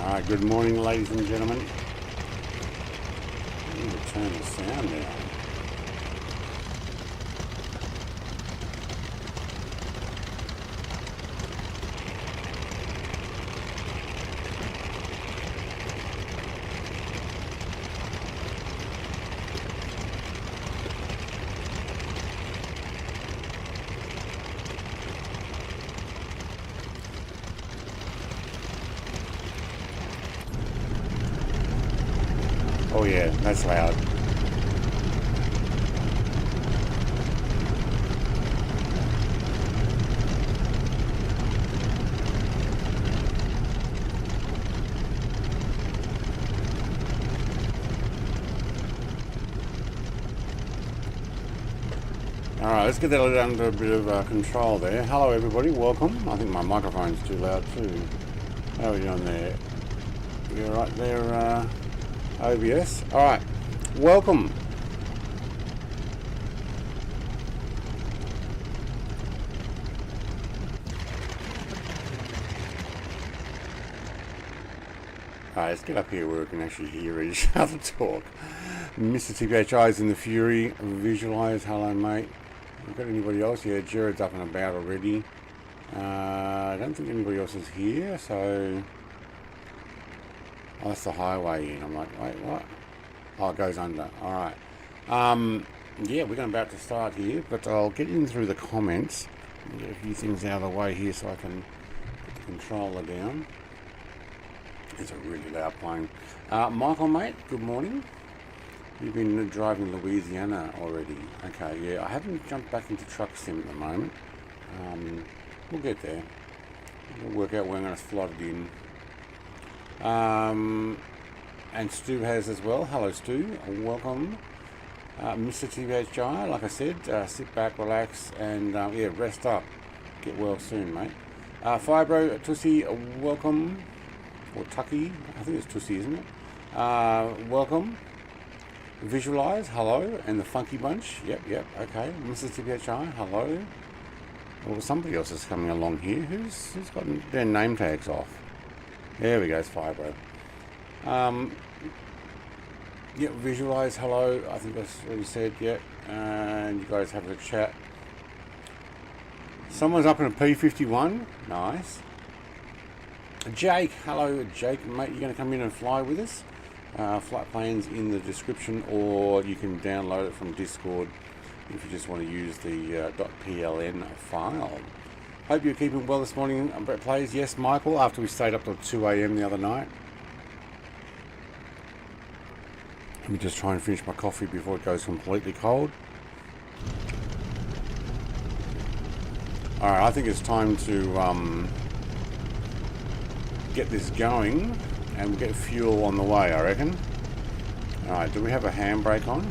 Alright, good morning ladies and gentlemen. I need to turn the sound down. Oh yeah, that's loud. Alright, let's get that under a bit of control there. Hello everybody, welcome. I think my microphone's too loud too. How are we doing there? You're right there, OBS. Alright, welcome. Alright, let's get up here where we can actually hear each other talk. Mr. TJSJ is in the Fury. Visualize, hello mate. We've got anybody else? Yeah, Jared's up and about already. I don't think anybody else is here, so... Oh, that's the highway in. I'm like, wait, what? Oh, it goes under. Alright. Yeah, we're about to start here, but I'll get in through the comments. Get a few things out of the way here so I can put the controller down. It's a really loud plane. Michael, mate, good morning. You've been driving Louisiana already. Okay, yeah, I haven't jumped back into truck sim at the moment. We'll get there. We'll work out where I'm going to slot it in. And Stu has as well. Hello Stu, welcome. Mr. TJSJ, like I said, sit back, relax, and yeah, rest up. Get well soon, mate. Fibro, Tussie, welcome. Or Tucky, I think it's Tussie, isn't it? Welcome. Visualize, hello. And the Funky Bunch, yep, okay. Mr. TJSJ, hello. Well, somebody else is coming along here. Who's got their name tags off? There we go, it's Fibro. Yeah, visualize, hello. I think that's what you said, yeah. And you guys have a chat. Someone's up in a P51. Nice. Jake, hello Jake, mate. You're going to come in and fly with us. Flight plans in the description, or you can download it from Discord if you just want to use the .pln file. Hope you're keeping well this morning, Brett Plays. Yes, Michael, after we stayed up till 2 AM the other night. Let me just try and finish my coffee before it goes completely cold. Alright, I think it's time to get this going, and we'll get fuel on the way, I reckon. Alright, do we have a handbrake on?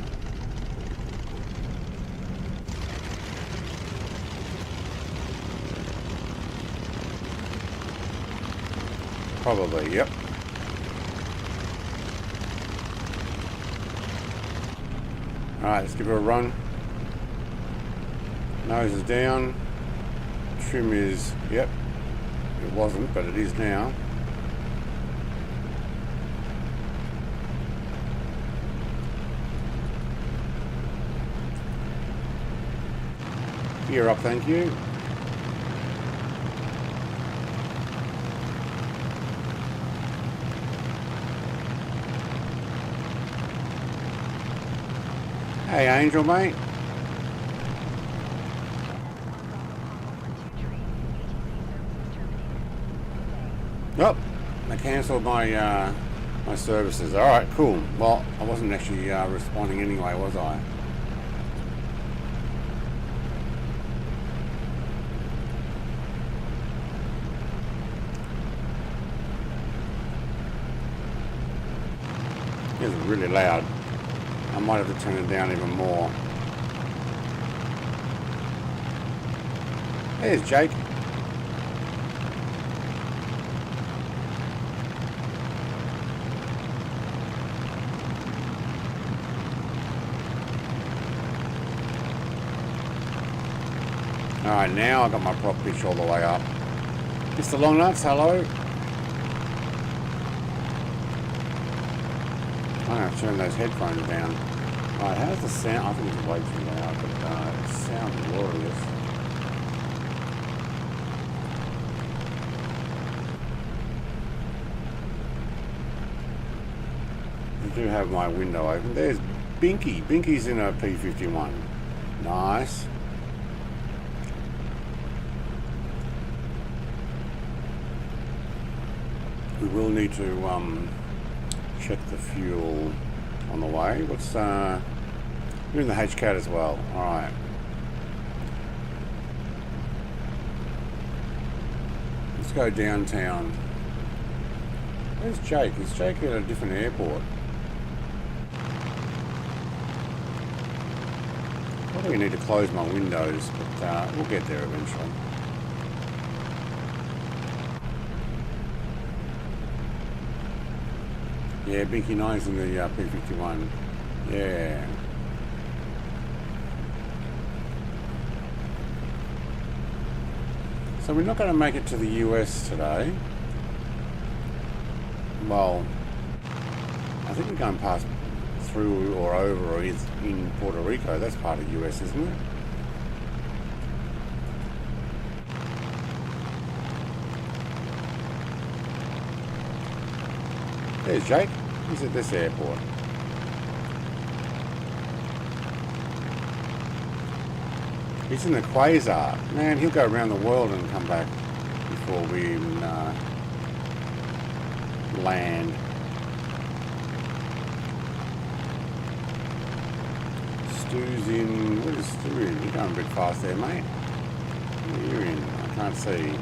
Probably, yep. Alright, let's give it a run. Nose is down. Trim is, yep. It wasn't, but it is now. Gear up, thank you. Hey Angel, mate. Nope, I cancelled my my services. All right, cool. Well, I wasn't actually responding anyway, was I? It's really loud. I might have to turn it down even more. There's Jake. Alright, now I've got my prop pitch all the way up. Mr. Longnuts, hello. I'm going to turn those headphones down. Right, how's the sound? I think it's way too loud, but it sounds glorious. I do have my window open. There's Binky. Binky's in a P51. Nice. We will need to check the fuel on the way. What's you're in the HCAT as well. Alright. Let's go downtown. Where's Jake? Is Jake at a different airport? Probably need to close my windows, but we'll get there eventually. Yeah, Binky 9's in the P51. Yeah. So we're not going to make it to the US today. Well, I think we're going past through or over or is in Puerto Rico. That's part of the US, isn't it? There's Jake. He's at this airport. He's in the Quasar. Man, he'll go around the world and come back before we even land. Stu's in. What is Stu in? You're going a bit fast there, mate. Where are you in? I can't see.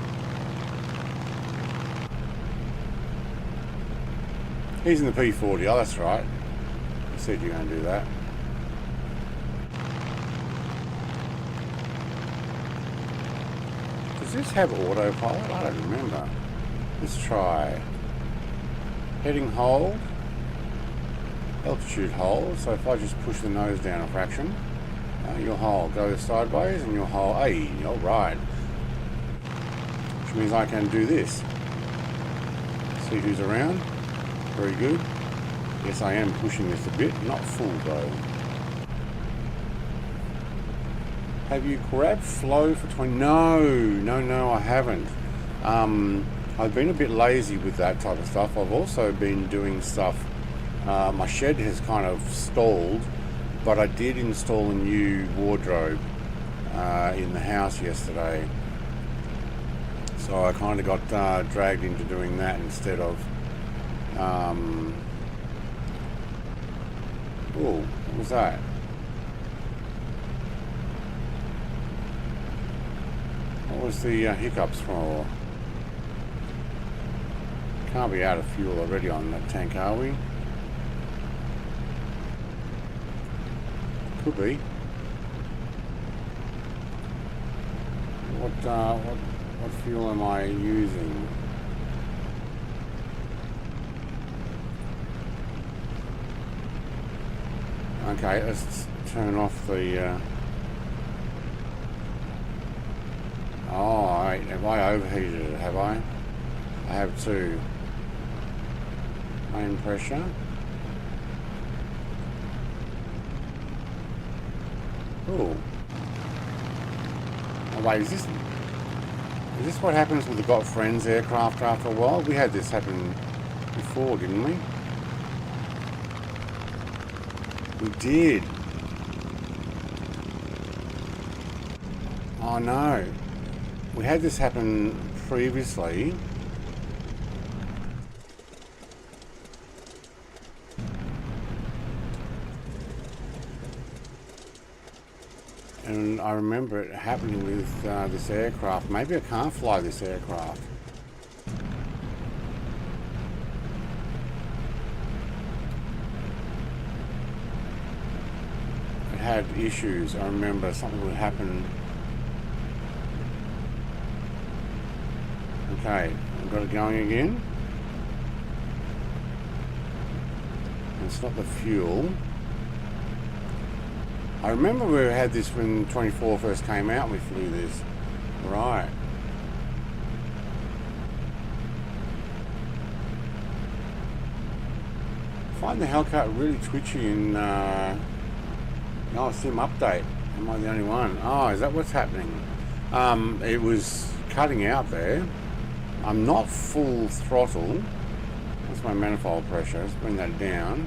He's in the P40. Oh, that's right. You said you're going to do that. Does this have autopilot? I don't remember. Let's try. Heading hold. Altitude hold. So if I just push the nose down a fraction, you'll hold. Go sideways and you'll hold. Hey, all right. Which means I can do this. See who's around. Very good. Yes, I am pushing this a bit. Not full though. Have you grabbed flow for 20? No, I haven't. I've been a bit lazy with that type of stuff. I've also been doing stuff. My shed has kind of stalled, but I did install a new wardrobe in the house yesterday. So I kind of got dragged into doing that instead of oh, what was that? What was the hiccups for? Can't be out of fuel already on that tank, are we? Could be. What fuel am I using? Okay, let's turn off the. Oh, have I overheated it? Have I? I have too. Main pressure. Oh. Oh wait, is this what happens with the Got Friends aircraft after a while? We had this happen before, didn't we? We did. Oh no. We had this happen previously. And I remember it happening with this aircraft. Maybe I can't fly this aircraft. It had issues. I remember something would happen. Okay, I've got it going again. It's not the fuel. I remember we had this when 24 first came out and we flew this. Right. find the Hellcat really twitchy in sim update. Am I the only one? Oh, is that what's happening? It was cutting out there. I'm not full throttle. That's my manifold pressure. Let's bring that down.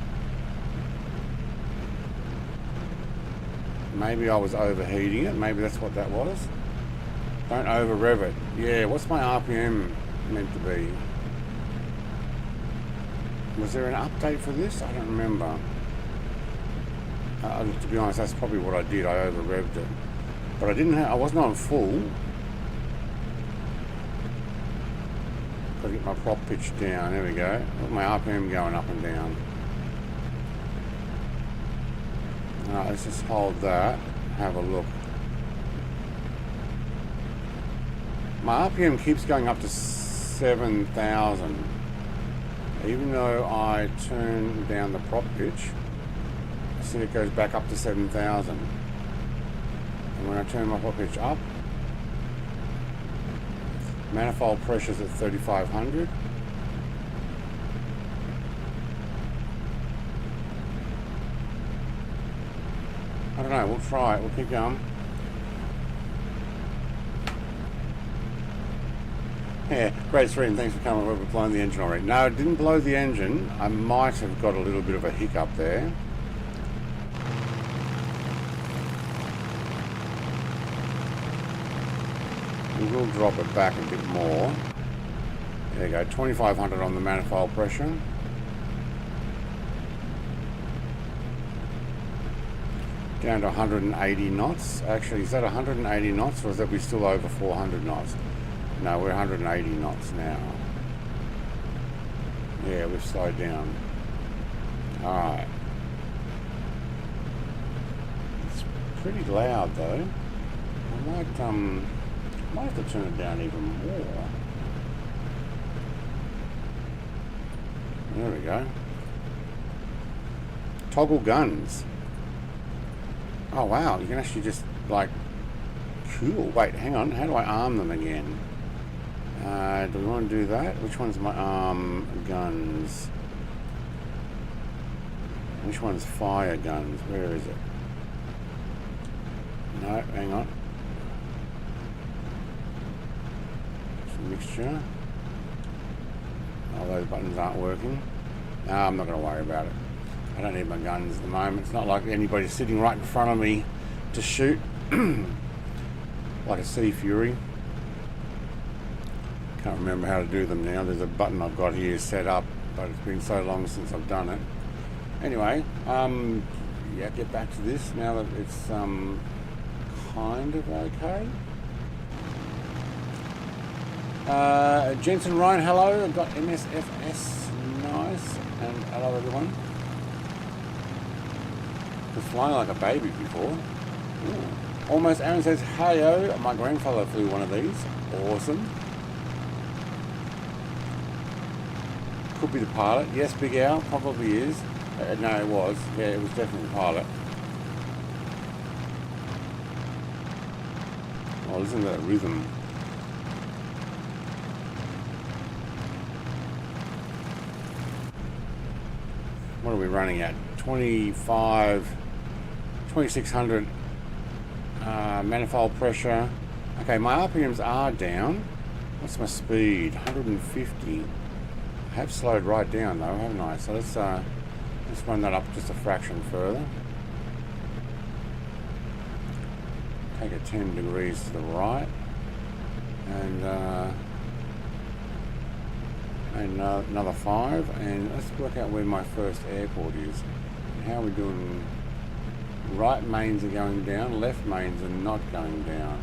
Maybe I was overheating it. Maybe that's what that was. Don't over rev it. Yeah, what's my RPM meant to be? Was there an update for this? I don't remember. To be honest, that's probably what I did. I over revved it, but I wasn't on full. Got to get my prop pitch down. There we go. Look, my RPM going up and down. Alright, let's just hold that. Have a look. My RPM keeps going up to 7,000. Even though I turn down the prop pitch, I see it goes back up to 7,000. And when I turn my prop pitch up, manifold pressure's at 3,500. I don't know, we'll try it, we'll keep going. Yeah, great stream, thanks for coming. We've blown the engine already. No, it didn't blow the engine. I might have got a little bit of a hiccup there. We will drop it back a bit more. There you go, 2,500 on the manifold pressure. Down to 180 knots. Actually, is that 180 knots or is that we still over 400 knots? No, we're 180 knots now. Yeah, we've slowed down. Alright. It's pretty loud though. I might have to turn it down even more. There we go. Toggle guns. Oh wow, you can actually just like, cool. Wait, hang on, how do I arm them again? Do we want to do that? Which one's my arm guns? Which one's fire guns? Where is it? No, hang on. It's a mixture. Oh, those buttons aren't working. No, I'm not going to worry about it. I don't need my guns at the moment. It's not like anybody's sitting right in front of me to shoot. Like a Sea Fury. Can't remember how to do them now. There's a button I've got here set up, but it's been so long since I've done it. Anyway, yeah, get back to this now that it's kind of okay. Jensen Ryan, hello. I've got MSFS, nice, and hello everyone. Was flying like a baby before. Ooh. Almost. Aaron says, "Hey-o, my grandfather flew one of these. Awesome." Could be the pilot. Yes, Big Al, probably is. No, it was. Yeah, it was definitely the pilot. Oh, listen to that rhythm. What are we running at? 2,600 manifold pressure. Okay, my RPMs are down. What's my speed? 150. I have slowed right down though, haven't I? So let's run that up just a fraction further. Take it 10 degrees to the right, and another 5, and let's work out where my first airport is. How are we doing? Right mains are going down, left mains are not going down.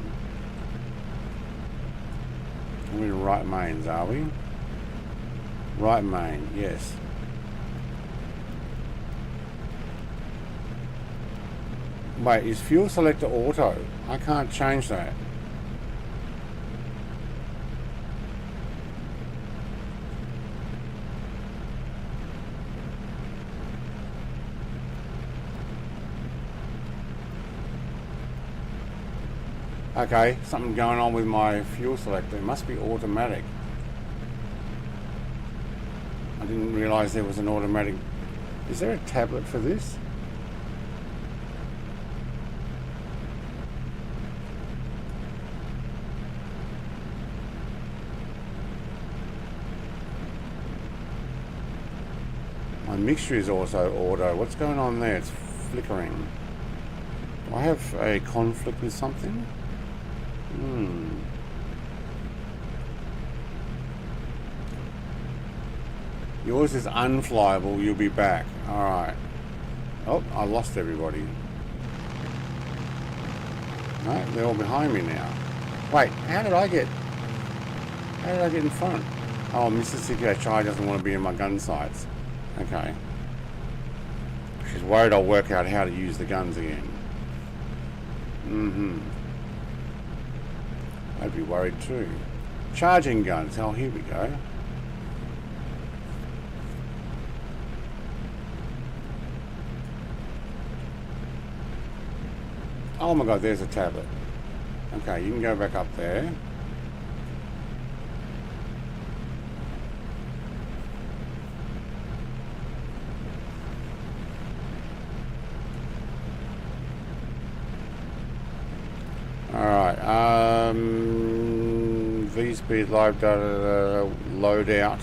We're in right mains, are we? Right main, yes. Wait, is fuel selector auto? I can't change that. Okay, something going on with my fuel selector. It must be automatic. I didn't realise there was an automatic Is there a tablet for this? My mixture is also auto. What's going on there? It's flickering. Do I have a conflict with something? Yours is unflyable. You'll be back. Alright. Oh, I lost everybody. No, they're all behind me now. Wait, how did I get in front? Oh, Mr. TJSJ doesn't want to be in my gun sights. Okay. She's worried I'll work out how to use the guns again. I'd be worried too. Charging guns. Oh, here we go. Oh my god, there's a tablet. Okay, you can go back up there. Alright, V-speed live data loadout.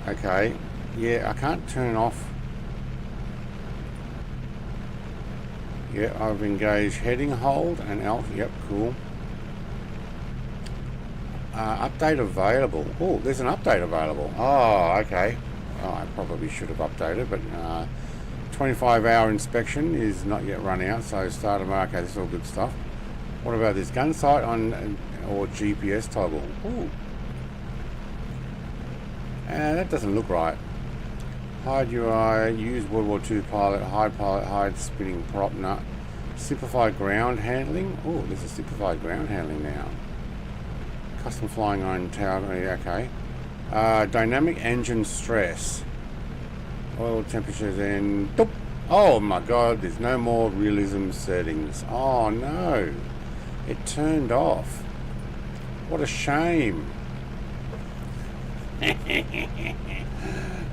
Okay, yeah, I can't turn off. Yeah, I've engaged heading hold and alt. Yep, cool. Update available. Oh, there's an update available. Oh, okay. Oh, I probably should have updated, but 25-hour inspection is not yet run out, so start of mark. Okay, this is all good stuff. What about this gun sight on or GPS toggle? Ooh. That doesn't look right. Hide UI, use World War II pilot, hide spinning prop nut. Simplified ground handling. Oh, there's a simplified ground handling now. Custom flying on tower, okay. Dynamic engine stress. Oil temperatures in. Oh my god, there's no more realism settings. Oh no. It turned off. What a shame.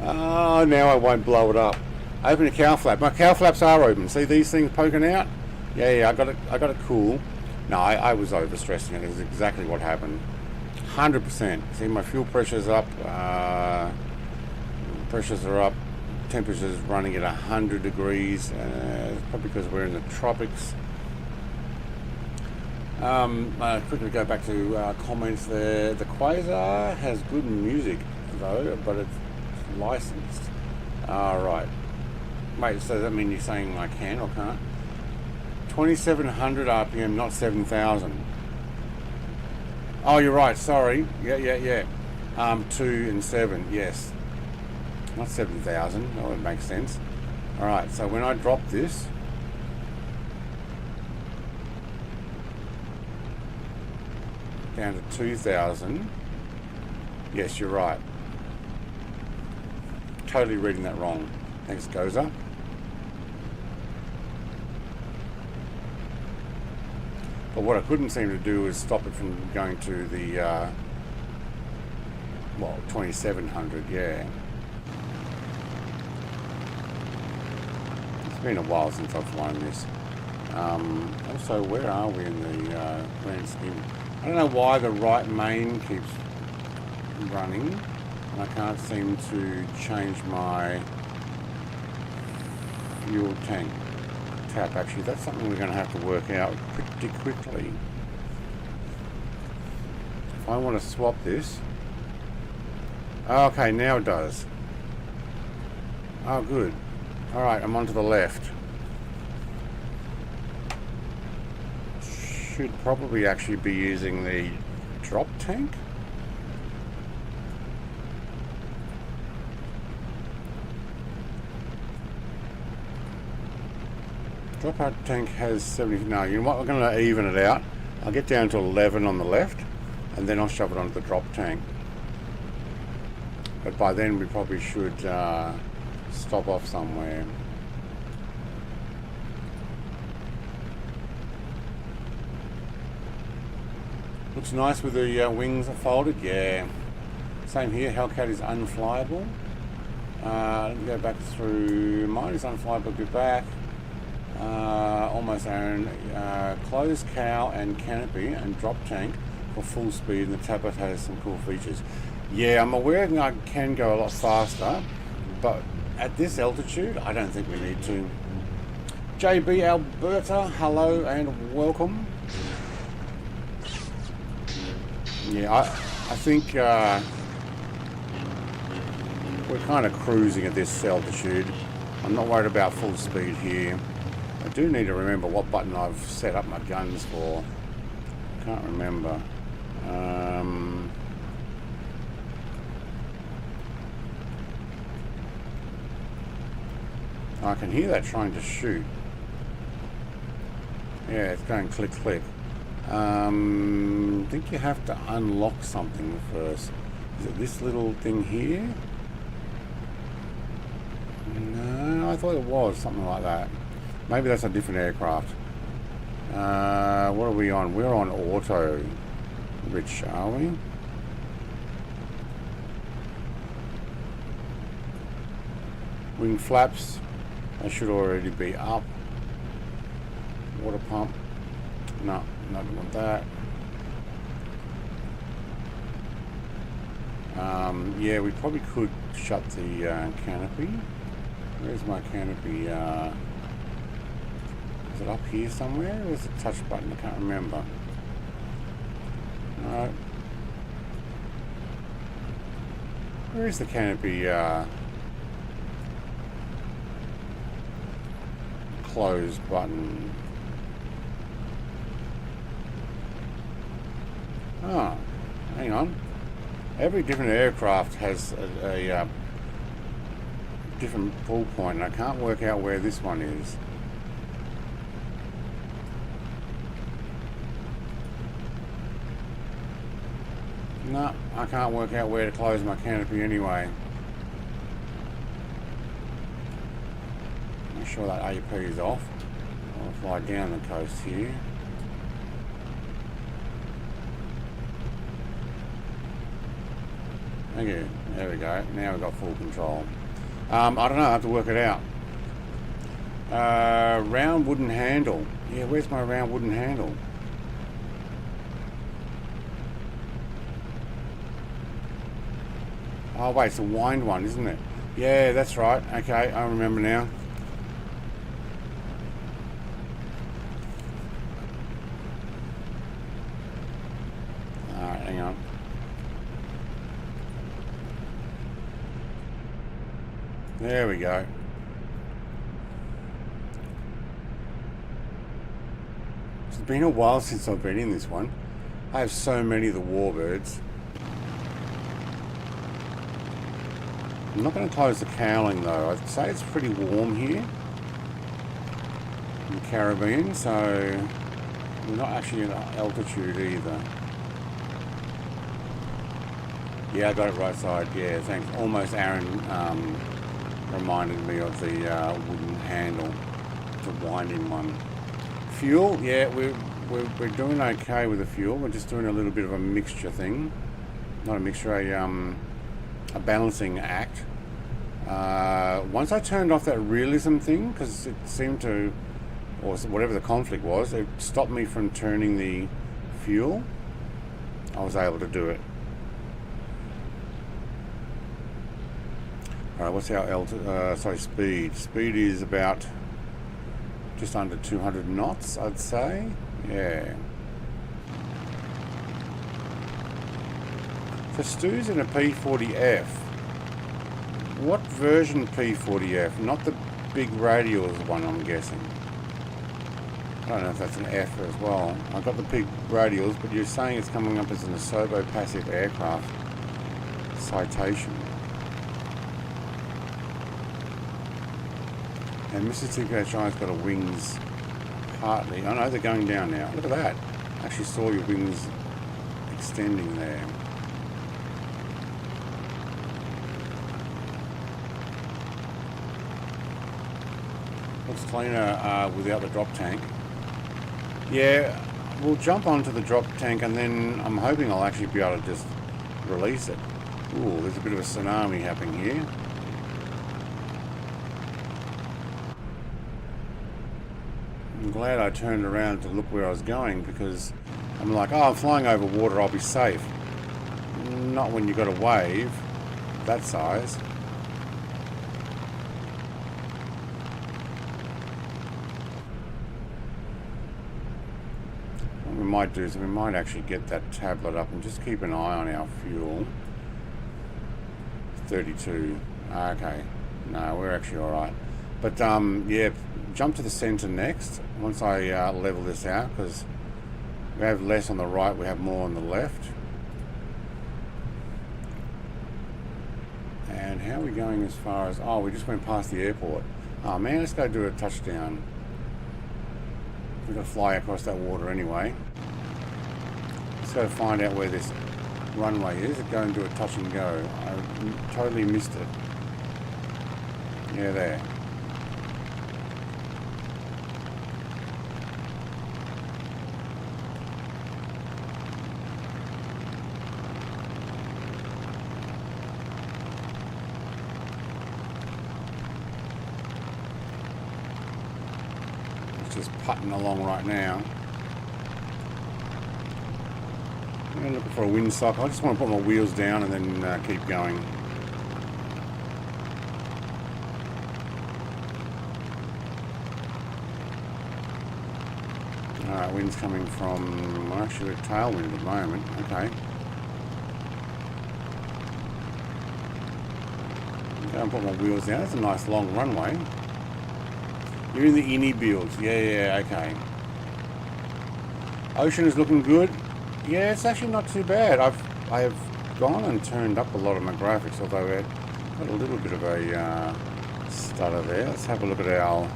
Oh, now I won't blow it up. Open a cowl flap. My cowl flaps are open. See these things poking out? Yeah, I got it cool. No, I was overstressing it. It was exactly what happened. 100%. See, my fuel pressure's up. Pressures are up. Temperature's running at 100 degrees. Probably because we're in the tropics. Quickly go back to comments there. The Quasar has good music though, but it's licensed. Right. Wait, so does that mean you're saying I can or can't? 2700 RPM, not 7000. Oh, you're right. Sorry. Yeah. 2 and 7. Yes. Not 7,000. Oh, it makes sense. All right. So when I drop this, down to 2000. Yes, you're right. Totally reading that wrong. Thanks, Goza. But what I couldn't seem to do is stop it from going to the 2700. Yeah. It's been a while since I've flown this. Also, where are we in the grand scheme? I don't know why the right main keeps running, and I can't seem to change my fuel tank tap. Actually, that's something we're going to have to work out pretty quickly. If I want to swap this, okay, now it does. Oh, good. All right, I'm onto the left. Should probably actually be using the drop tank. Drop out tank has 70. No, you know what? We're going to even it out. I'll get down to 11 on the left, and then I'll shove it onto the drop tank. But by then we probably should stop off somewhere. Looks nice with the wings folded. Yeah. Same here. Hellcat is unflyable. Let me go back through. Mine is unflyable. Be back. Almost Aaron. Closed cowl and canopy and drop tank for full speed, and the tablet has some cool features. Yeah, I'm aware that I can go a lot faster, but at this altitude, I don't think we need to. JB Alberta, hello and welcome. Yeah, I think we're kind of cruising at this altitude. I'm not worried about full speed here. I do need to remember what button I've set up my guns for. Can't remember. I can hear that trying to shoot. Yeah, it's going click click. I think you have to unlock something first. Is it this little thing here? No, I thought it was something like that. Maybe that's a different aircraft. What are we on? We're on auto. Rich, are we? Wing flaps. They should already be up. Water pump. No, not want that. Yeah, we probably could shut the canopy. Where's my canopy? Is it up here somewhere? Where's the touch button? I can't remember. No. Where is the canopy? Close button. Oh, hang on. Every different aircraft has a different pull point, and I can't work out where this one is. No, I can't work out where to close my canopy anyway. Make sure that AP is off. I'll fly down the coast here. Thank you. There we go. Now we've got full control. I don't know. I have to work it out. Round wooden handle. Yeah, where's my round wooden handle? Oh wait, it's a wind one, isn't it? Yeah, that's right. Okay, I remember now. Alright, hang on. There we go. It's been a while since I've been in this one. I have so many of the WarBirds. I'm not going to close the cowling though. I'd say it's pretty warm here in the Caribbean, so we're not actually in altitude either. Yeah, I got it right side. Yeah, thanks. Almost Aaron reminded me of the wooden handle, the winding one. Fuel, yeah, we're doing okay with the fuel. We're just doing a little bit of a mixture thing. Not a mixture, a balancing act. Once I turned off that realism thing, because it seemed to, or whatever the conflict was, it stopped me from turning the fuel. I was able to do it. Alright, what's our speed? Speed is about just under 200 knots, I'd say. Yeah. So Stu's in a P40F. What version P40F? Not the big radials one, I'm guessing. I don't know if that's an F as well. I've got the big radials, but you're saying it's coming up as an Asobo passive aircraft citation. And Mr. TJSJ's got a wings partly. Oh no, they're going down now. Look at that. I actually saw your wings extending there. Looks cleaner without the drop tank. Yeah, we'll jump onto the drop tank and then I'm hoping I'll actually be able to just release it. Ooh, there's a bit of a tsunami happening here. I'm glad I turned around to look where I was going, because I'm like, oh, I'm flying over water, I'll be safe. Not when you've got a wave that size. What we might do is we might actually get that tablet up and just keep an eye on our fuel. 32. Okay. No, we're actually alright. But yeah, jump to the center next once I level this out, because we have less on the right, we have more on the left. And how are we going as far as... Oh, we just went past the airport. Oh man, let's go do a touchdown. We've got to fly across that water anyway. Let's go find out where this runway is. Go and do a touch and go. I totally missed it. Yeah, there. Just putting along right now. I'm looking for a windsock. I just want to put my wheels down and then keep going. Alright, wind's coming from... Well, actually, a tailwind at the moment. Okay. Go and put my wheels down. That's a nice long runway. You're in the innie builds. Yeah, okay. Ocean is looking good. Yeah, it's actually not too bad. I have gone and turned up a lot of my graphics, although it got a little bit of a stutter there. Let's have a look at our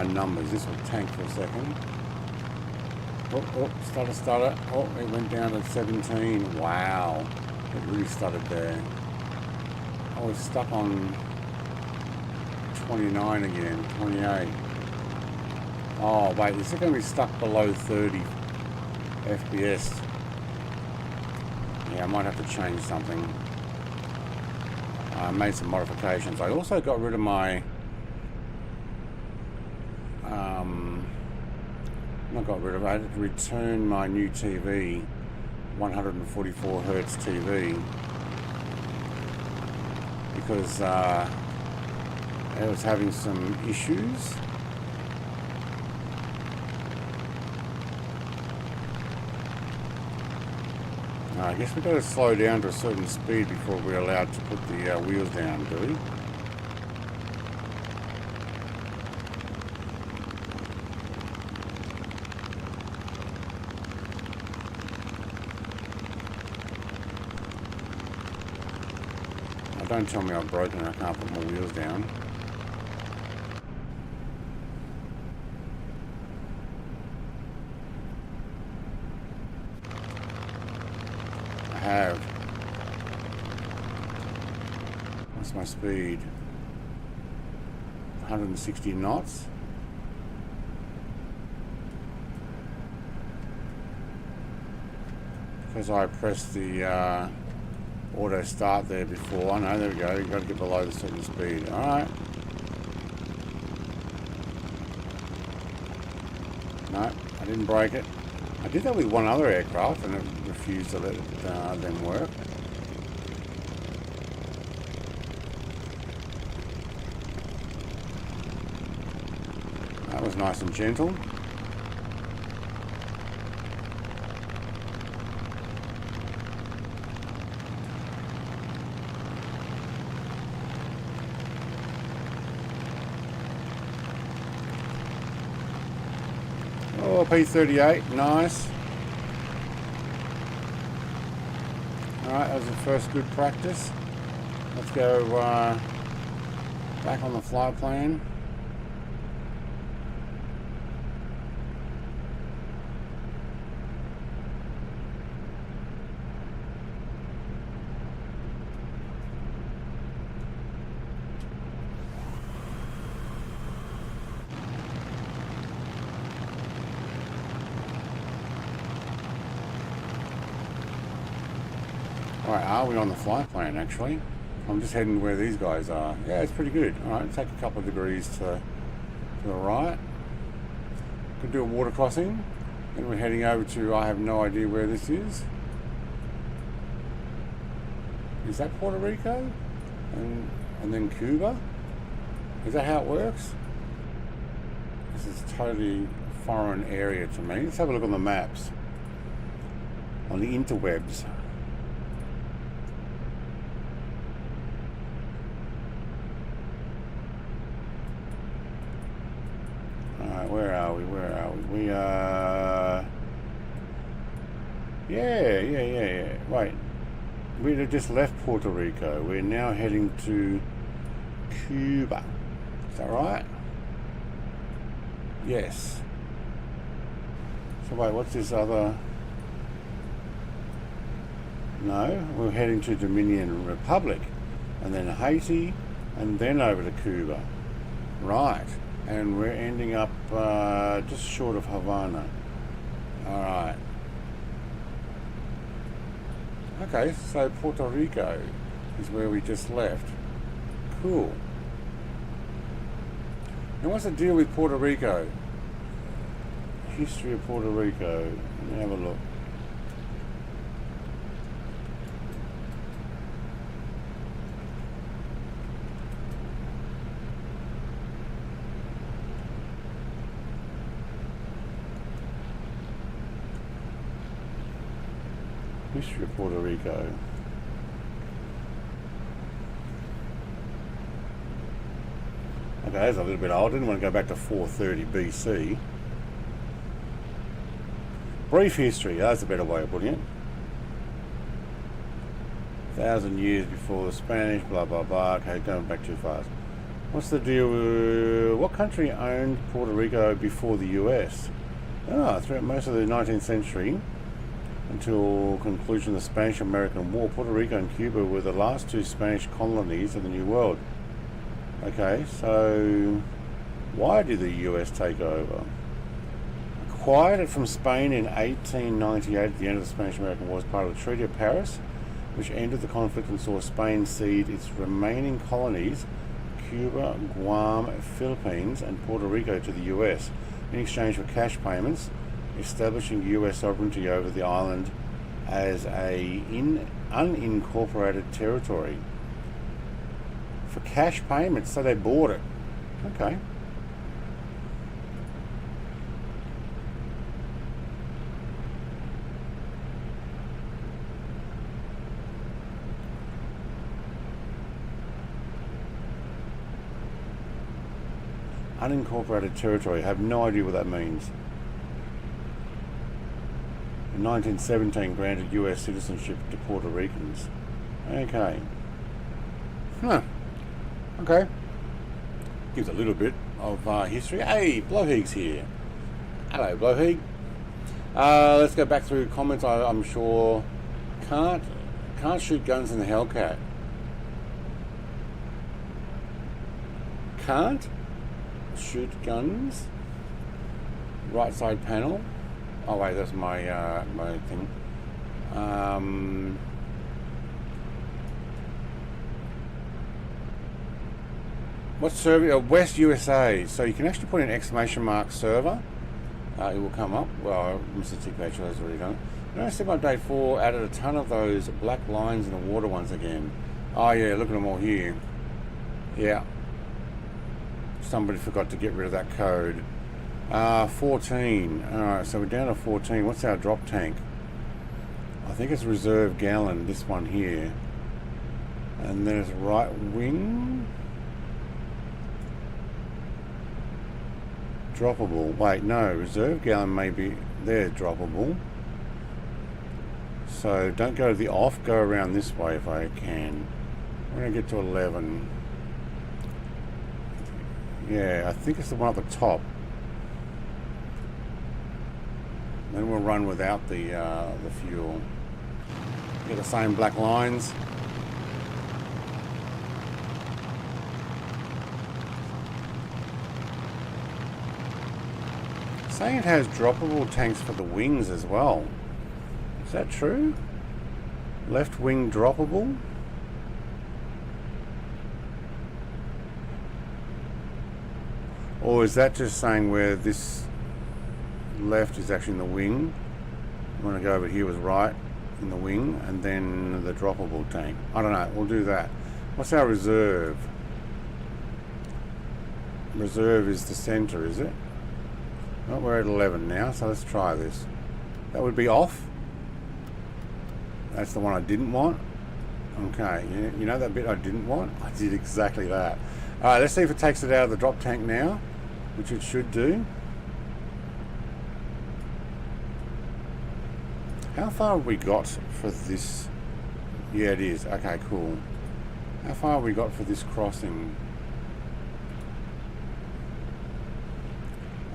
numbers. This will tank for a second. Oh, stutter. Oh, it went down to 17. Wow. It really stuttered there. I was stuck on 29 again, 28. Oh wait, is it going to be stuck below 30 FPS? Yeah, I might have to change something. I made some modifications. I also got rid of my not got rid of it, I had to return my new TV, 144 Hertz TV, because it was having some issues. I guess we've got to slow down to a certain speed before we're allowed to put the wheels down, do we? Don't tell me I've broken and I can't put my wheels down. I have. What's my speed? 160 knots. Because I pressed the auto start there before. Oh no, there we go. You've got to get below the certain speed. Alright. No, I didn't break it. I did that with one other aircraft and it refused to let it them work. That was nice and gentle. Oh, P38, nice. Alright, that was the first good practice. Let's go back on the flight plan. Alright, are we on the flight plan actually? I'm just heading where these guys are. Yeah, it's pretty good. Alright, take a couple of degrees to the right. Could do a water crossing. And we're heading over to, I have no idea where this is. Is that Puerto Rico? And then Cuba? Is that how it works? This is totally foreign area to me. Let's have a look on the maps. On the interwebs. Alright, where are we? We are... Yeah. Wait. We have just left Puerto Rico. We're now heading to Cuba. Is that right? Yes. So wait, what's this other... No, we're heading to Dominican Republic, and then Haiti, and then over to Cuba. Right, and we're ending up just short of Havana. Alright. Okay, so Puerto Rico is where we just left. Cool. Now what's the deal with Puerto Rico? History of Puerto Rico. Let me have a look. History of Puerto Rico. Okay, that's a little bit old. I didn't want to go back to 430 BC. Brief history, that's a better way of putting it. 1,000 years before the Spanish, blah blah blah. Okay, going back too fast. What's the deal? What country owned Puerto Rico before the US? Throughout most of the 19th century, until conclusion of the Spanish-American War, Puerto Rico and Cuba were the last two Spanish colonies of the New World. Okay, so why did the US take over? Acquired it from Spain in 1898 at the end of the Spanish-American War as part of the Treaty of Paris, which ended the conflict and saw Spain cede its remaining colonies, Cuba, Guam, Philippines, and Puerto Rico to the US in exchange for cash payments, establishing US sovereignty over the island as a unincorporated territory. For cash payments, so they bought it. Okay. Unincorporated territory. I have no idea what that means. In 1917, granted US citizenship to Puerto Ricans. Okay. Huh. Okay. Gives a little bit of history. Hey, Blowheeg's here. Hello, Blowheeg. Let's go back through comments. I'm sure can't shoot guns in the Hellcat. Can't shoot guns. Right side panel. Oh wait, that's my my thing. What server? West USA. So you can actually put in exclamation mark server. It will come up. Well, Mr. TJSJ has already done it. Notice Step Update 4 added a ton of those black lines in the water once again. Oh yeah, look at them all here. Yeah. Somebody forgot to get rid of that code. 14. Alright, so we're down to 14. What's our drop tank? I think it's reserve gallon, this one here. And then it's right wing. Droppable. Wait, no, reserve gallon may be there, droppable. So don't go to the off, go around this way if I can. We're going to get to 11. Yeah, I think it's the one at the top. Then we'll run without the fuel. Get the same black lines. Saying it has droppable tanks for the wings as well. Is that true? Left wing droppable? Or is that just saying where this left is actually in the wing. I'm going to go over here with right in the wing, and then the droppable tank. I don't know, we'll do that. What's our reserve? Reserve is the center, is it? Well, we're at 11 now, so let's try this. That would be off. That's the one I didn't want. Okay, you know that bit I didn't want? I did exactly that. Alright, let's see if it takes it out of the drop tank now, which it should do. How far have we got for this? Yeah, it is. Okay, cool. How far have we got for this crossing?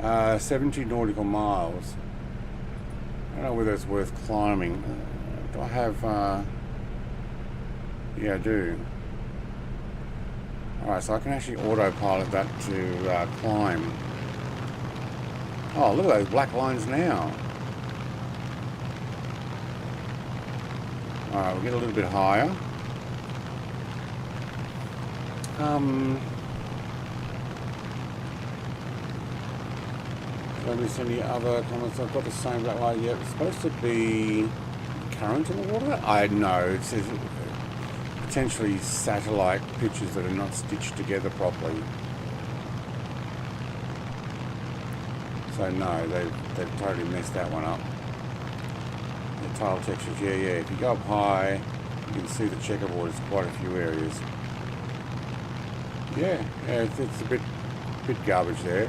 70 nautical miles. I don't know whether it's worth climbing. Do I have... yeah, I do. Alright, so I can actually autopilot that to climb. Oh, look at those black lines now. Alright, we'll get a little bit higher. Did I miss any other comments? I've got the same black line. Yeah, it's supposed to be current in the water? I know. It says potentially satellite pictures that are not stitched together properly. So no, they've totally messed that one up. The tile textures, yeah. If you go up high, you can see the checkerboard. It's quite a few areas. Yeah, it's a bit garbage there.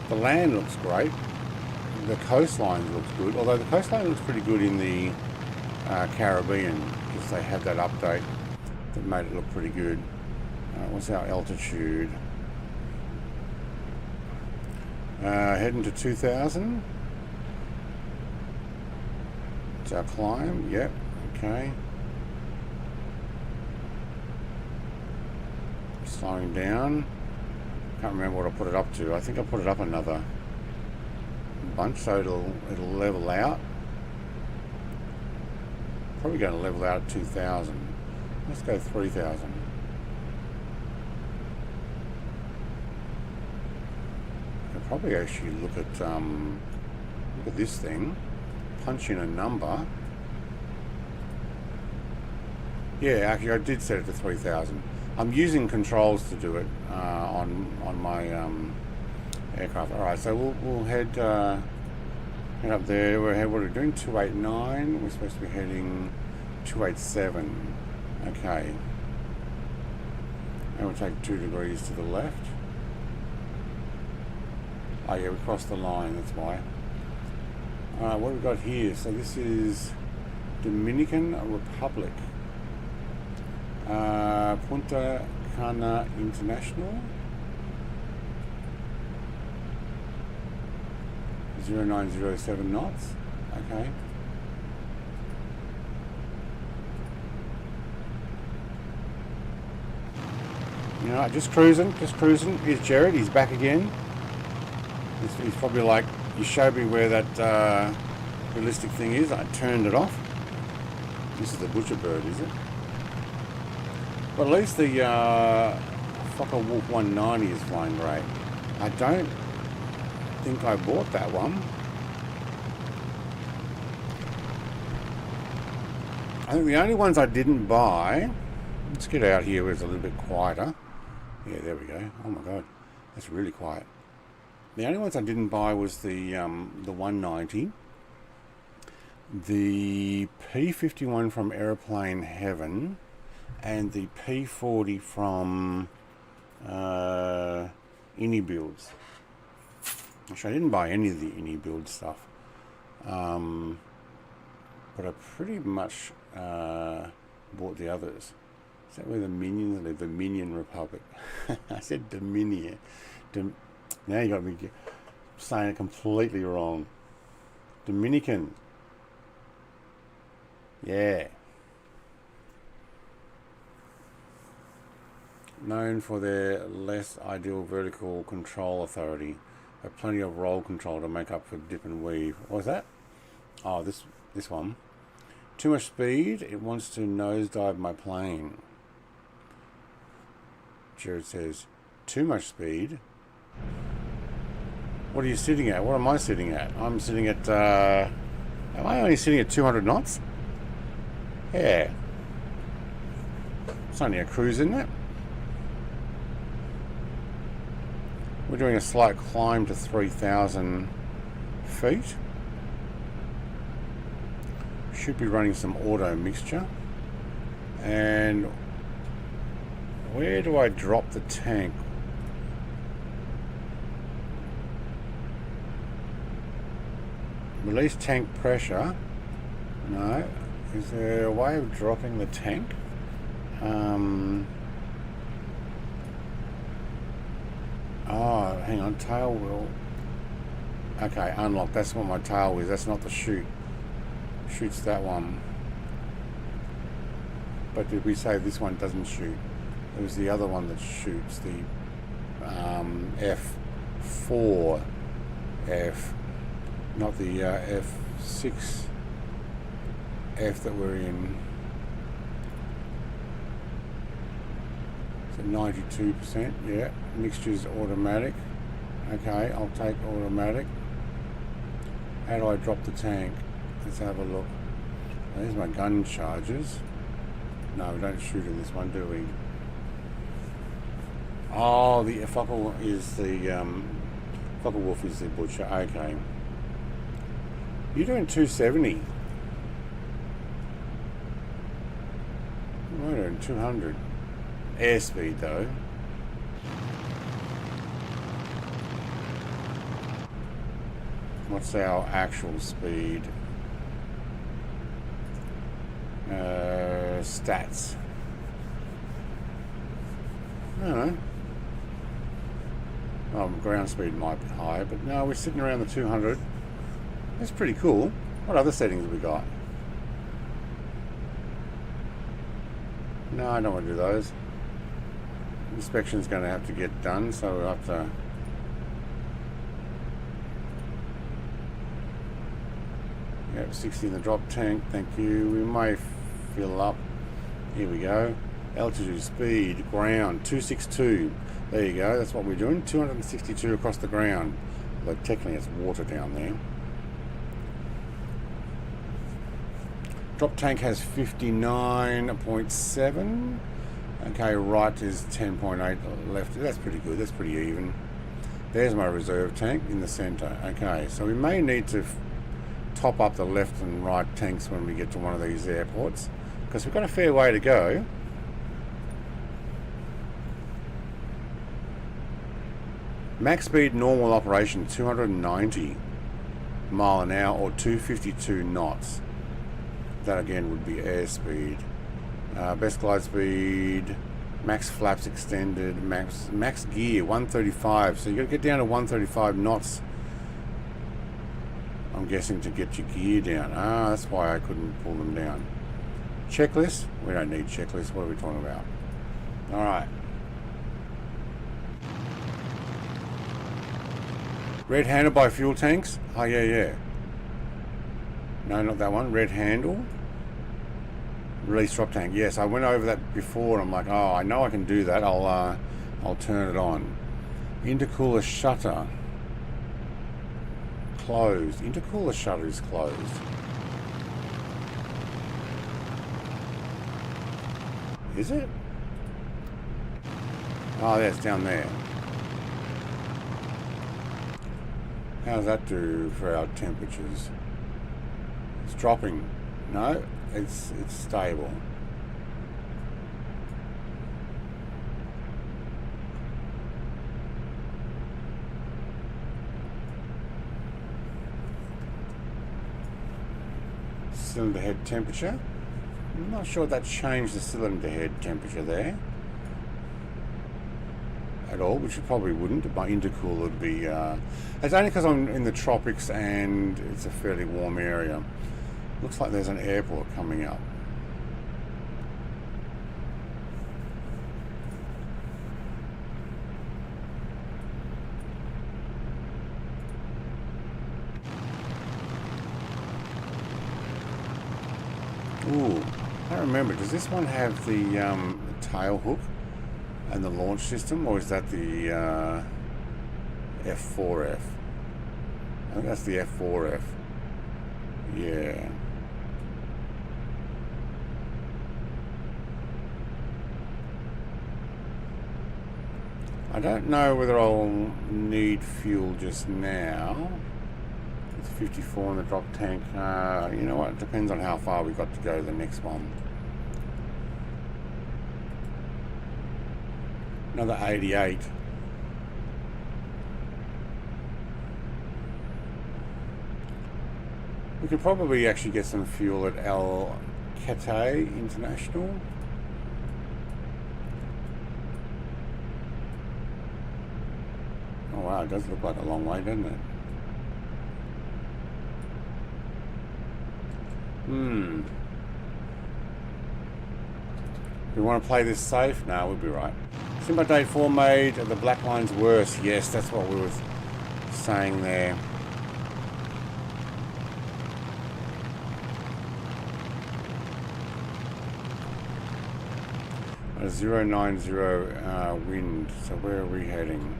The land looks great. The coastline looks good, although the coastline looks pretty good in the Caribbean, because they had that update that made it look pretty good. What's our altitude? Heading to 2,000. It's our climb. Yep. Okay. Slowing down. Can't remember what I put it up to. I think I put it up another bunch, so it'll level out. Probably going to level out at 2,000. Let's go 3,000. I could probably actually look at this thing, punch in a number. Yeah, actually I did set it to 3,000. I'm using controls to do it on my aircraft. All right, so we'll head up there. What are we doing? 289. We're supposed to be heading 287. Okay. And we'll take 2 degrees to the left. Oh yeah, we crossed the line. That's why. All right, what have we got here? So this is Dominican Republic. Punta Cana International. 0907 knots. Okay. You know, just cruising. Here's Jared. He's back again. He's probably like, you showed me where that realistic thing is. I turned it off. This is the butcher bird, is it? But at least the Fokker Wolf 190 is flying great. I don't think I bought that one. I think the only ones I didn't buy... Let's get out here where it's a little bit quieter. Yeah, there we go. Oh my god, that's really quiet. The only ones I didn't buy was the 190, the P51 from Aeroplane Heaven, and the P40 from Builds. Actually, I didn't buy any of the Build stuff, but I pretty much bought the others. Is that where the Minions live? The Minion Republic. I said Dominion. Now you got me saying it completely wrong. Dominican. Yeah. Known for their less ideal vertical control authority, but plenty of roll control to make up for dip and weave. What was that? Oh, this one. Too much speed. It wants to nosedive my plane. Jared says, too much speed. What are you sitting at? What am I sitting at? I'm sitting at, am I only sitting at 200 knots? Yeah. It's only a cruise, isn't it? We're doing a slight climb to 3,000 feet. Should be running some auto mixture. And where do I drop the tank? Release tank pressure. No. Is there a way of dropping the tank? Oh, hang on, tail wheel. Okay, unlock. That's what my tail is. That's not the chute. Shoots that one. But did we say this one doesn't shoot? It was the other one that shoots, the F4F, not the F6F that we're in. So 92%, yeah. Mixture's automatic. Okay, I'll take automatic. How do I drop the tank? Let's have a look. There's my gun charges. No, we don't shoot in this one, do we? Oh, the Focal is the Focal Wolf is the butcher. Okay. You're doing 270. We're doing 200. Airspeed though. What's our actual speed? Stats. I don't know. Oh, ground speed might be high, but no, we're sitting around the 200. That's pretty cool. What other settings have we got? No, I don't want to do those. Inspection's going to have to get done, so we'll have to. Yep, 60 in the drop tank, thank you. We may fill up. Here we go. Altitude, speed, ground, 262. There you go, that's what we're doing. 262 across the ground. Although technically it's water down there. Drop tank has 59.7. Okay, right is 10.8, left. That's pretty good, that's pretty even. There's my reserve tank in the center. Okay, so we may need to top up the left and right tanks when we get to one of these airports, because we've got a fair way to go. Max speed normal operation 290 mile an hour or 252 knots. That again would be airspeed. Best glide speed, max flaps extended, max gear 135. So you got to get down to 135 knots. I'm guessing to get your gear down. Ah, that's why I couldn't pull them down. Checklist? We don't need checklists. What are we talking about? All right. Red handle by fuel tanks? Oh, yeah. No, not that one. Red handle. Release drop tank. Yes, I went over that before and I'm like, oh, I know I can do that. I'll turn it on. Intercooler shutter. Closed. Intercooler shutter is closed. Is it? Oh, yeah, it's down there. How does that do for our temperatures? It's dropping. No, it's stable. Cylinder head temperature. I'm not sure that changed the cylinder head temperature there at all, which it probably wouldn't. My intercooler would be. It's only because I'm in the tropics and it's a fairly warm area. Looks like there's an airport coming up. Ooh, I don't remember. Does this one have the tail hook and the launch system, or is that the F4F? I think that's the F4F. Yeah. I don't know whether I'll need fuel just now. It's 54 in the drop tank. You know what? It depends on how far we got to go to the next one. Another 88. We could probably actually get some fuel at El Cathay International. Oh wow, it does look like a long way, doesn't it? We want to play this safe? No, we'll be right. Sim Update 4 made the black lines worse. Yes, that's what we were saying there. A 090 wind. So where are we heading?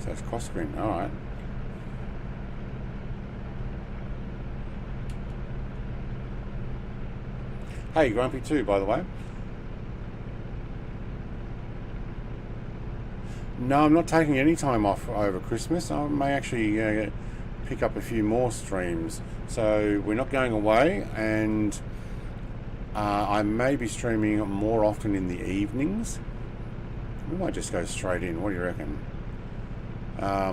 So it's crosswind. All right. Hey, Grumpy too, by the way. No, I'm not taking any time off over Christmas. I may actually pick up a few more streams. So we're not going away, and I may be streaming more often in the evenings. We might just go straight in. What do you reckon? I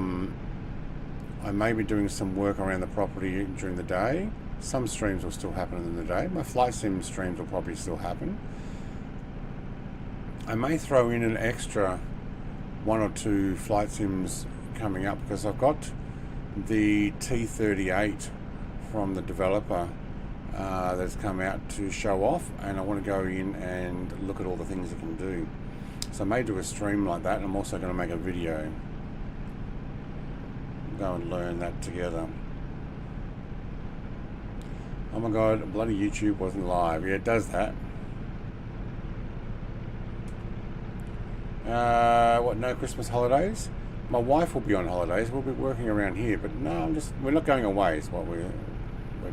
may be doing some work around the property during the day. Some streams will still happen in the day. My flight sim streams will probably still happen. I may throw in an extra 1 or 2 flight sims coming up because I've got the T38 from the developer that's come out to show off, and I want to go in and look at all the things it can do. So I may do a stream like that, and I'm also going to make a video. Go and learn that together. Oh my god, bloody YouTube wasn't live. Yeah, it does that. What, no Christmas holidays? My wife will be on holidays. We'll be working around here, but no, we're not going away is what we're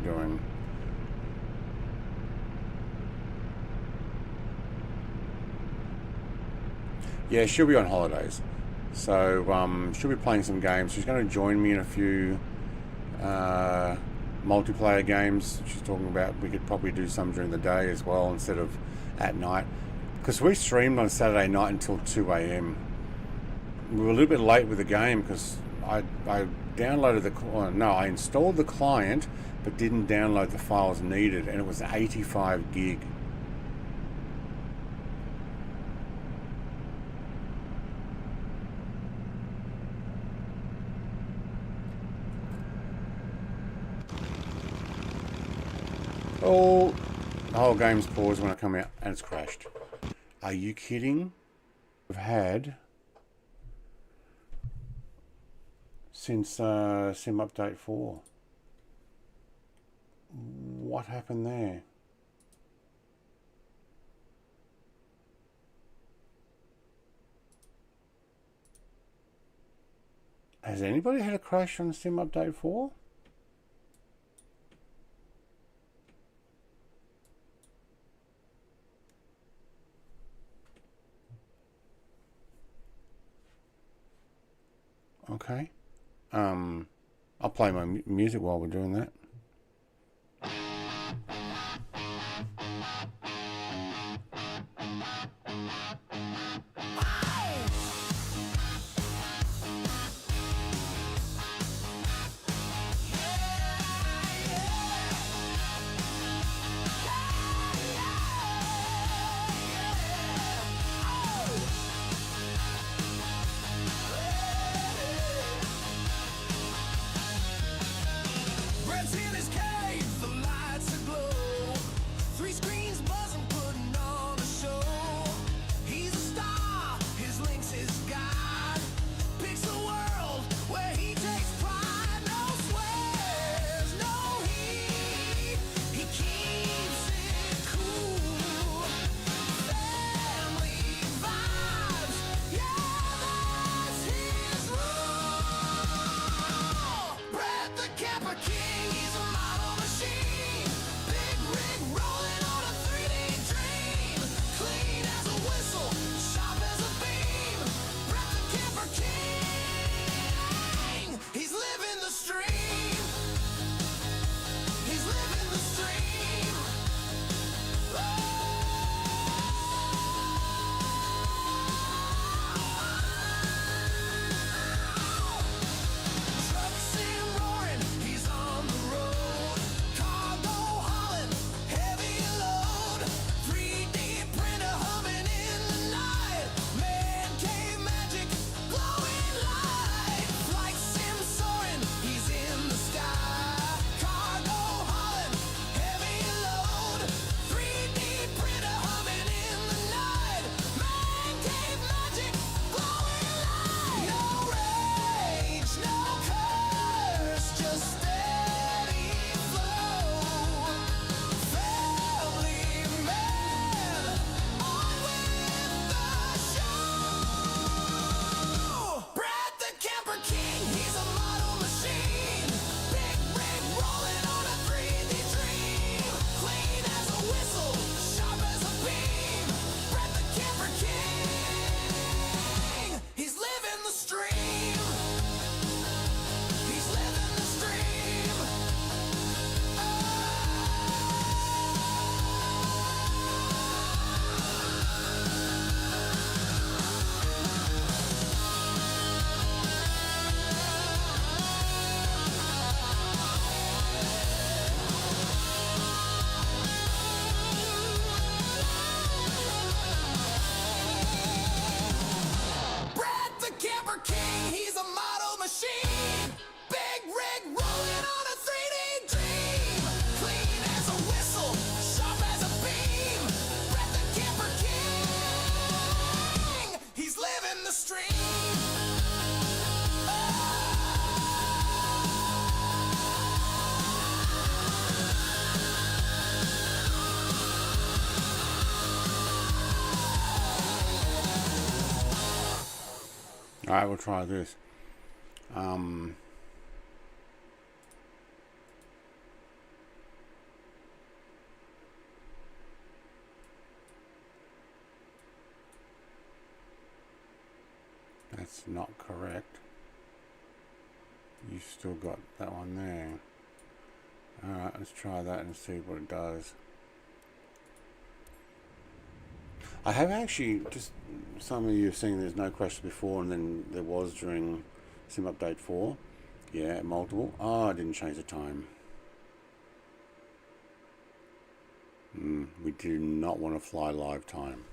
doing. Yeah, she'll be on holidays. So she'll be playing some games. She's going to join me in a few multiplayer games. She's talking about we could probably do some during the day as well instead of at night, because we streamed on Saturday night until 2 a.m. We were a little bit late with the game because I downloaded I installed the client but didn't download the files needed, and it was 85 gig. Oh, the whole game's paused when I come out and it's crashed. Are you kidding? I've had since Sim Update 4. What happened there? Has anybody had a crash on Sim Update 4? Okay. I'll play my music while we're doing that. Friends here camper king, he's a model machine. Big rig rolling on a 3D dream. Clean as a whistle, sharp as a beam. Brett the camper king, he's living the stream. Alright, we'll try this. That's not correct. You've still got that one there. Alright, let's try that and see what it does. I have actually, just some of you have seen there's no crashes before, and then there was during Sim Update 4. Yeah, multiple. Oh, I didn't change the time. We do not want to fly live time.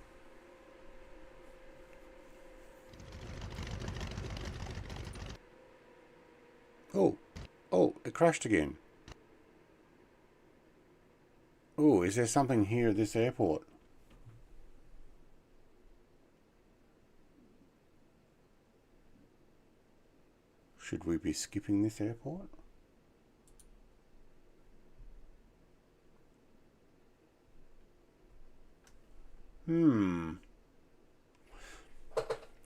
Oh, it crashed again. Oh, is there something here at this airport? Should we be skipping this airport? I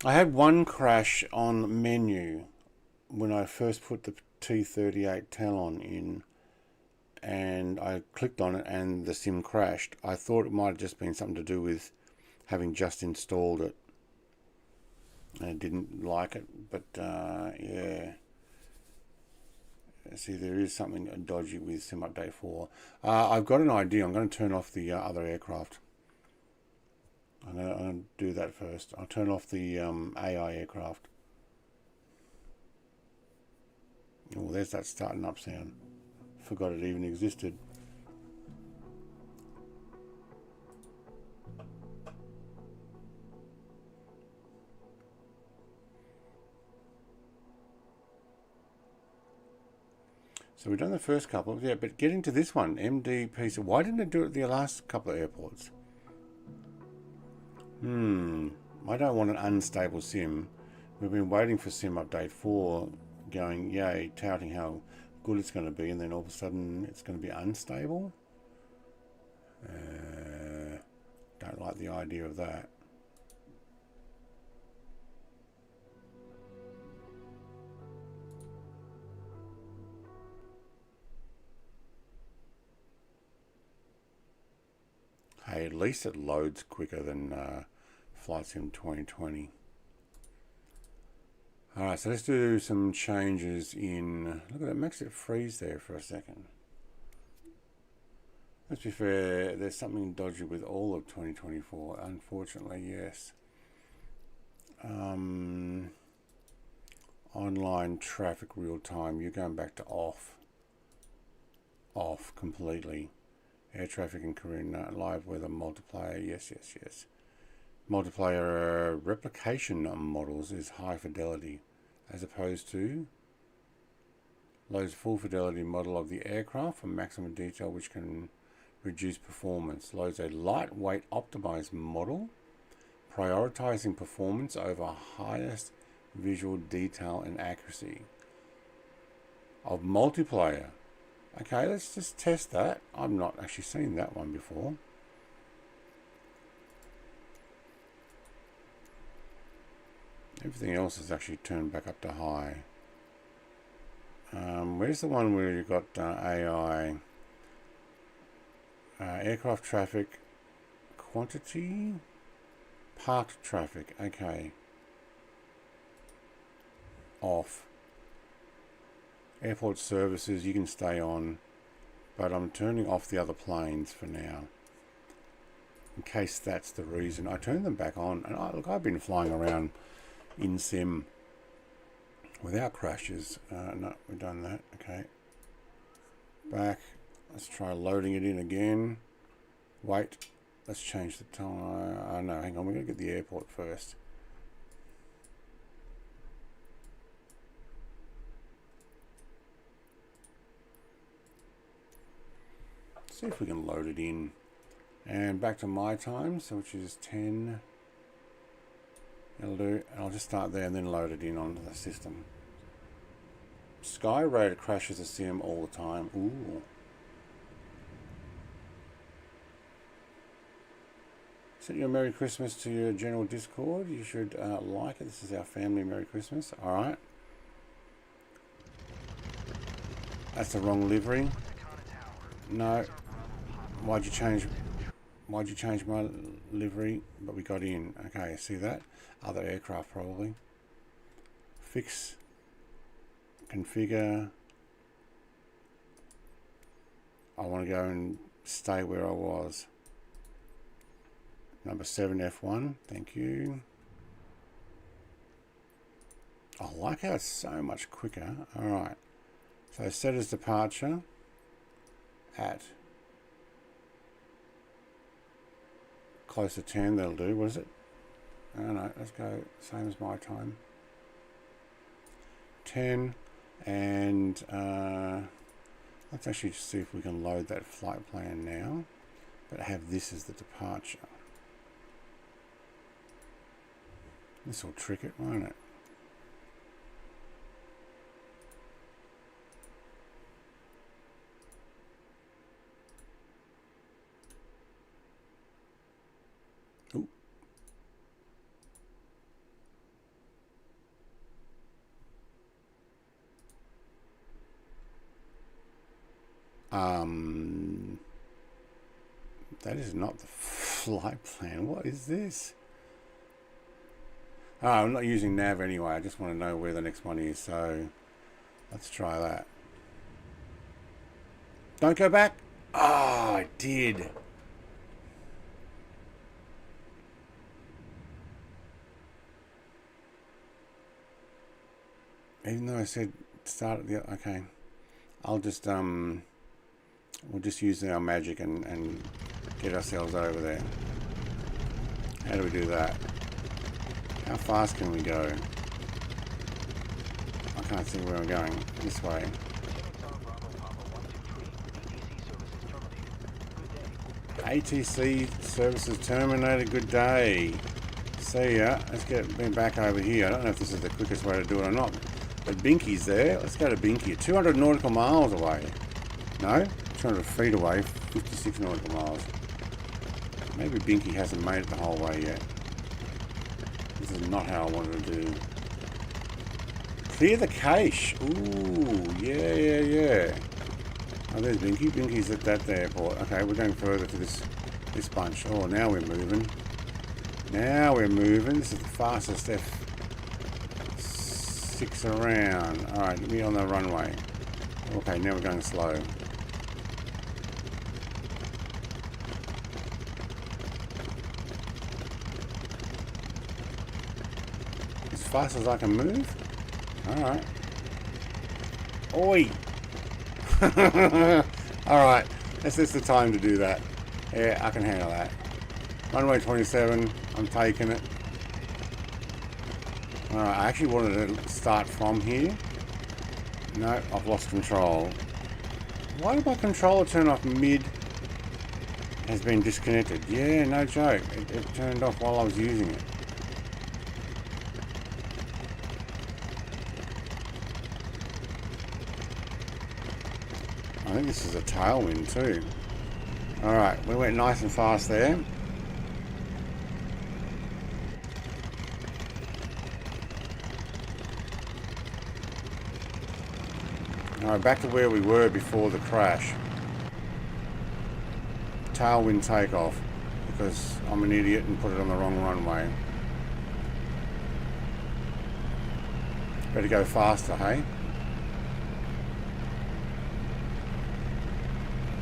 had one crash on menu when I first put the T38 Talon in, and I clicked on it and the sim crashed. I thought it might have just been something to do with having just installed it. I didn't like it, but yeah. See, there is something dodgy with Sim Update 4. I've got an idea. I'm going to turn off the other aircraft. I'm going to do that first. I'll turn off the AI aircraft. Oh, there's that starting up sound. Forgot it even existed. So we've done the first couple, yeah, but getting to this one, MDPC. Why didn't it do it at the last couple of airports? I don't want an unstable sim. We've been waiting for Sim Update 4, going, yay, touting how good it's going to be, and then all of a sudden it's going to be unstable. Don't like the idea of that. Hey, at least it loads quicker than Flight Sim 2020. Alright, so let's do some changes in... Look at that, makes it freeze there for a second. Let's be fair, there's something dodgy with all of 2024. Unfortunately, yes. Online traffic real time, you're going back to off. Off completely. Air traffic in Korean live weather multiplier, yes. Multiplier replication models is high fidelity, as opposed to loads full fidelity model of the aircraft for maximum detail, which can reduce performance. Loads a lightweight optimized model, prioritizing performance over highest visual detail and accuracy. Of multiplayer. Okay, let's just test that. I've not actually seen that one before. Everything else is actually turned back up to high. Where's the one where you've got AI? Aircraft traffic quantity, parked traffic. Okay. Off. Airport services, you can stay on, but I'm turning off the other planes for now, in case that's the reason. I turned them back on, and look, I've been flying around in sim without crashes. No, we've done that. Okay, back. Let's try loading it in again. Wait, let's change the time. No, hang on, we're going to get the airport first. See if we can load it in. And back to my time, so which is 10. It'll do. I'll just start there and then load it in onto the system. Sky Raider crashes the sim all the time. Ooh. Send you a Merry Christmas to your general Discord. You should like it. This is our family Merry Christmas. Alright. That's the wrong livery. No. Why'd you change my livery? But we got in. Okay, see that? Other aircraft probably. Fix. Configure. I want to go and stay where I was. Number 7 F1. Thank you. I like how it's so much quicker. Alright. So set as departure at close to 10, that'll do. What is it? I don't know. Let's go same as my time. 10, and let's actually see if we can load that flight plan now, but have this as the departure. This will trick it, won't it? Ooh. That is not the flight plan. What is this? Oh, I'm not using nav anyway. I just want to know where the next one is. So let's try that. Don't go back. Oh, I did. Even though I said start at the... Okay. I'll just... We'll just use our magic and get ourselves over there. How do we do that? How fast can we go? I can't see where I'm going. This way. ATC services terminated. Good day. See ya. Let's get back over here. I don't know if this is the quickest way to do it or not. But Binky's there. Let's go to Binky. 200 nautical miles away. No? 200 feet away. 56 nautical miles. Maybe Binky hasn't made it the whole way yet. This is not how I wanted to do. Clear the cache. Ooh, yeah. Oh, there's Binky. Binky's at that airport. Okay, we're going further to this bunch. Oh, now we're moving. This is the fastest F6 around. Alright, get me on the runway. Okay, now we're going slow. As fast as I can move? Alright. Oi! Alright, this is the time to do that. Yeah, I can handle that. Runway 27, I'm taking it. Alright, I actually wanted to start from here. No, I've lost control. Why did my controller turn off mid? Has been disconnected. Yeah, no joke. It turned off while I was using it. I think this is a tailwind too. Alright, we went nice and fast there. Alright, back to where we were before the crash. Tailwind takeoff, because I'm an idiot and put it on the wrong runway. Better go faster, hey?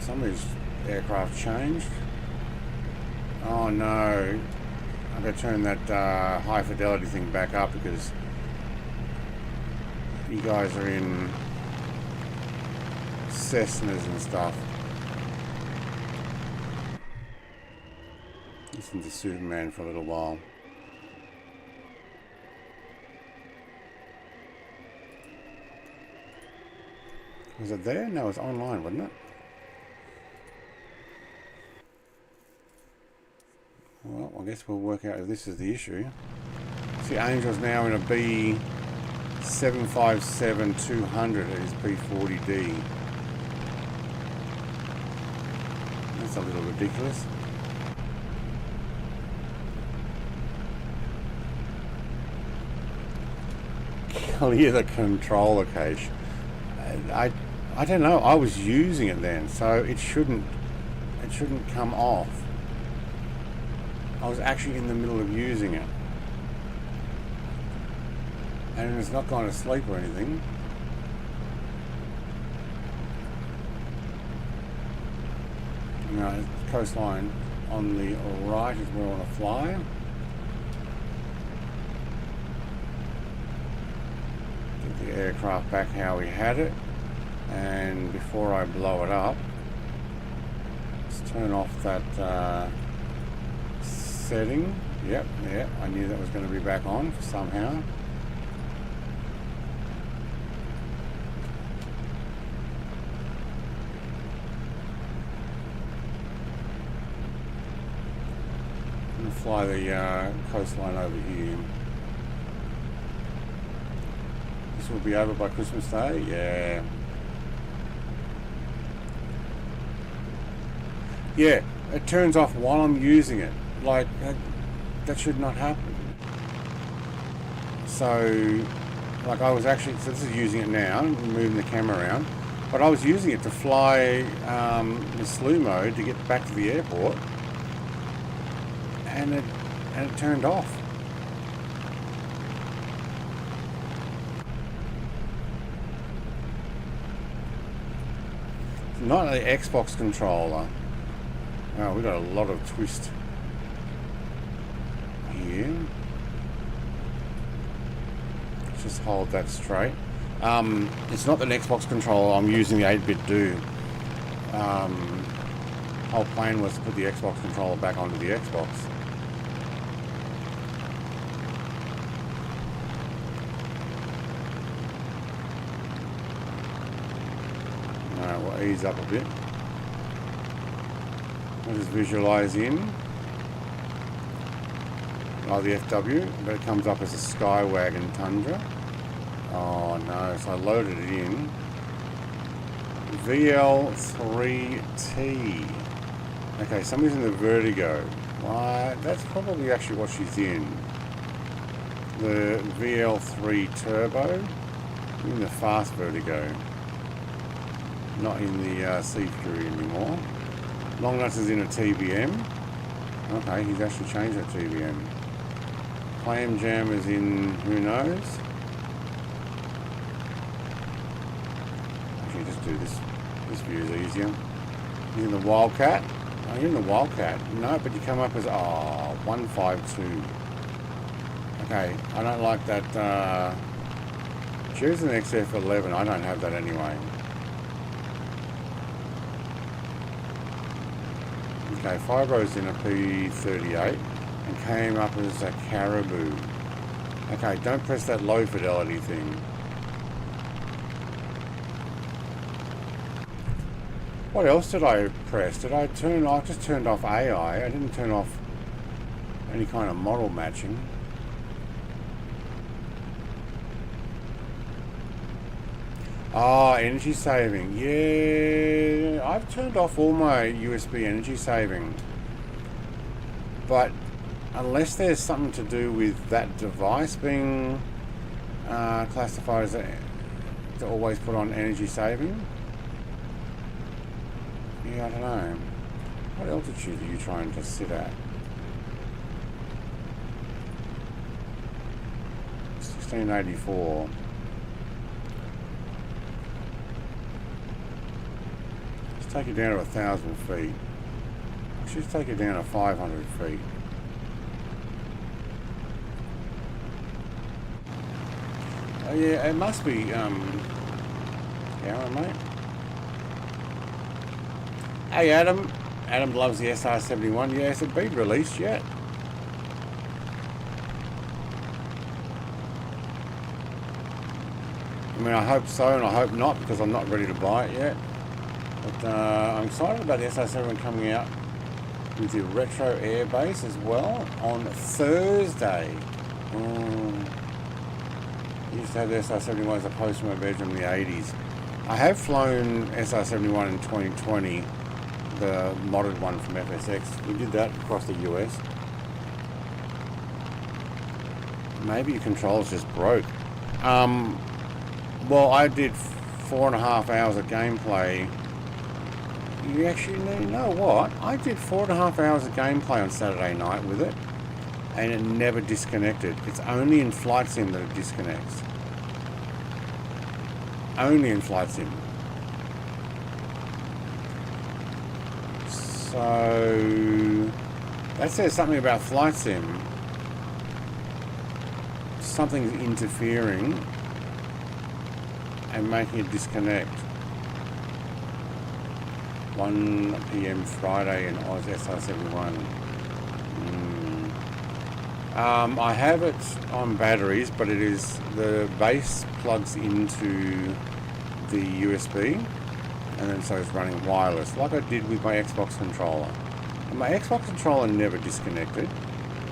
Some of these aircraft changed. Oh no. I've got to turn that high fidelity thing back up because you guys are in Cessnas and stuff. Listen to Superman for a little while. Was it there? No, it was online, wasn't it? Well, I guess we'll work out if this is the issue. See, Angel's now in a B757-200 at his P40D. That's a little ridiculous. Clear the controller cache. I don't know. I was using it then, so it shouldn't come off. I was actually in the middle of using it, and it's not gone to sleep or anything. No, coastline on the right is where I want to fly. Get the aircraft back how we had it, and before I blow it up, let's turn off that setting. Yep, I knew that was going to be back on somehow. And fly the coastline over here. This will be over by Christmas Day. Yeah. Yeah, it turns off while I'm using it. Like, that should not happen. So, like I was actually, so this is using it now, moving the camera around, but I was using it to fly in slew mode to get back to the airport, and it turned off. It's not the Xbox controller. Oh, we got a lot of twist here. Let's just hold that straight. It's not an Xbox controller. I'm using the 8-bit do. Whole plan was to put the Xbox controller back onto the Xbox. Alright, we'll ease up a bit. I'll just visualize in. Oh, the FW, but it comes up as a Skywagon Tundra. Oh no, so I loaded it in. VL3T. Okay, somebody's in the Vertigo. Why? That's probably actually what she's in. The VL3 Turbo. In the fast Vertigo. Not in the See-Through anymore. Longnuts is in a TBM. Okay, he's actually changed that TBM. Clam Jam is in who knows. Actually, just do this. This view is easier. He's in the Wildcat. Oh, you're in the Wildcat. No, but you come up as 152. Okay, I don't like that. Choose an XF11. I don't have that anyway. Okay, Fibro's in a P38 and came up as a Caribou. Okay, don't press that low fidelity thing. What else did I press? Did I turn off? Just turned off AI. I didn't turn off any kind of model matching. Ah, energy saving. Yeah, I've turned off all my USB energy saving. But unless there's something to do with that device being classified as to always put on energy saving. Yeah, I don't know. What altitude are you trying to sit at? 1684. Let's take it down to 1,000 feet. Let's take it down to 500 feet. Oh yeah, it must be Aaron, mate. Hey Adam. Adam loves the SR71. Yeah, has it been released yet? I mean, I hope so, and I hope not, because I'm not ready to buy it yet. But I'm excited about the SR71 coming out with the retro airbase as well on Thursday. I used to have the SR71 as a poster in my bedroom in the 80s. I have flown SR71 in 2020, the modded one from FSX. We did that across the US. Maybe your controls just broke. Well, I did 4.5 hours of gameplay. You actually know what? I did 4.5 hours of gameplay on Saturday night with it, and it never disconnected. It's only in Flight Sim that it disconnects. Only in Flight Sim. So that says something about Flight Sim. Something's interfering and making it disconnect. 1 PM Friday in Oz SR71. I have it on batteries, but it is the base plugs into the USB, and then so it's running wireless, like I did with my Xbox controller. And my Xbox controller never disconnected.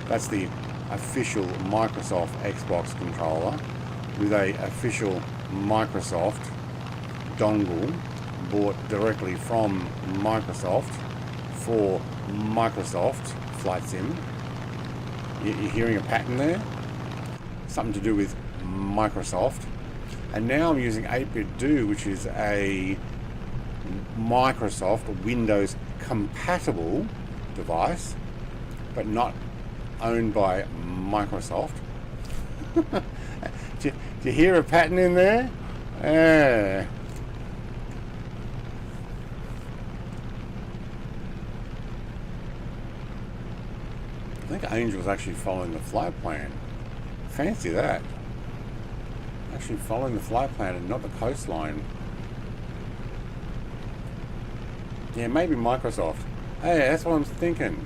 That's the official Microsoft Xbox controller with a official Microsoft dongle bought directly from Microsoft for Microsoft Flight Sim. You're hearing a pattern there? Something to do with Microsoft. And now I'm using 8-Bit Do, which is a Microsoft Windows compatible device, but not owned by Microsoft. Do you hear a pattern in there? I think Angel's actually following the flight plan. Fancy that. Actually following the flight plan and not the coastline. Yeah, maybe Microsoft. Hey, that's what I'm thinking.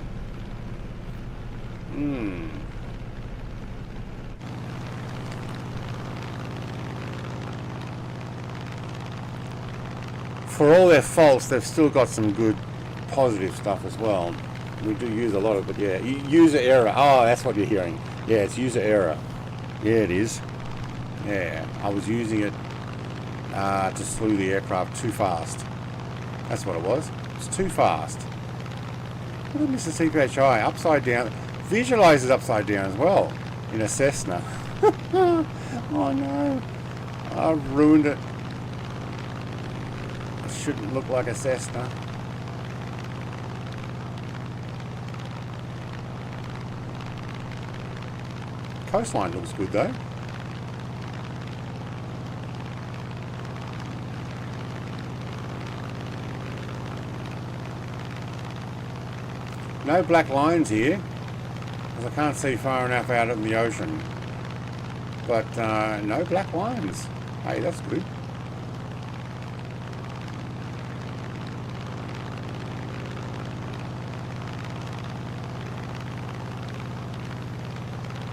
For all their faults, they've still got some good positive stuff as well. We do use a lot of it, yeah. User error. Oh, that's what you're hearing. Yeah, it's user error. Yeah, it is. Yeah, I was using it to slew the aircraft too fast. That's what it was. It's too fast. Look at Mr. CPHI, upside down. Visualizes upside down as well in a Cessna. Oh no, I've ruined it. It shouldn't look like a Cessna. Coastline looks good though. No black lines here, because I can't see far enough out in the ocean. But no black lines. Hey, that's good.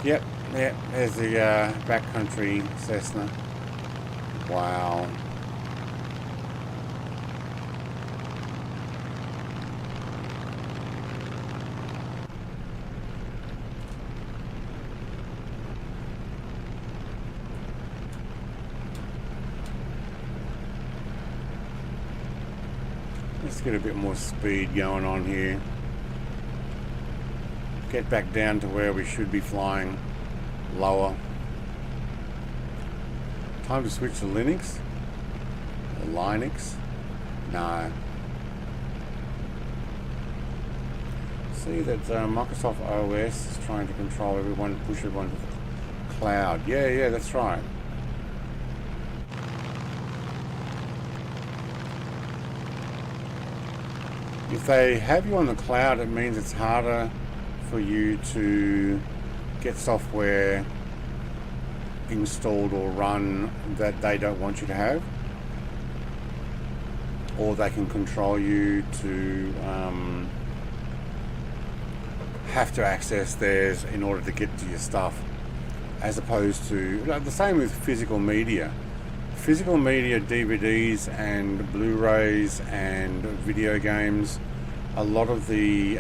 Yep, there's the backcountry Cessna. Wow. Let's get a bit more speed going on here. Get back down to where we should be flying, lower. Time to switch to Linux or Linux. No. See that Microsoft OS is trying to control everyone, push everyone to the cloud. Yeah, that's right. If they have you on the cloud, it means it's harder for you to get software installed or run that they don't want you to have, or they can control you to have to access theirs in order to get to your stuff, as opposed to the same with physical media. Physical media, DVDs and Blu-rays and video games a lot of the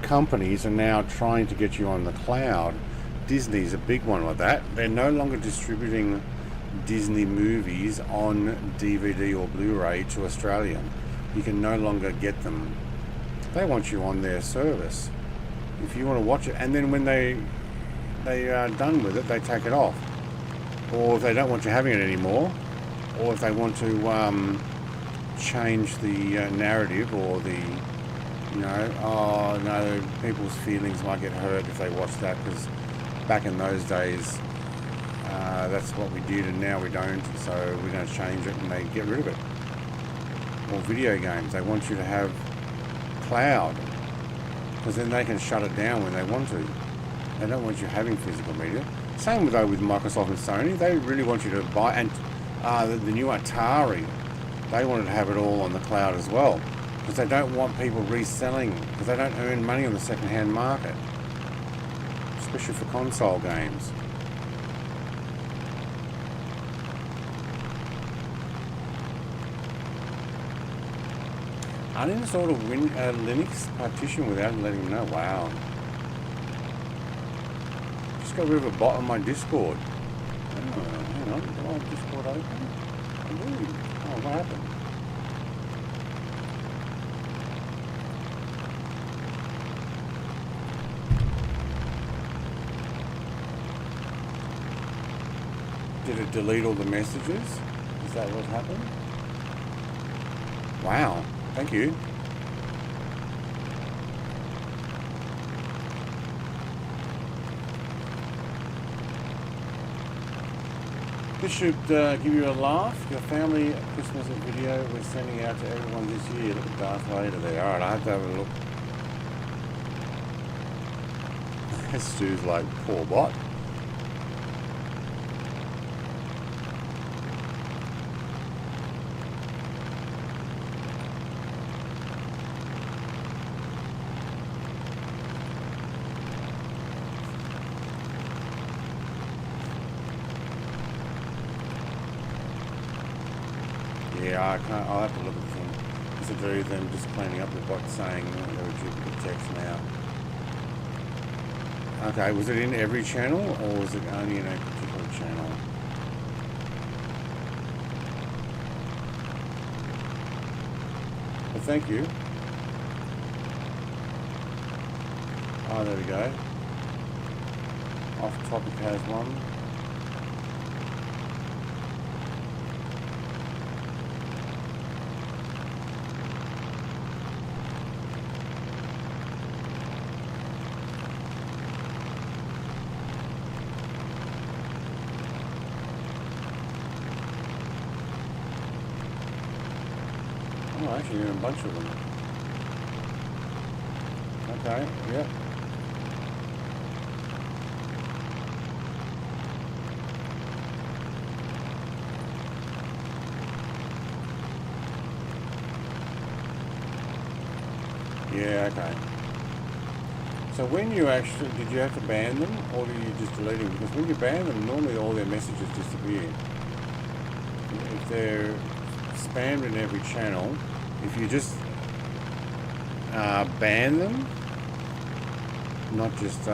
companies are now trying to get you on the cloud. Disney's a big one with that. They're no longer distributing Disney movies on DVD or Blu-ray to Australia. You can no longer get them. They want you on their service if you want to watch it, and then when they are done with it, they take it off. Or if they don't want you having it anymore, or if they want to change the narrative, or the, you know, oh no, people's feelings might get hurt if they watch that, because back in those days that's what we did and now we don't, so we're going to change it, and they get rid of it. Or video games, they want you to have cloud, because then they can shut it down when they want to. They don't want you having physical media. Same with Microsoft and Sony. They really want you to buy, and the new Atari, they wanted to have it all on the cloud as well, because they don't want people reselling, because they don't earn money on the second-hand market, especially for console games. Uninstalled a Linux partition without letting them know. Wow. Just got rid of a bot on my Discord. Oh, hang on. Do I have Discord open? I do. Oh, what happened? Did it delete all the messages? Is that what happened? Wow. Thank you. This should give you a laugh. Your family Christmas video we're sending out to everyone this year. Look at Darth Vader there. Alright, I have to have a look. Stu's like, poor bot. Yeah, I can't. I'll have to look at them. It's a very them just cleaning up the bot saying there were duplicate text now. Okay, was it in every channel, or was it only in a particular channel? Well, thank you. Oh, there we go. Off topic has one. Oh, actually, a bunch of them. Okay, yep. Yeah, okay. So when you actually, did you have to ban them, or do you just delete them? Because when you ban them, normally all their messages disappear. If they're spammed in every channel, if you just ban them, not just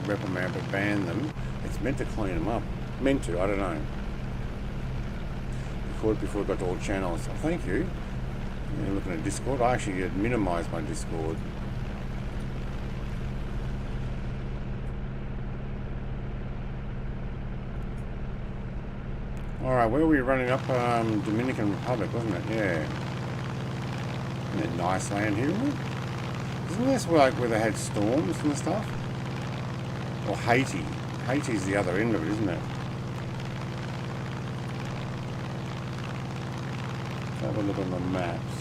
reprimand, but ban them, it's meant to clean them up. Meant to, I don't know. Record before it got to all channels. Oh, thank you. You're looking at Discord. I actually had minimized my Discord. Alright, where were we running up? Dominican Republic, wasn't it? Yeah. Isn't it nice land here, isn't it? Isn't this like where they had storms and stuff? Or Haiti. Haiti's the other end of it, isn't it? Let's have a look on the maps.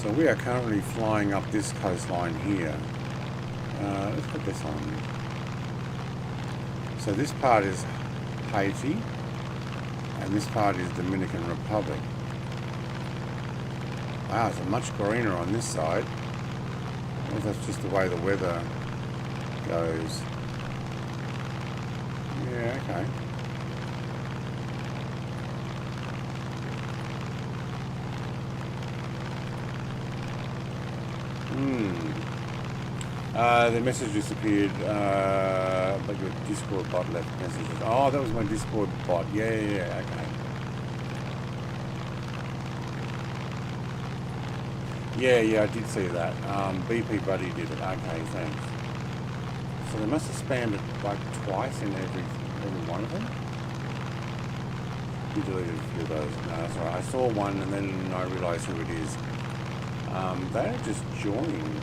So we are currently flying up this coastline here. Let's put this on. So this part is Haiti, and this part is Dominican Republic. Wow, it's much greener on this side. Well, that's just the way the weather goes. Yeah, okay. The message disappeared, but your Discord bot left messages. Oh, that was my Discord bot. Yeah, okay. Yeah, I did see that. BP Buddy did it. Okay, thanks. So they must have spammed it like twice in every one of them. You deleted a few of those. No, that's alright. I saw one and then I realised who it is. They just joined.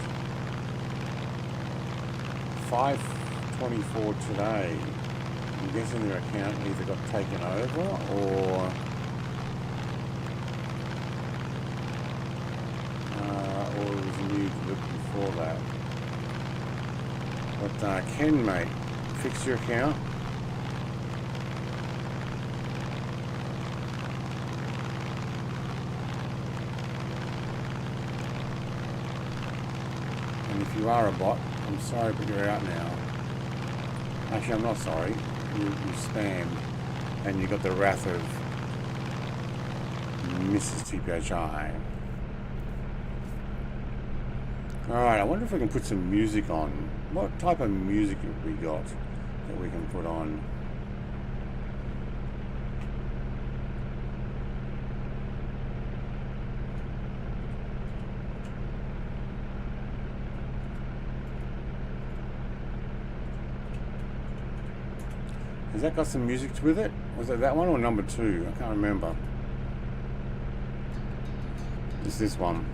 5:24 today. I'm guessing their account either got taken over or it was new before that. But Ken, mate, fix your account. And if you are a bot, I'm sorry, but you're out now. Actually, I'm not sorry. You spammed, and you got the wrath of Mrs. TPHI. Alright, I wonder if we can put some music on. What type of music have we got that we can put on? Has that got some music with it? Was it that one or number 2? I can't remember. It's this one.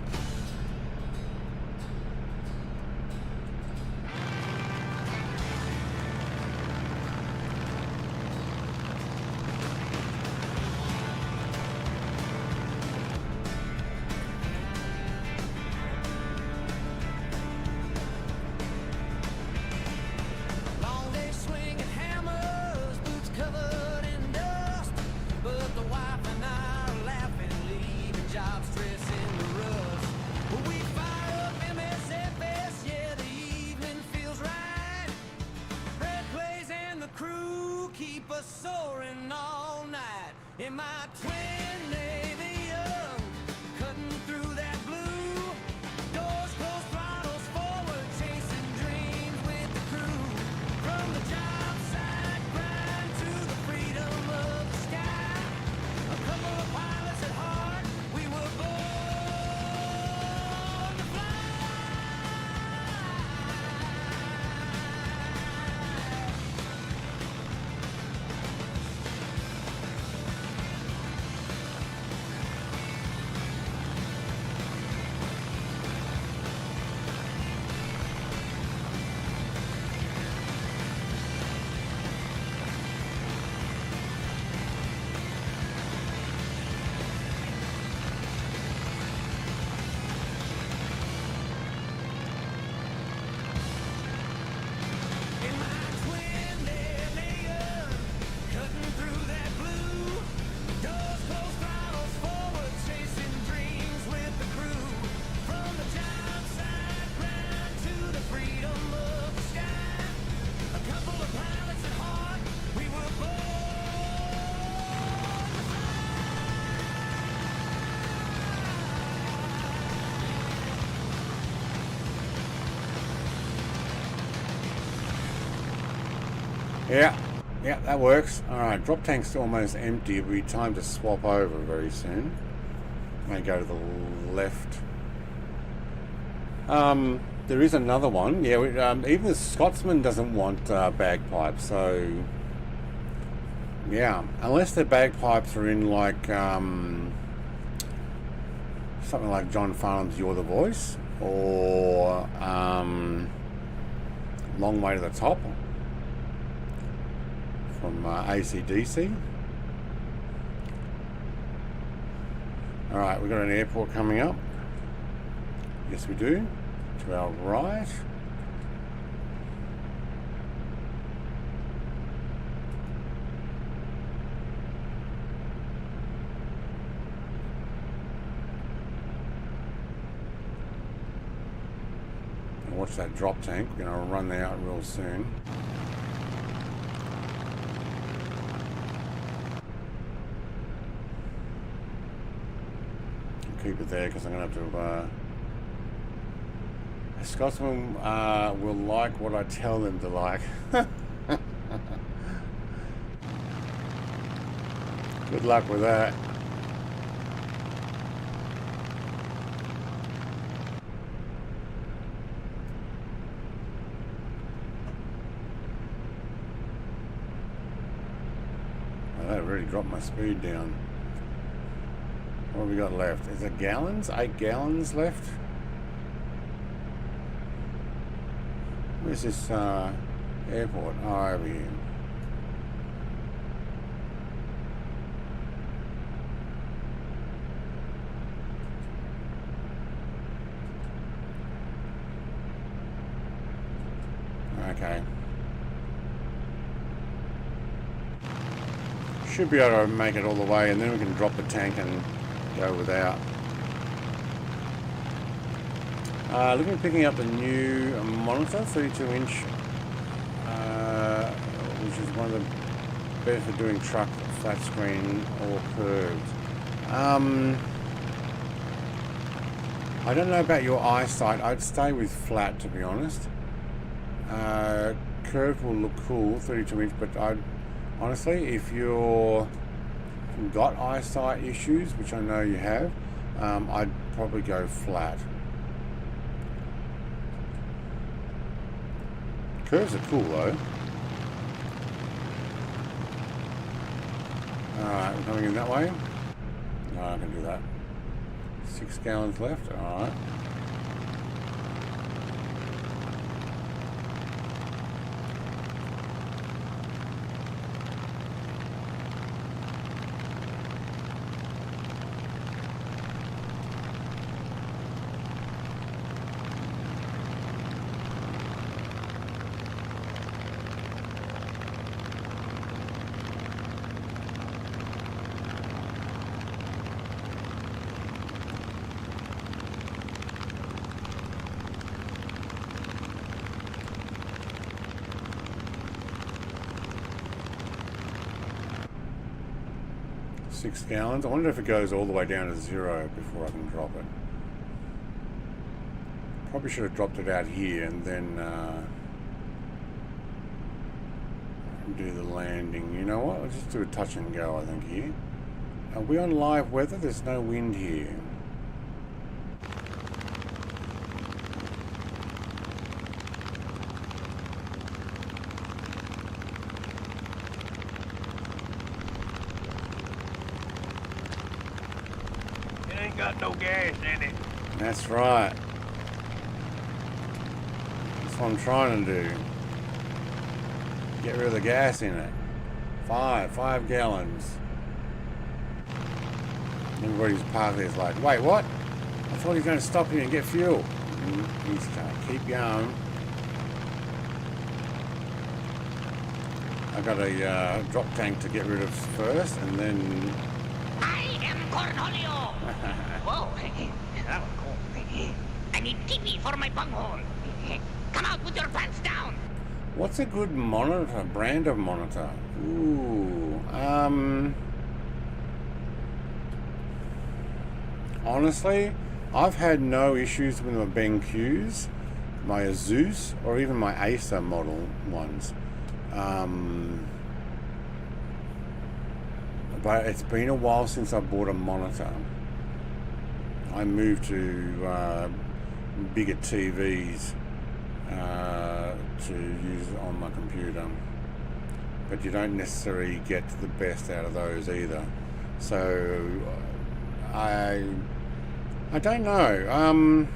Yeah, that works. Alright, drop tank's almost empty. It'll be time to swap over very soon. May go to the left. There is another one. Yeah, even the Scotsman doesn't want bagpipes, so yeah, unless the bagpipes are in like something like John Farnham's "You're the Voice" or "Long Way to the Top" from AC/DC. Alright, we've got an airport coming up. Yes, we do. To our right. And watch that drop tank. We're going to run that out real soon. Keep it there because I'm going to have to Scotsmen will like what I tell them to like. Good luck with that. Oh, that really dropped my speed down. What have we got left? Is it gallons? 8 gallons left? Where's this airport? Oh, over here. Okay. Should be able to make it all the way, and then we can drop the tank and go without. Looking at picking up the new monitor, 32-inch, which is one of the better for doing truck, flat screen, or curved. I don't know about your eyesight. I'd stay with flat, to be honest. Curved will look cool, 32-inch, but honestly, if you've got eyesight issues, which I know you have, I'd probably go flat. Curves are cool though. Alright, we're coming in that way. No, I can do that. 6 gallons left, alright. .6 gallons. I wonder if it goes all the way down to 0 before I can drop it. Probably should have dropped it out here and then do the landing. You know what? I'll just do a touch and go, I think, here. Are we on live weather? There's no wind here. Got no gas in it. That's right. That's what I'm trying to do. Get rid of the gas in it. 5 gallons. Everybody's parked there is like, wait, what? I thought he was going to stop here and get fuel. And he's going to keep going. I got a drop tank to get rid of first, and then. I am Cornholio. Whoa, that was cool. I need TV for my bunghole. Come out with your pants down. What's a good monitor, brand of monitor? Ooh, honestly, I've had no issues with my BenQs, my Asus, or even my Acer model ones. But it's been a while since I bought a monitor. I moved to bigger TVs to use on my computer, but you don't necessarily get the best out of those either. So I don't know.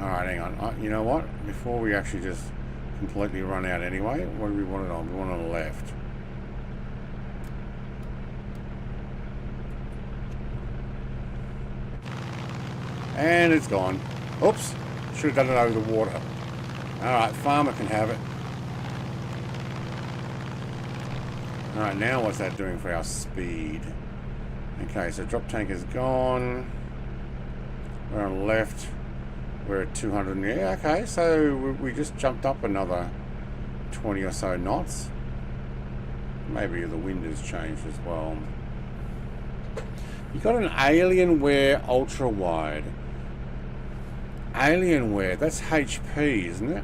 All right, hang on. You know what? Before we actually just completely run out anyway, what do we want it on? We want it on the left. And it's gone. Oops, should have done it over the water. Alright, farmer can have it. Alright, now what's that doing for our speed? Okay, so drop tank is gone. We're on the left. We're at 200. Yeah, okay, so we just jumped up another 20 or so knots. Maybe the wind has changed as well. You got an Alienware ultra wide. Alienware, that's HP, isn't it?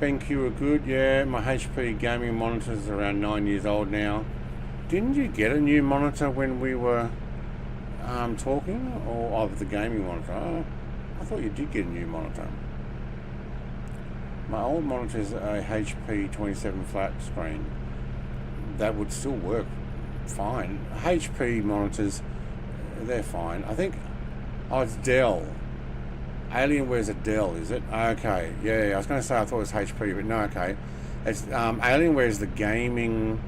BenQ are good, yeah. My HP gaming monitor is around 9 years old now. Didn't you get a new monitor when we were talking? Or of the gaming monitor? Oh, I thought you did get a new monitor. My old monitor is a HP 27 flat screen. That would still work fine. HP monitors, they're fine. I think, oh, it's Dell. Alienware's a Dell, is it? Okay, yeah, I was going to say I thought it was HP, but no, okay. It's Alienware is the gaming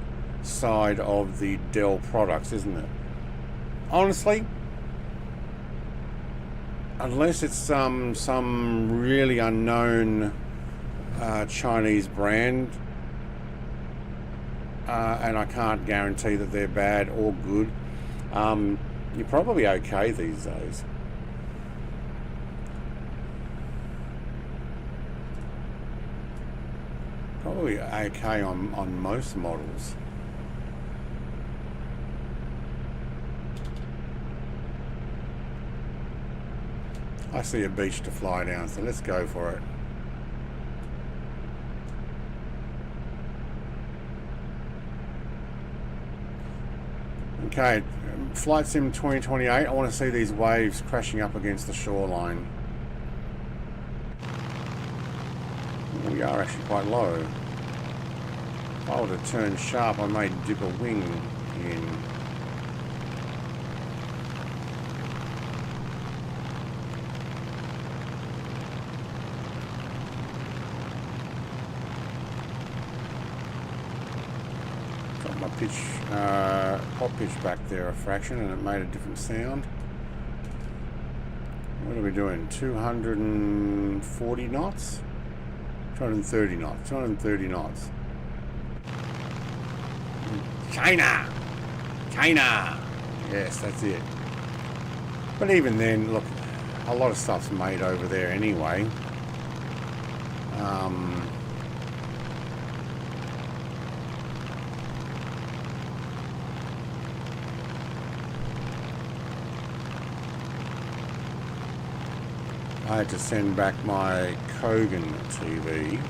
side of the Dell products, isn't it? Honestly, unless it's some really unknown Chinese brand, and I can't guarantee that they're bad or good, you're probably okay these days. Probably okay on most models. I see a beach to fly down, so let's go for it. Okay, Flight Sim 2028. I want to see these waves crashing up against the shoreline. We are actually quite low. If I were to turn sharp, I may dip a wing in. Got my pitch, pop pitch back there a fraction, and it made a different sound. What are we doing? 240 knots? 230 knots. 230 knots. China! China! Yes, that's it. But even then, look, a lot of stuff's made over there anyway. I had to send back my Kogan TV.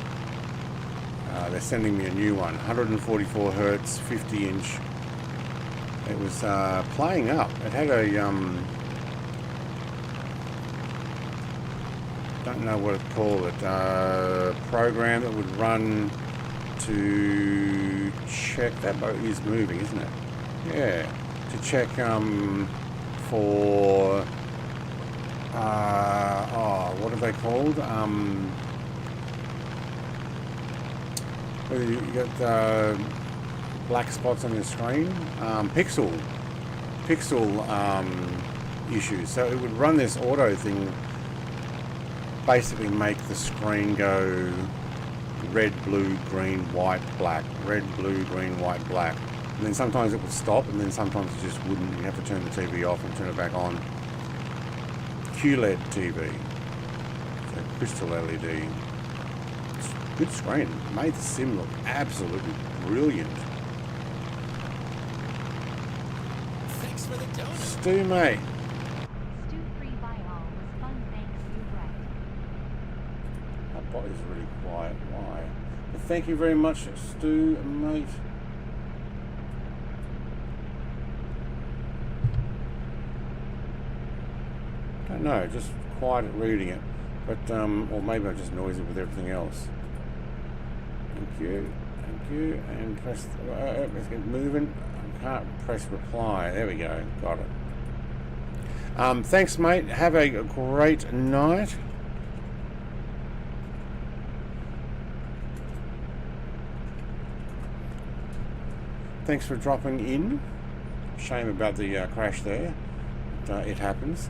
They're sending me a new one, 144 hertz, 50 inch. It was playing up. It had a don't know what to call it, program that would run to check. That boat is moving, isn't it? Yeah, to check for what are they called? You got black spots on your screen, pixel issues. So it would run this auto thing, basically make the screen go red, blue, green, white, black, red, blue, green, white, black. And then sometimes it would stop, and then sometimes it just wouldn't. You have to turn the TV off and turn it back on. QLED TV, so crystal LED. Good screen. Made the sim look absolutely brilliant. Thanks for the donut. Stu, mate. Stu free by all was fun, thanks, you right. My body's really quiet. Why? But thank you very much, Stu, mate. Don't know, just quiet at reading it, but or maybe I'm just noisy with everything else. Thank you, and press. Let's get moving. I can't press reply. There we go. Got it. Thanks, mate. Have a great night. Thanks for dropping in. Shame about the crash there. It happens.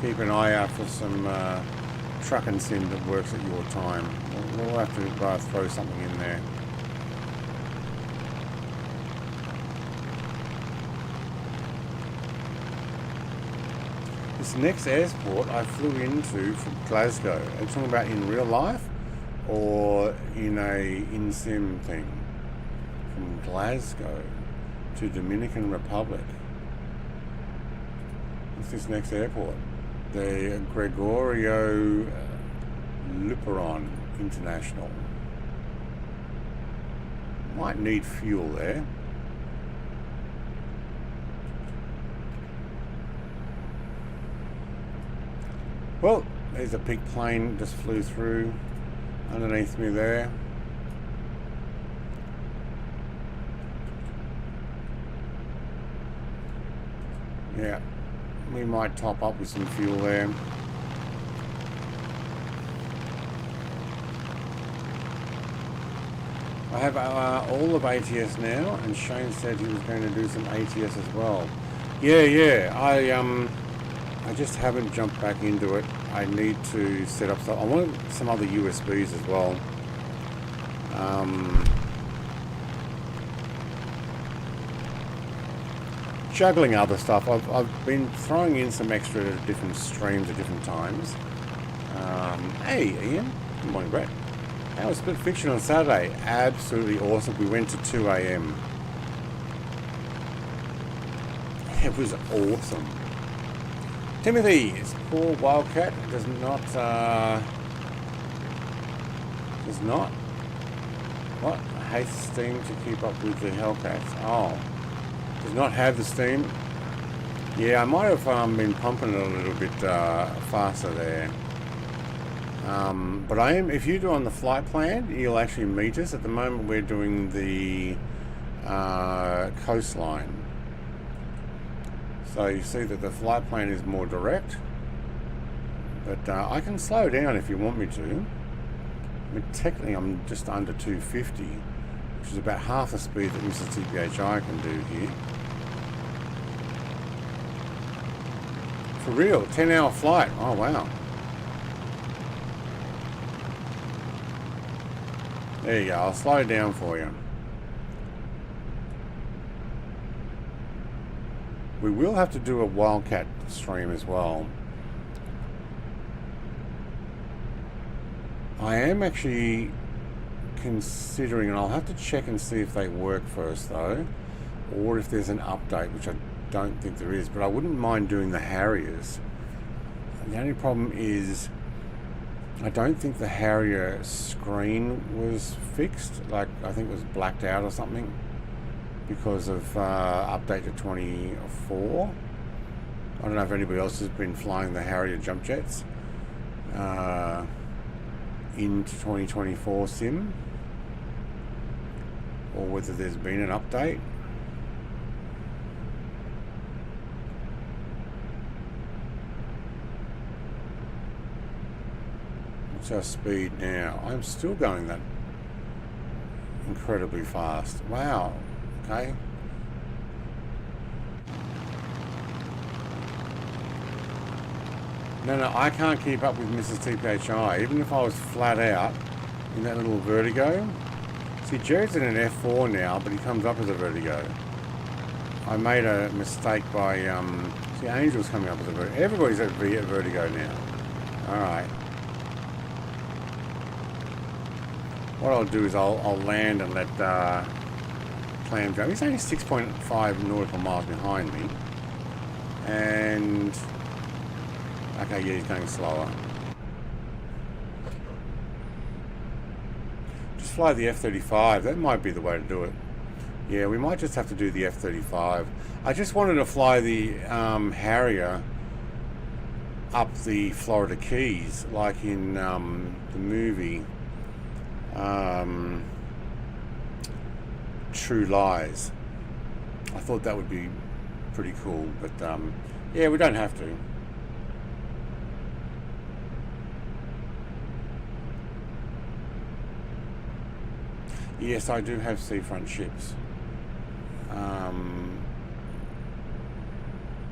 Keep an eye out for some truck and sim that works at your time. We'll have to throw something in there. This next airport I flew into from Glasgow. Are you talking about in real life or in a in-sim thing? From Glasgow to Dominican Republic. What's this next airport? The Gregorio Luperon International. Might need fuel there. Well, there's a big plane just flew through underneath me there. Yeah, we might top up with some fuel there. I have all of ATS now, and Shane said he was going to do some ATS as well. Yeah, I just haven't jumped back into it. I need to set up I want some other USBs as well. Juggling other stuff. I've been throwing in some extra different streams at different times. Hey Ian, good morning Brett. How was Split Fiction on Saturday? Absolutely awesome. We went to 2 AM. It was awesome. Timothy, it's poor Wildcat does not what? Hates Steam to keep up with the Hellcats. Oh. Does not have the Steam. Yeah, I might have been pumping it a little bit faster there. But I am, if you do on the flight plan, you'll actually meet us. At the moment we're doing the coastline. So you see that the flight plan is more direct. But I can slow down if you want me to. I mean, technically I'm just under 250, which is about half the speed that Mr. TPHI can do here. For real, 10-hour flight. Oh wow. There you go, I'll slow down for you. We will have to do a Wildcat stream as well. I am actually considering, and I'll have to check and see if they work first though, or if there's an update, which I don't think there is, but I wouldn't mind doing the Harriers. The only problem is I don't think the Harrier screen was fixed. Like, I think it was blacked out or something because of update to 24. I don't know if anybody else has been flying the Harrier jump jets into 2024 sim, or whether there's been an update. What's our speed now? I'm still going that incredibly fast. Wow. Okay. No, I can't keep up with Mrs. TPHI, even if I was flat out in that little Vertigo. See, Jared's in an F4 now, but he comes up as a Vertigo. I made a mistake by, see, Angel's coming up as a Vertigo. Everybody's at Vertigo now. Alright. What I'll do is I'll land and let Clam go. He's only 6.5 nautical miles behind me. And... okay, yeah, he's going slower. Just fly the F-35. That might be the way to do it. Yeah, we might just have to do the F-35. I just wanted to fly the Harrier up the Florida Keys, like in the movie True Lies. I thought that would be pretty cool, but yeah, we don't have to. Yes, I do have seafront ships.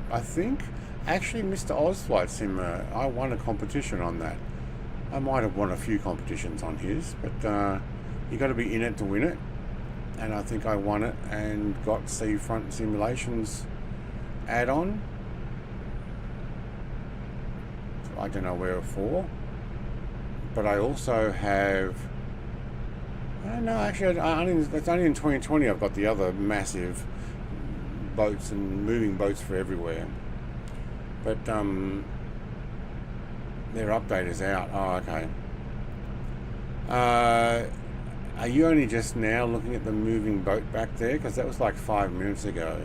I think actually Mr. Oz Flight Sim, I won a competition on that. I might have won a few competitions on his, but you got to be in it to win it. And I think I won it and got Seafront Simulations add-on. I don't know where for. But I also have, I don't know, actually, it's only in 2020 I've got the other massive boats and moving boats for everywhere. But their update is out. Oh, okay. Are you only just now looking at the moving boat back there? Because that was like 5 minutes ago.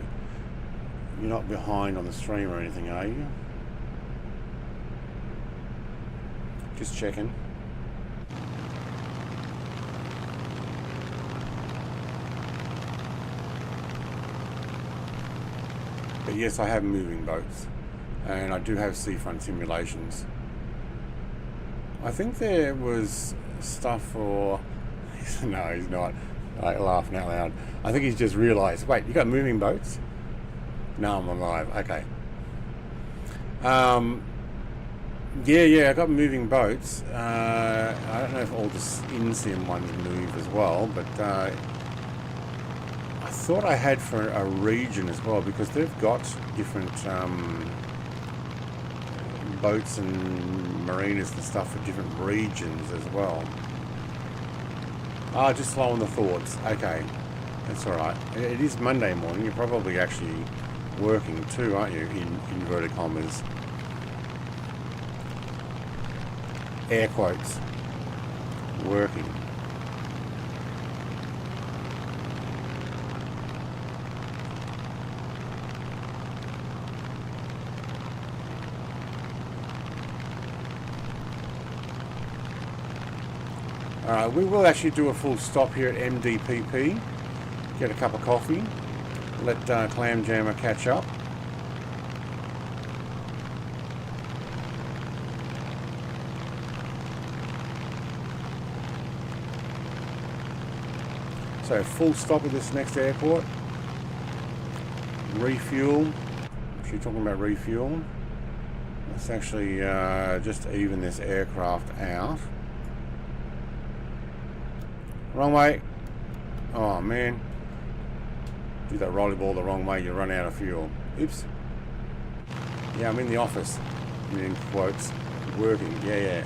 You're not behind on the stream or anything, are you? Just checking. But yes, I have moving boats. And I do have seafront simulations. I think there was stuff for... No, he's not. Like, laughing out loud. I think he's just realised, wait, you got moving boats? No, I'm alive. Okay. Yeah, I got moving boats. I don't know if all the in-sim ones move as well, but I thought I had for a region as well, because they've got different boats and marinas and stuff for different regions as well. Just slow on the thoughts. Okay, that's all right. It is Monday morning. You're probably actually working too, aren't you? In inverted commas, air quotes, working. We will actually do a full stop here at MDPP, get a cup of coffee, let Clam Jammer catch up. So full stop at this next airport, refuel. She's talking about refuel. Let's actually just even this aircraft out. Wrong way. Oh man. Do that rolly ball the wrong way, you run out of fuel. Oops. Yeah, I'm in the office. In quotes. Working. Yeah.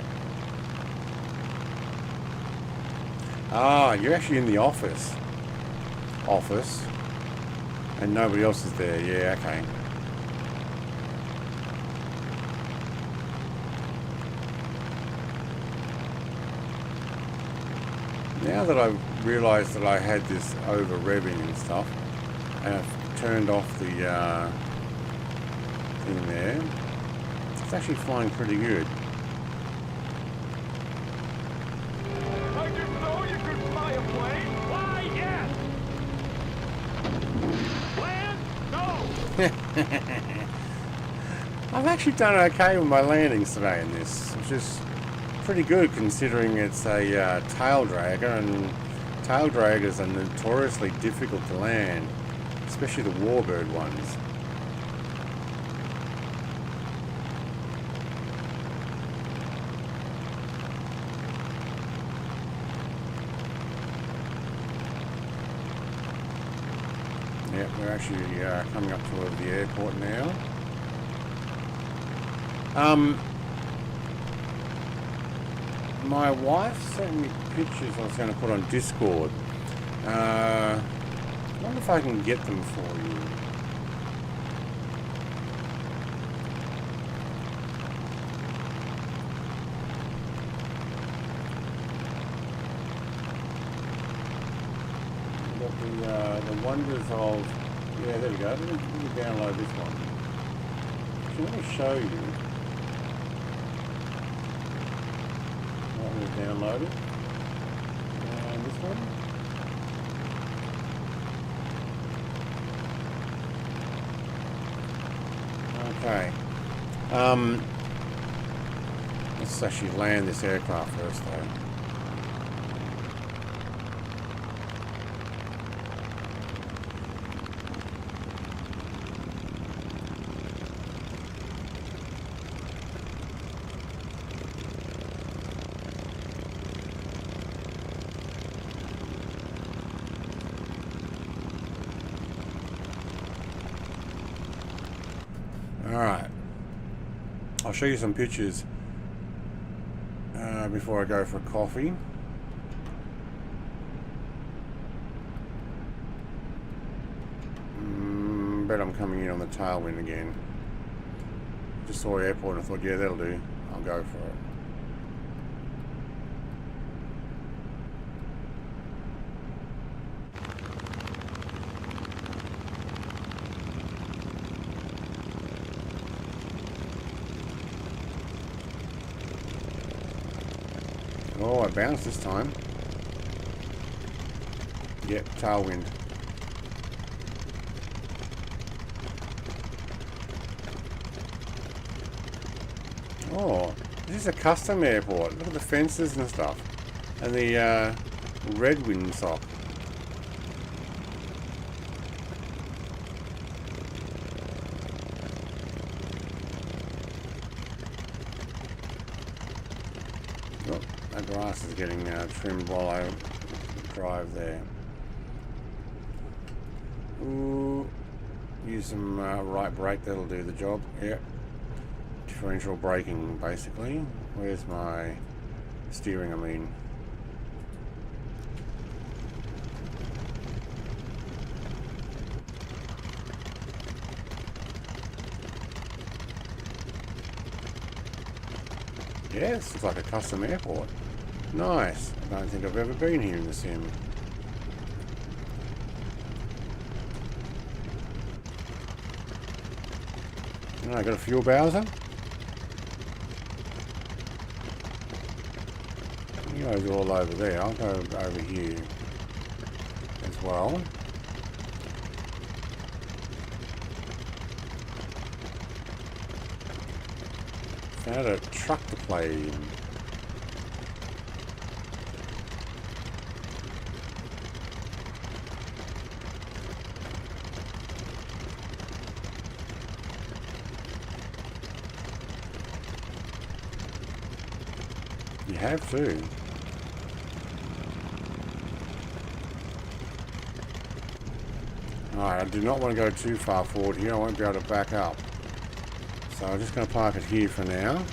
Ah, you're actually in the office. Office. And nobody else is there. Yeah, okay. Now that I've realised that I had this over revving and stuff, and I've turned off the thing there, it's actually flying pretty good. I didn't know you could fly a plane. Why, yes. Land? No. I've actually done okay with my landings today in this, which is pretty good considering it's a tail dragger, and tail draggers are notoriously difficult to land, especially the WarBird ones. Yep, we're actually coming up towards the airport now. My wife sent me pictures I was going to put on Discord. I wonder if I can get them for you. Got the wonders of... Yeah, there we go. Let me download this one. So let me show you. I'm going to download it. And this one. Okay. Let's actually land this aircraft first though. Alright, I'll show you some pictures before I go for a coffee. Bet I'm coming in on the tailwind again. Just saw airport and I thought, yeah, that'll do. I'll go for it. Oh, I bounced this time. Yep, tailwind. Oh, this is a custom airport. Look at the fences and stuff. And the red windsock. Oh, that grass is getting trimmed while I drive there. Ooh, use some right brake, that'll do the job. Yep. Differential braking, basically. Where's my steering, I mean? Yeah, this looks like a custom airport. Nice. I don't think I've ever been here in the sim. Oh, I got a fuel bowser. He goes all over there. I'll go over here as well. Found a truck to play in. You have to. Alright, I do not want to go too far forward here. I won't be able to back up. So I'm just going to park it here for now.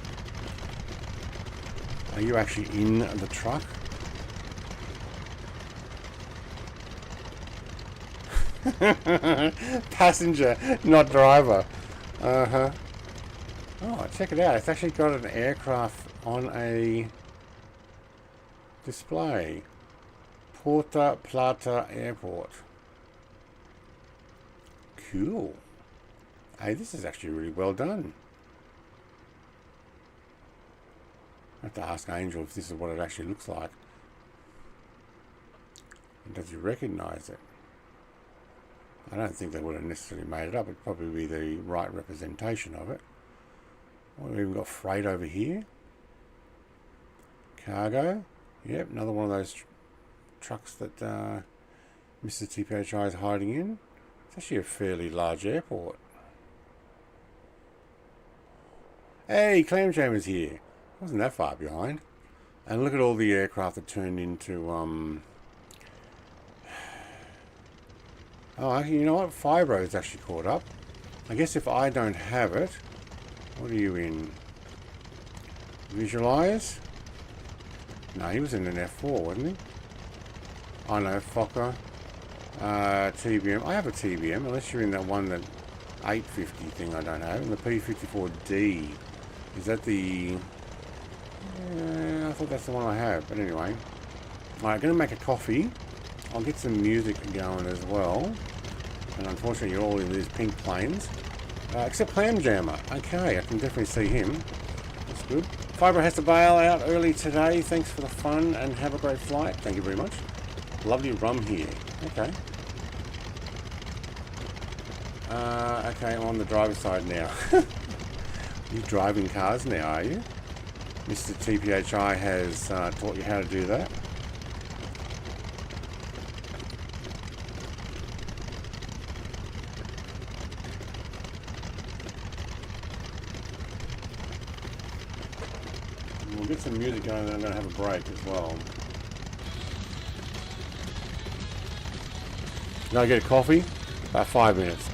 Are you actually in the truck? Passenger, not driver. Uh-huh. Oh, check it out. It's actually got an aircraft on a display. Puerto Plata Airport. Cool. Hey, this is actually really well done. I have to ask Angel if this is what it actually looks like. And does he recognize it? I don't think they would have necessarily made it up. It'd probably be the right representation of it. Oh, we've even got freight over here. Cargo. Yep, another one of those trucks that Mr. TPHI is hiding in. It's actually a fairly large airport. Hey, Clam Jammer's here. Wasn't that far behind. And look at all the aircraft that turned into oh, you know what? Fibro's actually caught up. I guess if I don't have it, what are you in? Visualize? No, he was in an F4, wasn't he? Oh no, Fokker. TBM. I have a TBM, unless you're in that one, that 850 thing I don't have. And the P54D. Is that the... I thought that's the one I have, but anyway. Alright, going to make a coffee. I'll get some music going as well. And unfortunately you're all in these pink planes. Except Clam Jammer. Okay, I can definitely see him. That's good. Fibro has to bail out early today. Thanks for the fun and have a great flight. Thank you very much. Lovely rum here. Okay. Okay, I'm on the driver's side now. You're driving cars now, are you? Mr. TPHI has taught you how to do that. We'll get some music going and I'm going to have a break as well. Now get a coffee? About 5 minutes.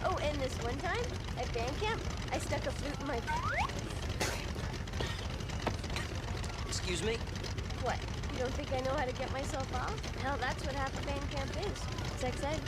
Oh, and this one time at band camp, I stuck a flute in my... Excuse me? What? You don't think I know how to get myself off? Hell, that's what half a band camp is. Sex ed.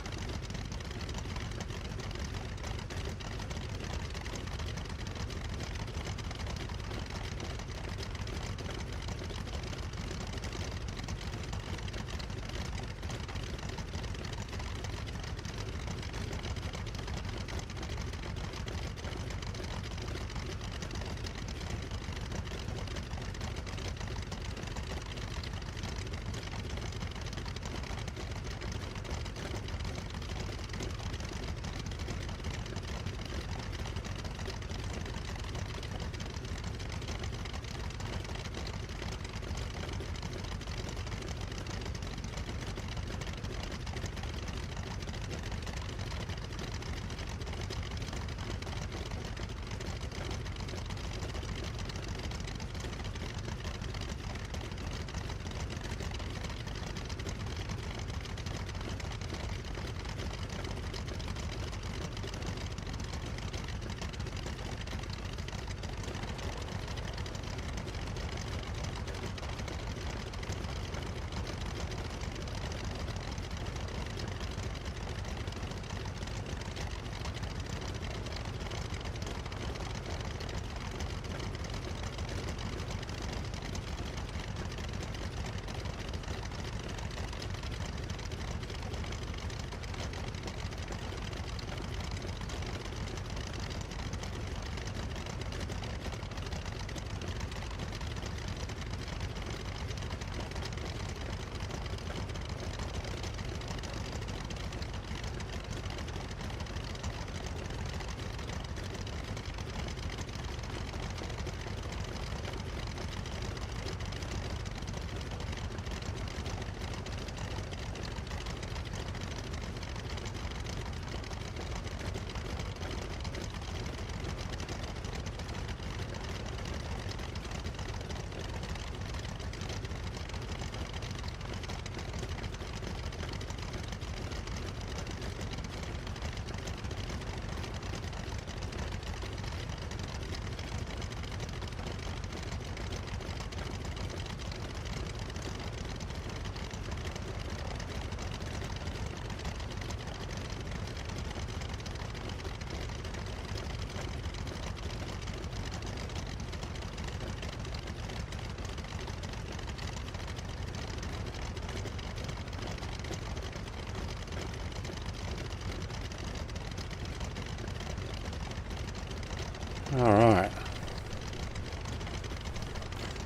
Alright.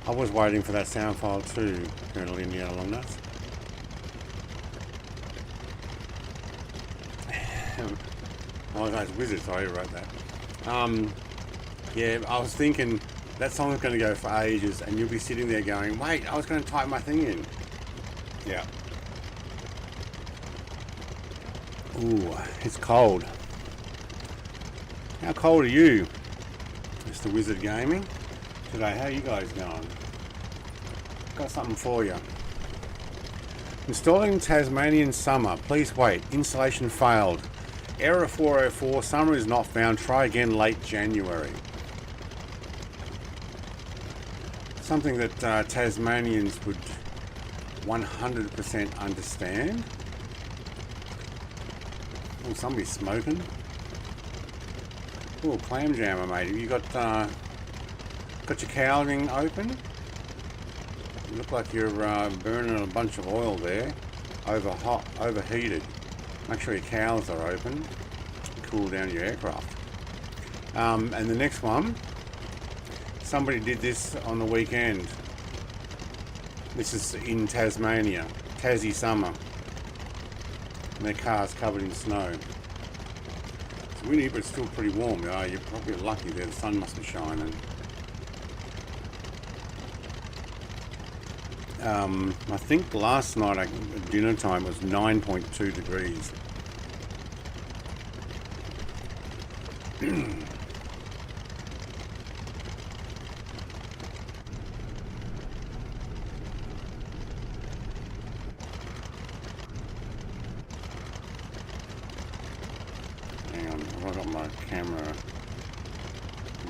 I was waiting for that sound file too, Colonel Indiana Longnuts. Oh, those wizards, I wrote that. Yeah, I was thinking that song's going to go for ages and you'll be sitting there going, wait, I was going to type my thing in. Yeah. Ooh, it's cold. How cold are you, Mr. Wizard Gaming? Today, how are you guys going? Got something for you. Installing Tasmanian Summer. Please wait. Installation failed. Error 404. Summer is not found. Try again late January. Something that Tasmanians would 100% understand. Oh, somebody's smoking. Oh, clam jammer, mate. Have you got your cowling open? You look like you're burning a bunch of oil there. Overheated. Make sure your cowls are open. Cool down your aircraft. And the next one. Somebody did this on the weekend. This is in Tasmania. Tassie summer. And their car's covered in snow. It's windy, but it's still pretty warm. You're probably lucky there. The sun must be shining. I think last night at dinner time was 9.2 degrees. hang on. Have I got my camera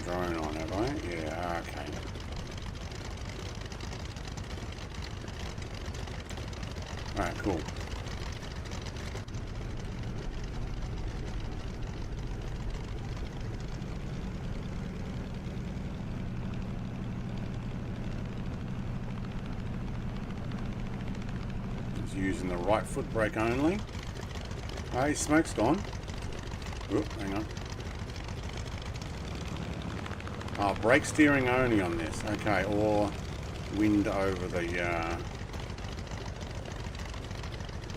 drone on, have I? Yeah, okay. Alright, cool. Just using the right foot brake only. Hey, smoke's gone. Oop, hang on. Oh, brake steering only on this. Okay, or wind over the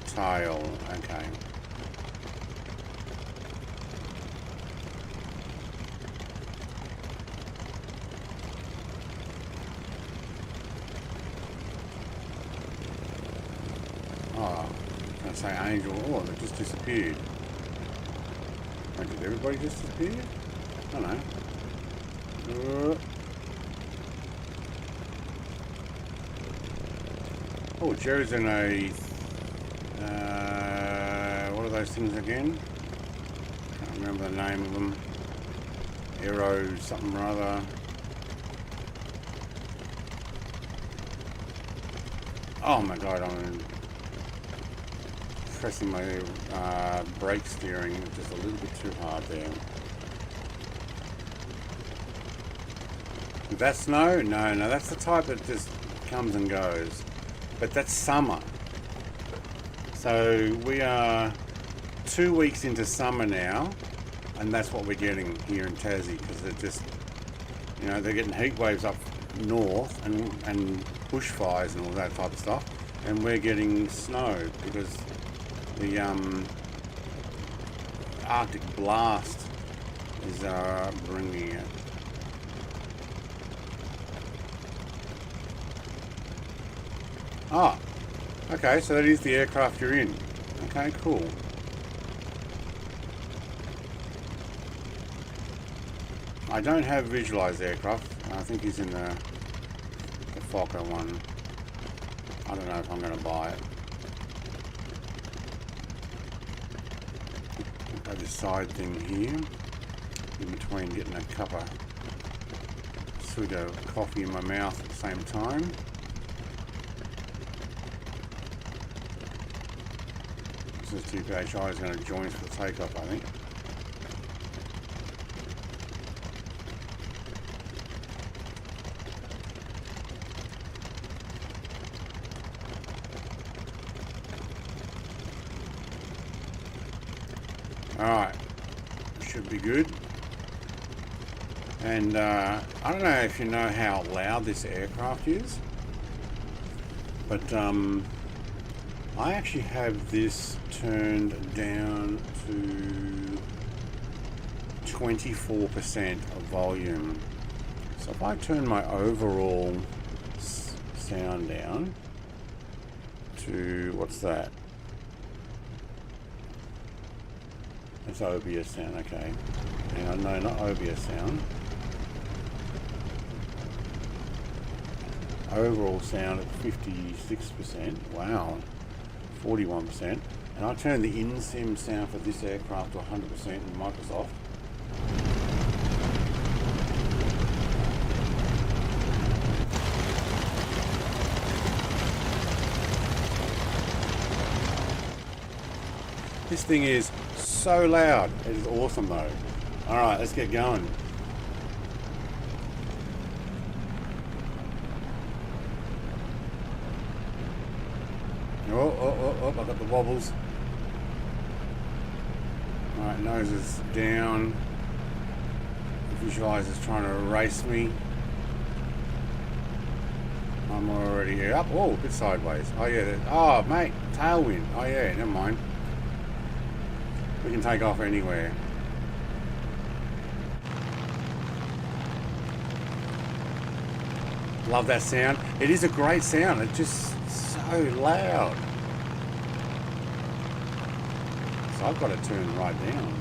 tail. Okay. Oh, I was gonna say angel. Oh, it just disappeared. Oh, did everybody just disappear? I don't know. Oh, Jerry's in a what are those things again? Can't remember the name of them. Aero something or other. Oh my god, I'm pressing my brake steering just a little bit too hard there. Is that snow? No, that's the type that just comes and goes. But that's summer. So we are 2 weeks into summer now, and that's what we're getting here in Tassie, because they're just, you know, they're getting heat waves up north and bushfires and all that type of stuff, and we're getting snow because the Arctic blast is bringing it. Ah, okay, so that is the aircraft you're in. Okay, cool. I don't have visualized aircraft. I think he's in the Fokker one. I don't know if I'm going to buy it. Got this side thing here, in between getting a cup of pseudo coffee in my mouth at the same time. This TJSJ is going to join us for the takeoff, I think. Alright, should be good. And I don't know if you know how loud this aircraft is, but I actually have this turned down to 24% of volume. So if I turn my overall sound down to, what's that? That's OBS sound, okay. Hang on, no, not OBS sound. Overall sound at 56%. Wow. 41%. And I turned the in-sim sound for this aircraft to 100% in Microsoft. This thing is so loud. It is awesome though. Alright, let's get going. Oh, I got the wobbles. Alright, nose is down. The visualizer's trying to erase me. I'm already up. Oh, a bit sideways. Oh yeah, oh mate, tailwind. Oh yeah, never mind. We can take off anywhere. Love that sound. It is a great sound. It's just so loud. So I've got to turn right down.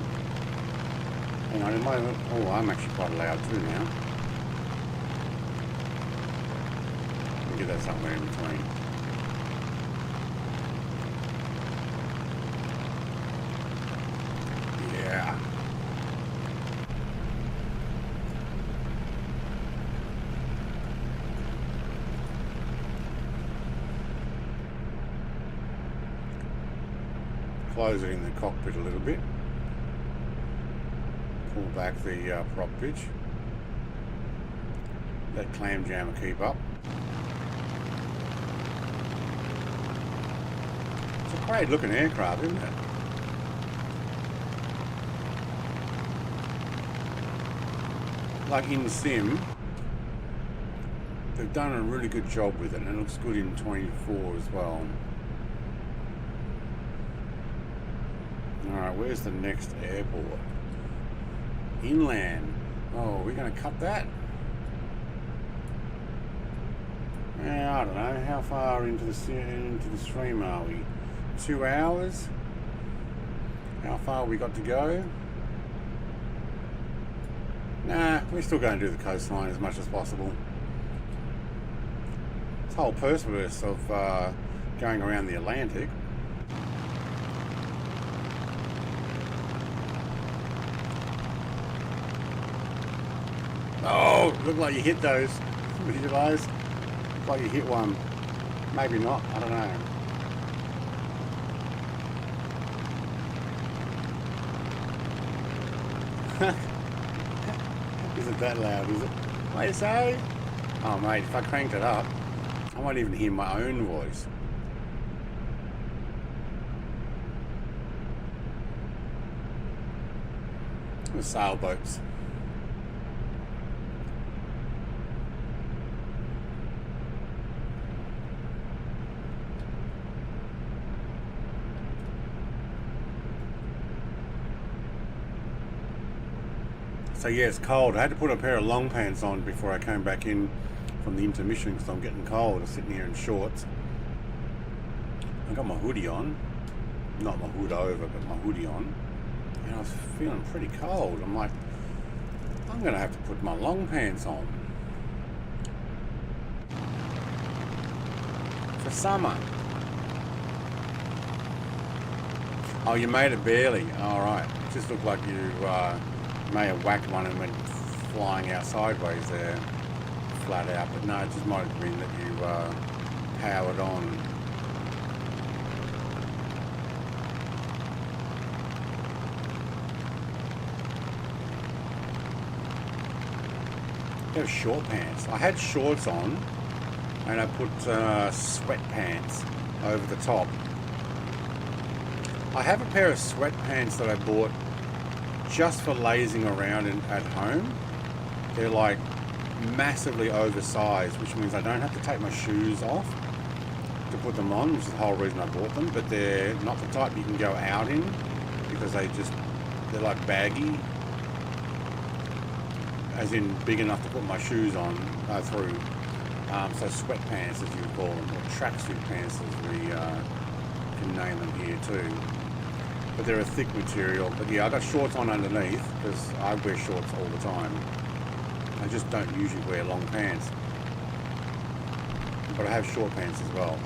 Hang on, oh, I'm actually quite loud too now. We'll get that somewhere in between. Yeah. close it in the cockpit a little bit. Pull back the prop pitch. Let clam jammer keep up. It's a great looking aircraft, isn't it? Like in sim, they've done a really good job with it, and it looks good in 24 as well. Alright, where's the next airport? Inland. Oh, we're going to cut that? Yeah, I don't know. How far into the stream are we? 2 hours? How far we got to go? Nah, we're still going to do the coastline as much as possible. This whole purpose of going around the Atlantic. Oh, looked like you hit those. Visualize. Looked like you hit one. Maybe not, I don't know. Isn't that loud, is it? What do you say? Oh mate, if I cranked it up, I won't even hear my own voice. The sailboats. So yeah, it's cold. I had to put a pair of long pants on before I came back in from the intermission because I'm getting cold. I'm sitting here in shorts. I got my hoodie on. Not my hood over, but my hoodie on. And I was feeling pretty cold. I'm like, I'm going to have to put my long pants on. For summer. Oh, you made it barely. Alright. It just looked like you may have whacked one and went flying out sideways there, flat out. But no, it just might have been that you powered on. Those short pants. I had shorts on, and I put sweatpants over the top. I have a pair of sweatpants that I bought just for lazing around at home. They're like massively oversized, which means I don't have to take my shoes off to put them on, which is the whole reason I bought them. But they're not the type you can go out in because they're like baggy, as in big enough to put my shoes on through. So sweatpants, as you would call them, or tracksuit pants, as we can name them here too. But they're a thick material. But yeah, I got shorts on underneath because I wear shorts all the time. I just don't usually wear long pants. But I have short pants as well.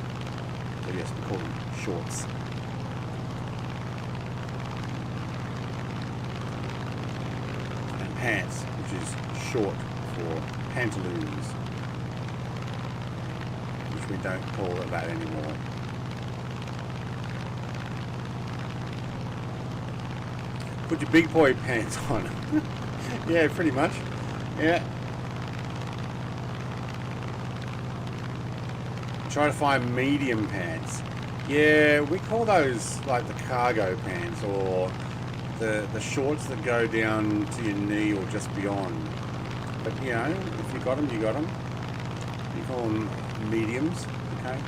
So yes, we call them shorts. And pants, which is short for pantaloons, which we don't call it that anymore. Put your big boy pants on. Yeah, pretty much. Yeah. Try to find medium pants. Yeah, we call those like the cargo pants, or the shorts that go down to your knee or just beyond. But you know, if you got them, you got them. You call them mediums, okay?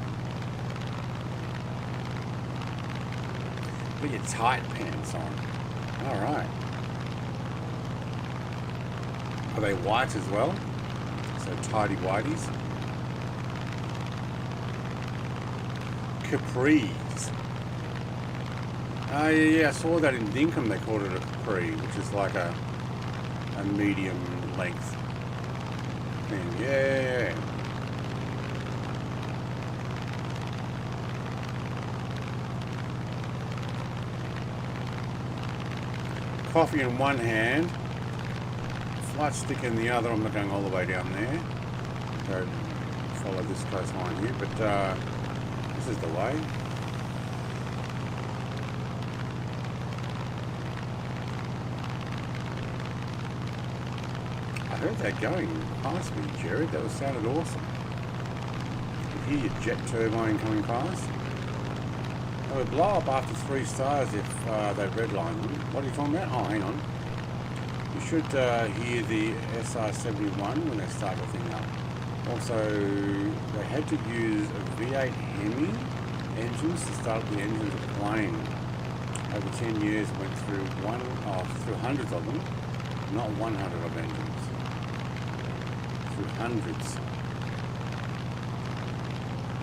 Put your tight pants on. All right. Are they white as well? So tidy whiteys. Capris. Oh yeah, I saw that in Dinkum. They called it a capri, which is like a medium length thing. Yeah. Coffee in one hand, flight stick in the other. I'm not going all the way down there. Go follow this coastline here, but this is the way. heard that going past me, Jared. That was sounded awesome. You could hear your jet turbine coming past. They would blow up after 3 stars if they redline them. What are you talking about? Oh, hang on. You should hear the SR71 when they start the thing up. Also, they had to use a V8 Hemi engines to start up the engines of the plane. Over 10 years, went through through hundreds of them, not 100 of engines, through hundreds.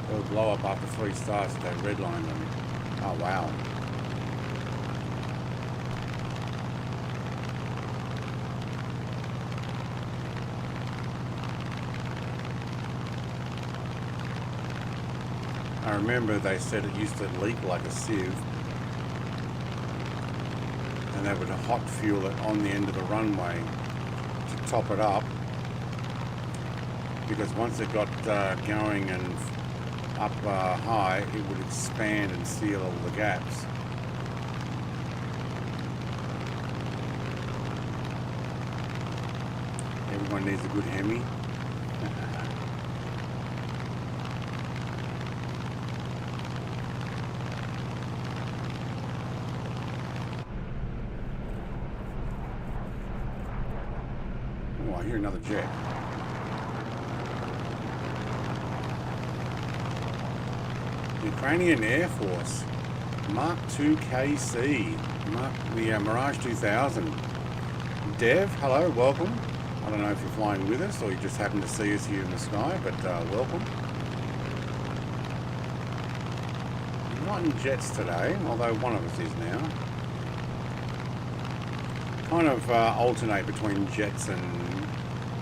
They would blow up after 3 stars if they redlined them. Oh wow. I remember they said it used to leak like a sieve, and they would hot fuel it on the end of the runway to top it up, because once it got going and up high, it would expand and seal all the gaps. Everyone needs a good Hemi. Oh, I hear another jet. Ukrainian Air Force, Mark II KC, the Mirage 2000. Dev, hello, welcome. I don't know if you're flying with us or you just happen to see us here in the sky, but welcome. Not in jets today, although one of us is now. Kind of alternate between jets and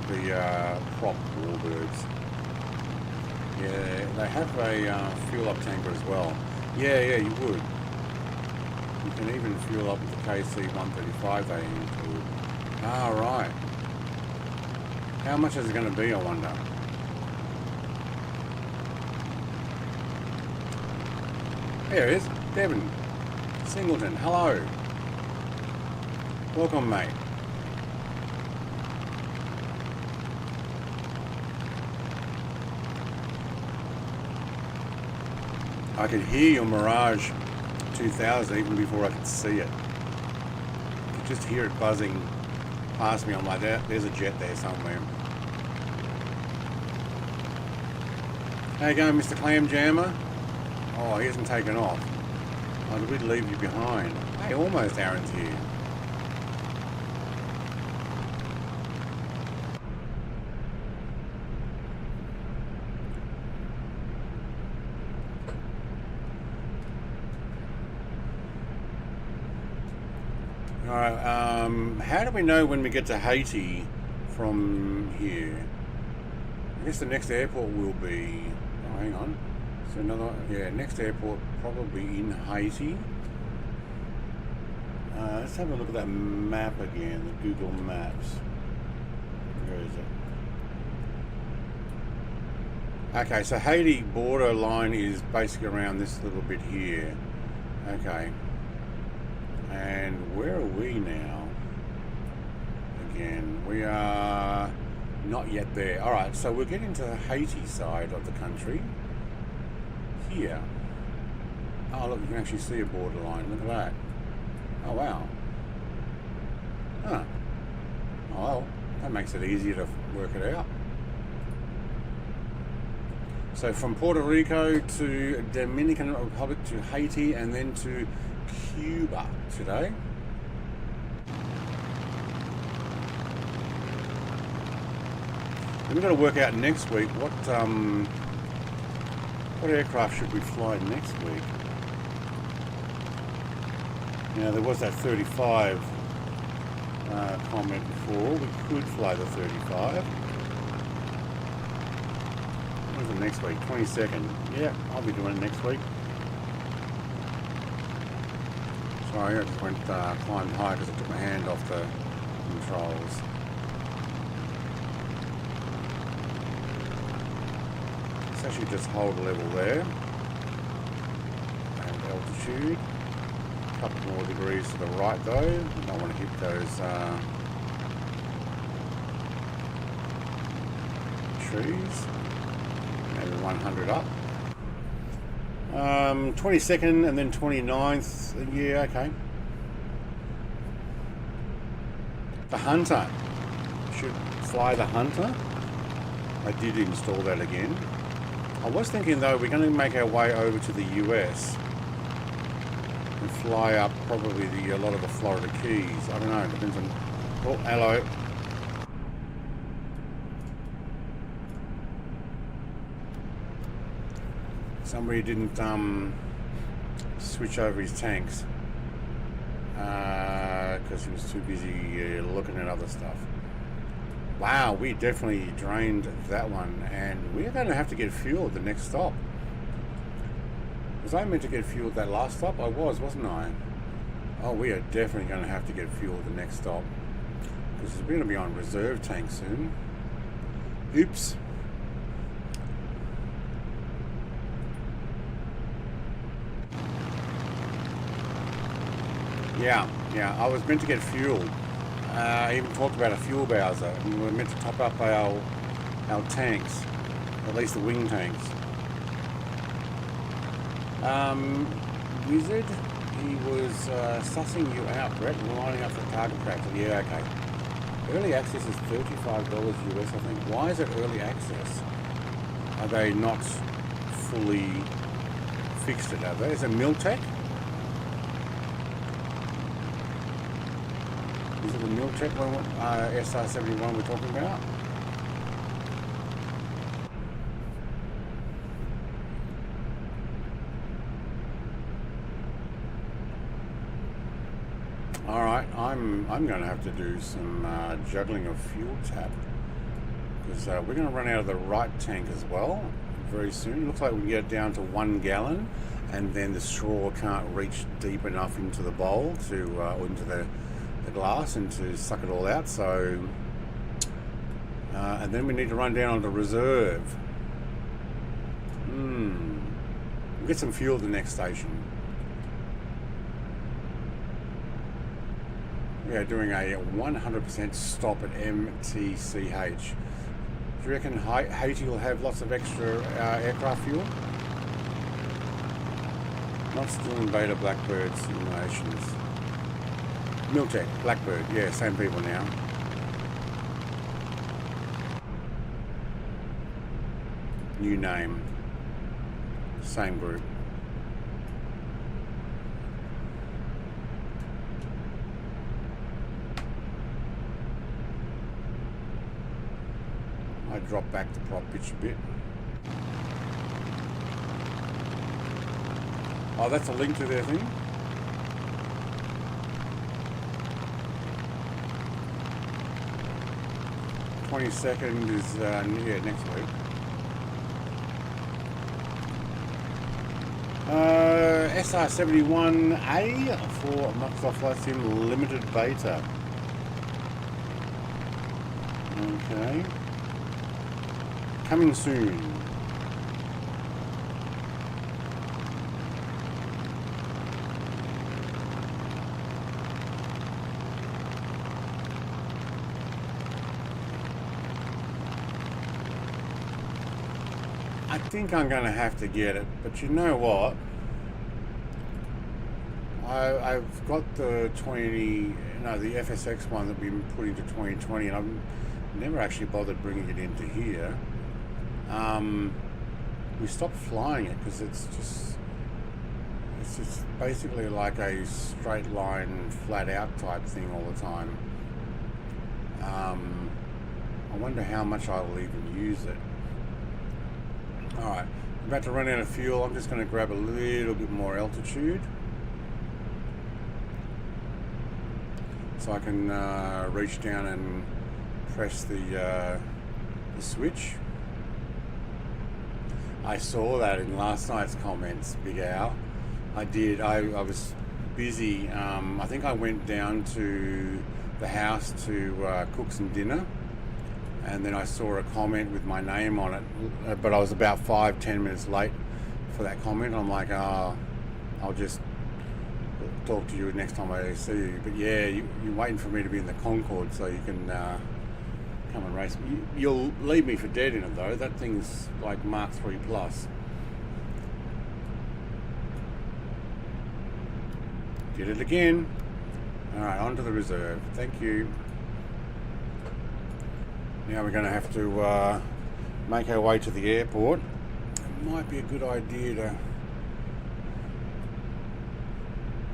the prop WarBirds. Yeah, they have a fuel up tanker as well. Yeah, you would. You can even fuel up with the KC-135 they include. Ah, right. How much is it going to be, I wonder? There it is. Devon Singleton, hello. Welcome, mate. I could hear your Mirage 2000 even before I could see it. I could just hear it buzzing past me. I'm like, there's a jet there somewhere. How you going, Mr. Clam Jammer? Oh, he hasn't taken off. Oh, did we leave you behind? Hey, almost Aaron's here. Alright, how do we know when we get to Haiti from here? I guess the next airport will be... Oh, hang on. So another... Yeah, next airport probably in Haiti. Let's have a look at that map again, the Google Maps. Where is it? Okay, so Haiti border line is basically around this little bit here. Okay. And where are we now? Again, we are not yet there. Alright, so we're getting to the Haiti side of the country. Here. Oh, look, you can actually see a borderline. Look at that. Oh, wow. Huh. Oh, well, that makes it easier to work it out. So from Puerto Rico to Dominican Republic to Haiti and then to Cuba today. And we've got to work out next week what aircraft should we fly next week. Now there was that 35 comment before. We could fly the 35. When's it next week? 22nd. Yeah, I'll be doing it next week. Sorry, I just went climbed high because I took my hand off the controls. Let's actually just hold level there. And altitude. A couple more degrees to the right though. I don't want to hit those trees. Maybe 100 up. 22nd and then 29th. Yeah, okay. The Hunter. Should fly the Hunter. I did install that again. I was thinking though, we're going to make our way over to the US and fly up probably a lot of the Florida Keys. I don't know, it depends on... Oh, hello. Somebody didn't switch over his tanks because he was too busy looking at other stuff. Wow, we definitely drained that one, and we're going to have to get fuel at the next stop. Was I meant to get fuel at that last stop? I was, wasn't I? Oh, we are definitely going to have to get fuel at the next stop, because we're going to be on reserve tank soon. Oops. Yeah, I was meant to get fuel. I even talked about a fuel bowser, and we were meant to top up our tanks, at least the wing tanks. Wizard, he was sussing you out, Brett, and lining up for target practice. Yeah, okay. Early access is $35 US, I think. Why is it early access? Are they not fully fixed it, are they? Is it Miltech? Is it the Miltech one, SR71 we're talking about? Alright, I'm going to have to do some juggling of fuel tap, because we're going to run out of the right tank as well very soon. Looks like we can get it down to 1 gallon, and then the straw can't reach deep enough into the bowl to or into the glass and to suck it all out. So and then we need to run down onto reserve. We'll get some fuel at the next station. We are doing a 100% stop at MTCH. Do you reckon Haiti will have lots of extra aircraft fuel? Not still in beta Blackbird simulations. Miltech, Blackbird, yeah, same people now. New name. Same group. I drop back the prop pitch a bit. Oh, that's a link to their thing? $22nd is yeah, next week. SR71A for Microsoft Flight Sim Limited Beta. Okay. Coming soon. I think I'm going to have to get it, but you know what? I've got the the FSX one that we put into 2020, and I've never actually bothered bringing it into here. We stopped flying it because it's just basically like a straight line, flat out type thing all the time. I wonder how much I will even use it. Alright, I'm about to run out of fuel. I'm just going to grab a little bit more altitude so I can reach down and press the switch. I saw that in last night's comments, Big Al. I did. I was busy. I think I went down to the house to cook some dinner, and then I saw a comment with my name on it, but I was about 5-10 minutes late for that comment. I'm like, oh, I'll just talk to you next time I see you. But yeah, you're waiting for me to be in the Concorde so you can come and race me. You'll leave me for dead in it though. That thing's like Mark III plus. Did it again. Alright, on to the reserve. Thank you. Now we're going to have to make our way to the airport. It might be a good idea to...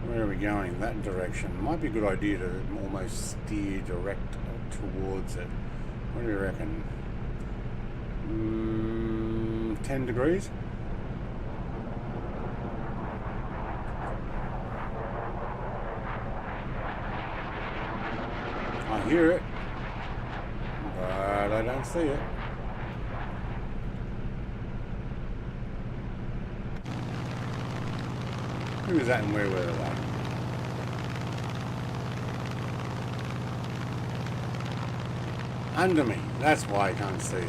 Where are we going? That direction. Might be a good idea to almost steer direct towards it. What do you reckon? 10 degrees? I hear it, but I don't see it. Who is that and where were they? Under me. That's why I can't see it.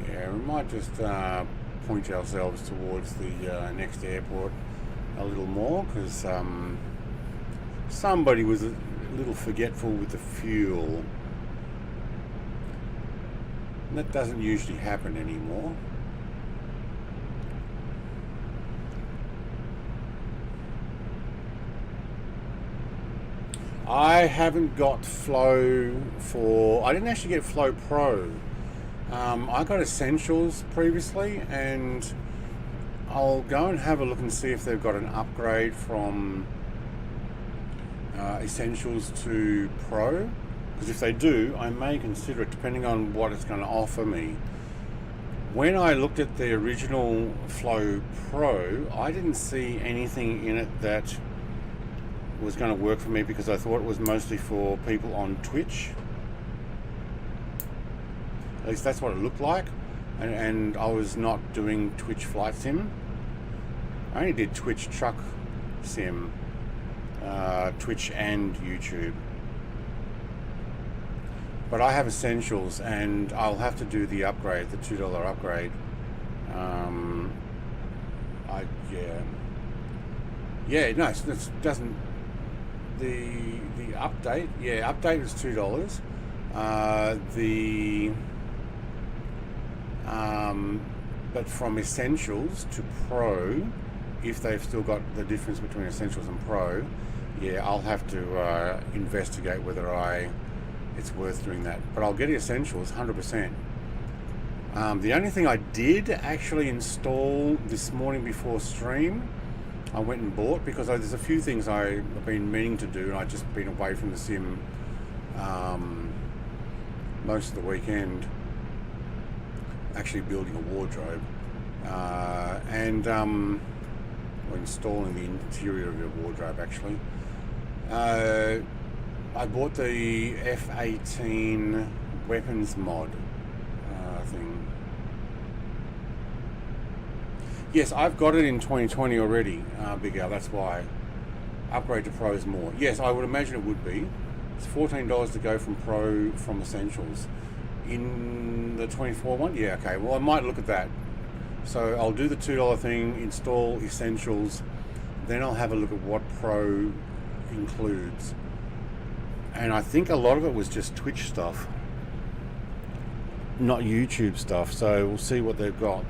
Yeah, we might just point ourselves towards the next airport a little more, because somebody was a little forgetful with the fuel. And that doesn't usually happen anymore. I haven't got Flow for... I didn't actually get Flow Pro. I got Essentials previously, and I'll go and have a look and see if they've got an upgrade from Essentials to Pro. Because if they do, I may consider it, depending on what it's going to offer me. When I looked at the original Flow Pro, I didn't see anything in it that was going to work for me, because I thought it was mostly for people on Twitch. At least that's what it looked like. And I was not doing Twitch Flight Sim. I only did Twitch Truck Sim, Twitch and YouTube. But I have Essentials, and I'll have to do the upgrade, the $2 upgrade. Yeah, no, it doesn't. The update, yeah, update is $2. But from Essentials to Pro, if they've still got the difference between Essentials and Pro, yeah, I'll have to investigate whether it's worth doing that. But I'll get Essentials 100%. The only thing I did actually install this morning before stream, I went and bought, because there's a few things I've been meaning to do, and I've just been away from the sim most of the weekend, actually building a wardrobe and or installing the interior of your wardrobe actually. I bought the F-18 weapons mod thing. Yes, I've got it in 2020 already, Big Al, that's why. Upgrade to Pro is more. Yes, I would imagine it would be. It's $14 to go from Pro from Essentials. In the 24 one? Yeah, okay. Well, I might look at that. So I'll do the $2 thing, install Essentials, then I'll have a look at what Pro includes. And I think a lot of it was just Twitch stuff, not YouTube stuff. So we'll see what they've got.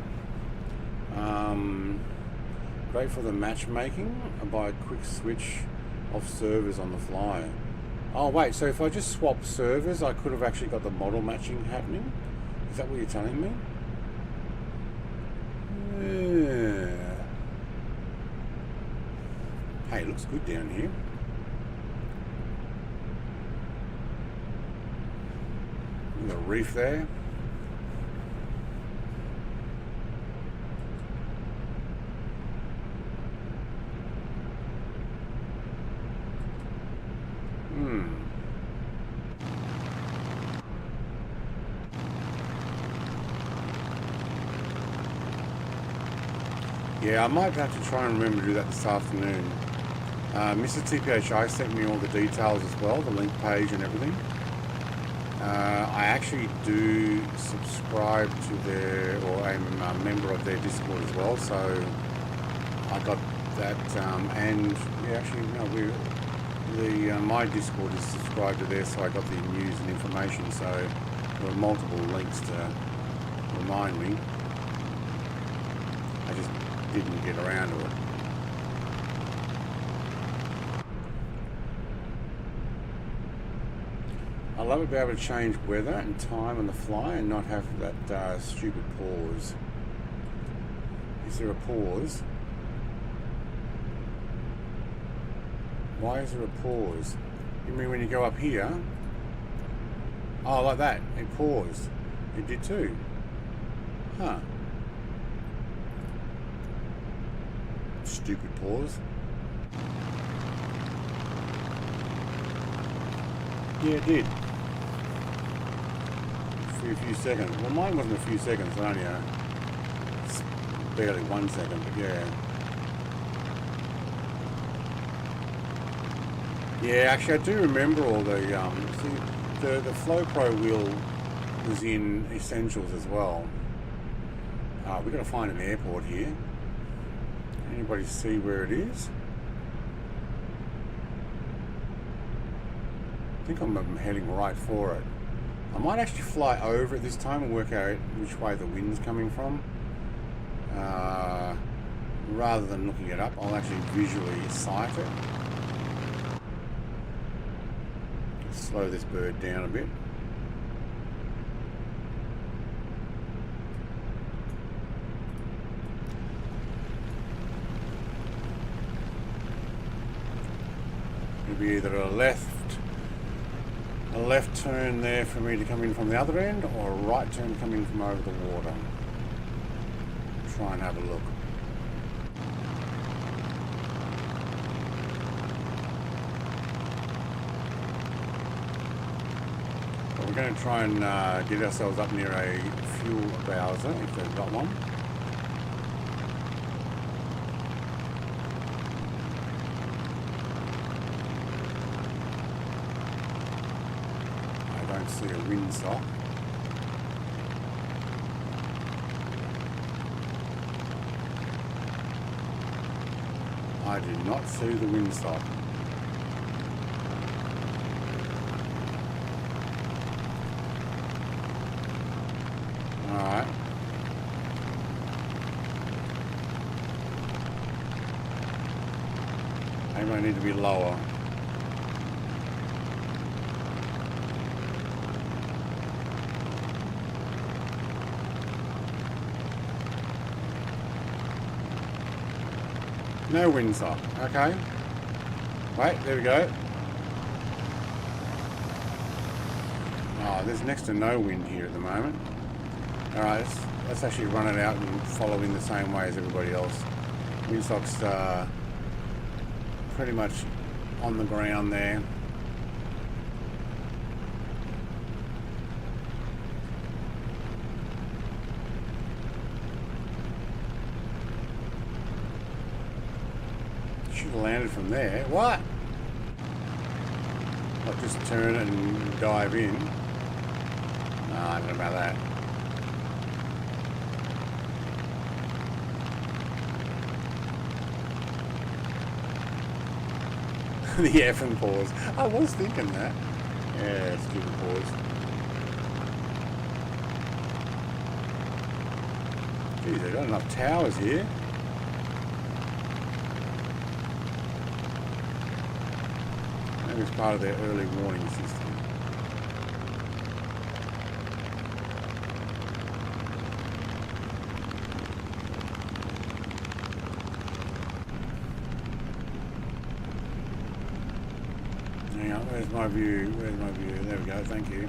Great for the matchmaking by a quick switch of servers on the fly. Oh wait, so if I just swap servers, I could have actually got the model matching happening? Is that what you're telling me? Yeah. Hey, it looks good down here. The reef there. Yeah, I might have to try and remember to do that this afternoon. Mr. TPHI sent me all the details as well, the link page and everything. I actually do subscribe to their, or I'm a member of their Discord as well, so I got that, and yeah, actually, no, my Discord is subscribed to theirs, so I got the news and information, so there were multiple links to remind me. I just didn't get around to it. I love it being able to change weather and time on the fly and not have that stupid pause. Is there a pause? Why is there a pause? You mean when you go up here? Oh, like that. It paused. It did too. Huh. Stupid pause. Yeah, it did. For a few seconds. Well, mine wasn't a few seconds, only barely 1 second, but yeah. Yeah, actually I do remember all the, the Flow Pro wheel was in Essentials as well. We've got to find an airport here. Anybody see where it is? I think I'm heading right for it. I might actually fly over it this time and work out which way the wind's coming from. Rather than looking it up, I'll actually visually sight it. Slow this bird down a bit. It'll be either a left turn there for me to come in from the other end, or a right turn to come in from over the water. Try and have a look. But we're going to try and get ourselves up near a fuel bowser if they've got one. See a windsock. I do not see the windsock. Alright. Maybe I need to be lower. No windsock. Okay. Wait, there we go. Oh, there's next to no wind here at the moment. Alright, let's actually run it out and follow in the same way as everybody else. Windsock's pretty much on the ground there. Should have landed from there. What? I'll just turn it and dive in. No, I don't know about that. The F and pause. I was thinking that. Yeah, let's do the pause. Geez, they've got enough towers here. Maybe it's part of their early warning system. Hang on, where's my view? Where's my view? There we go, thank you.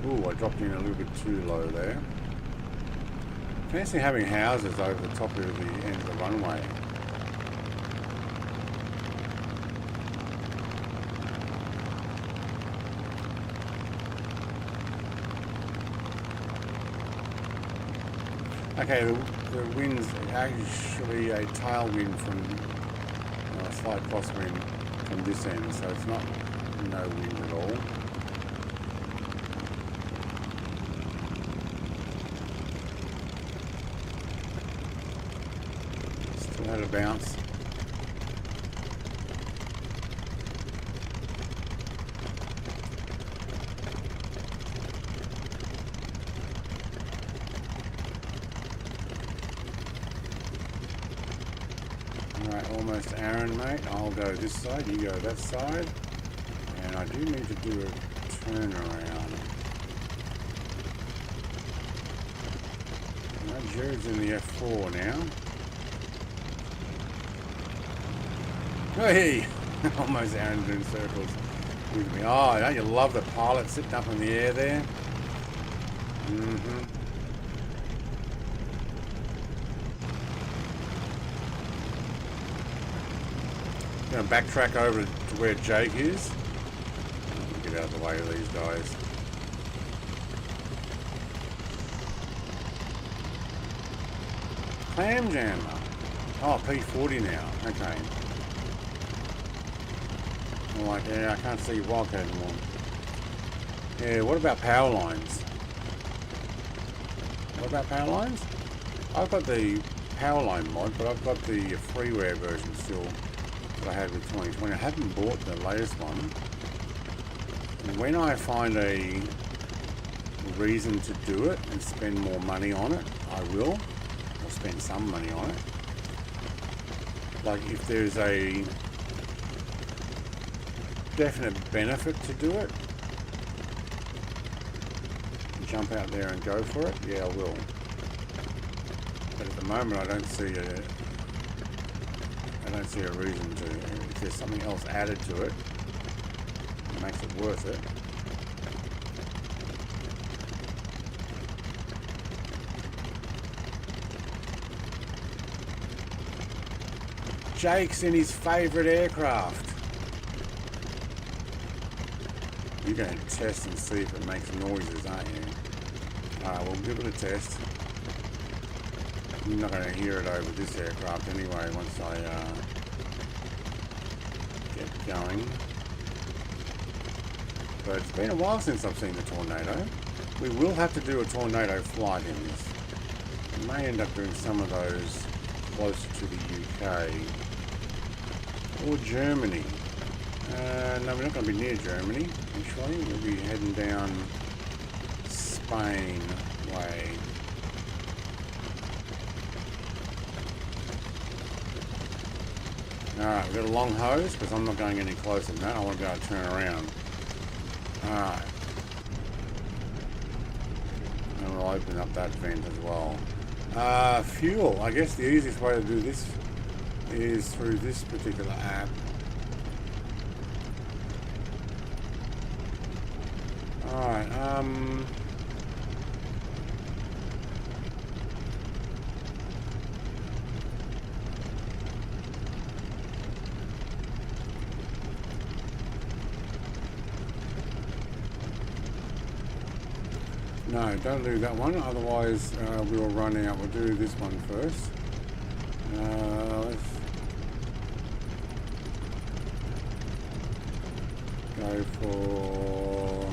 Ooh, I dropped in a little bit too low there. Fancy having houses over the top of the end of the runway. Okay, the wind's actually a tailwind from a slight crosswind from this end, so it's not no wind at all. Still had a bounce. Alright, almost Aaron, mate. I'll go this side, you go that side. And I do need to do a turnaround. Alright, Jared's in the F4 now. Hey! Almost Aaron doing circles with me. Oh, don't you love the pilot sitting up in the air there? Mm-hmm. Going to backtrack over to where Jake is. Get out of the way of these guys. Clam jammer. Oh, P40 now. Okay. I'm like, yeah, I can't see Wildcat anymore. Yeah, what about power lines? What about power lines? I've got the power line mod, but I've got the freeware version still. I had with 2020. I haven't bought the latest one. And when I find a reason to do it and spend more money on it, I will. Or spend some money on it. Like if there's a definite benefit to do it, jump out there and go for it, yeah, I will. But at the moment I don't see a reason to. If there's something else added to it, it makes it worth it. Jake's in his favourite aircraft. You're going to test and see if it makes noises, aren't you? Alright, we'll give it a test. You're not going to hear it over this aircraft anyway once I get going. But it's been a while since I've seen the Tornado. We will have to do a Tornado flight in this. We may end up doing some of those closer to the UK. Or Germany. No, we're not going to be near Germany, actually. We'll be heading down Spain way. Alright, we've got a long hose because I'm not going any closer than that. I want to go and turn around. Alright. And we'll open up that vent as well. Fuel. I guess the easiest way to do this is through this particular app. Alright, no, don't do that one, otherwise we will run out. We'll do this one first. Let's go for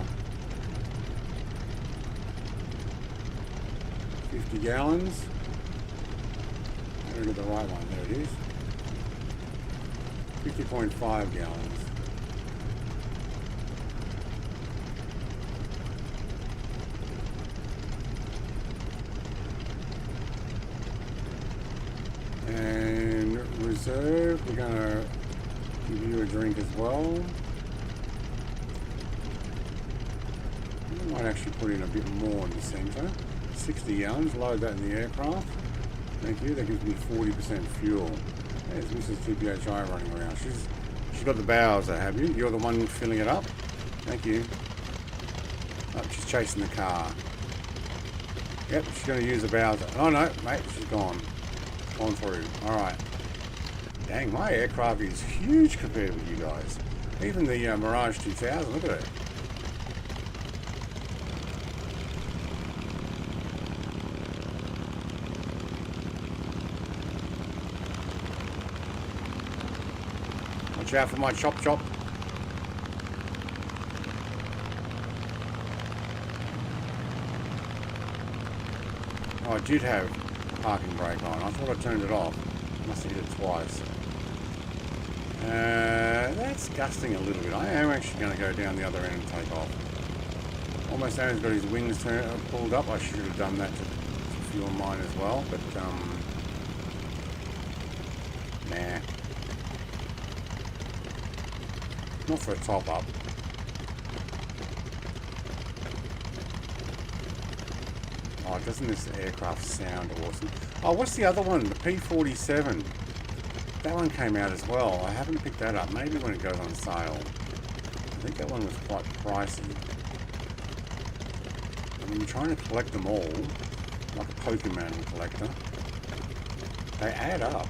50 gallons. I don't get the right one, there it is. 50.5 gallons. And reserve, we're going to give you a drink as well. I might actually put in a bit more in the centre. 60 gallons, load that in the aircraft. Thank you, that gives me 40% fuel. There's Mrs. TJSJ running around. She's got the bows, have you? You're the one filling it up? Thank you. Oh, she's chasing the car. Yep, she's going to use the bows. Oh no, mate, she's gone. On through. Alright. Dang, my aircraft is huge compared with you guys. Even the Mirage 2000, look at it. Watch out for my chop chop. Oh, I did have parking brake on. I thought I turned it off. Must have hit it twice. That's gusting a little bit. I am actually going to go down the other end and take off. Almost Aaron's got his wings pulled up. I should have done that to fuel mine as well, but nah. Not for a top up. Oh, doesn't this aircraft sound awesome? Oh, what's the other one? The P-47. That one came out as well. I haven't picked that up. Maybe when it goes on sale. I think that one was quite pricey. I mean, you're trying to collect them all, like a Pokemon collector. They add up.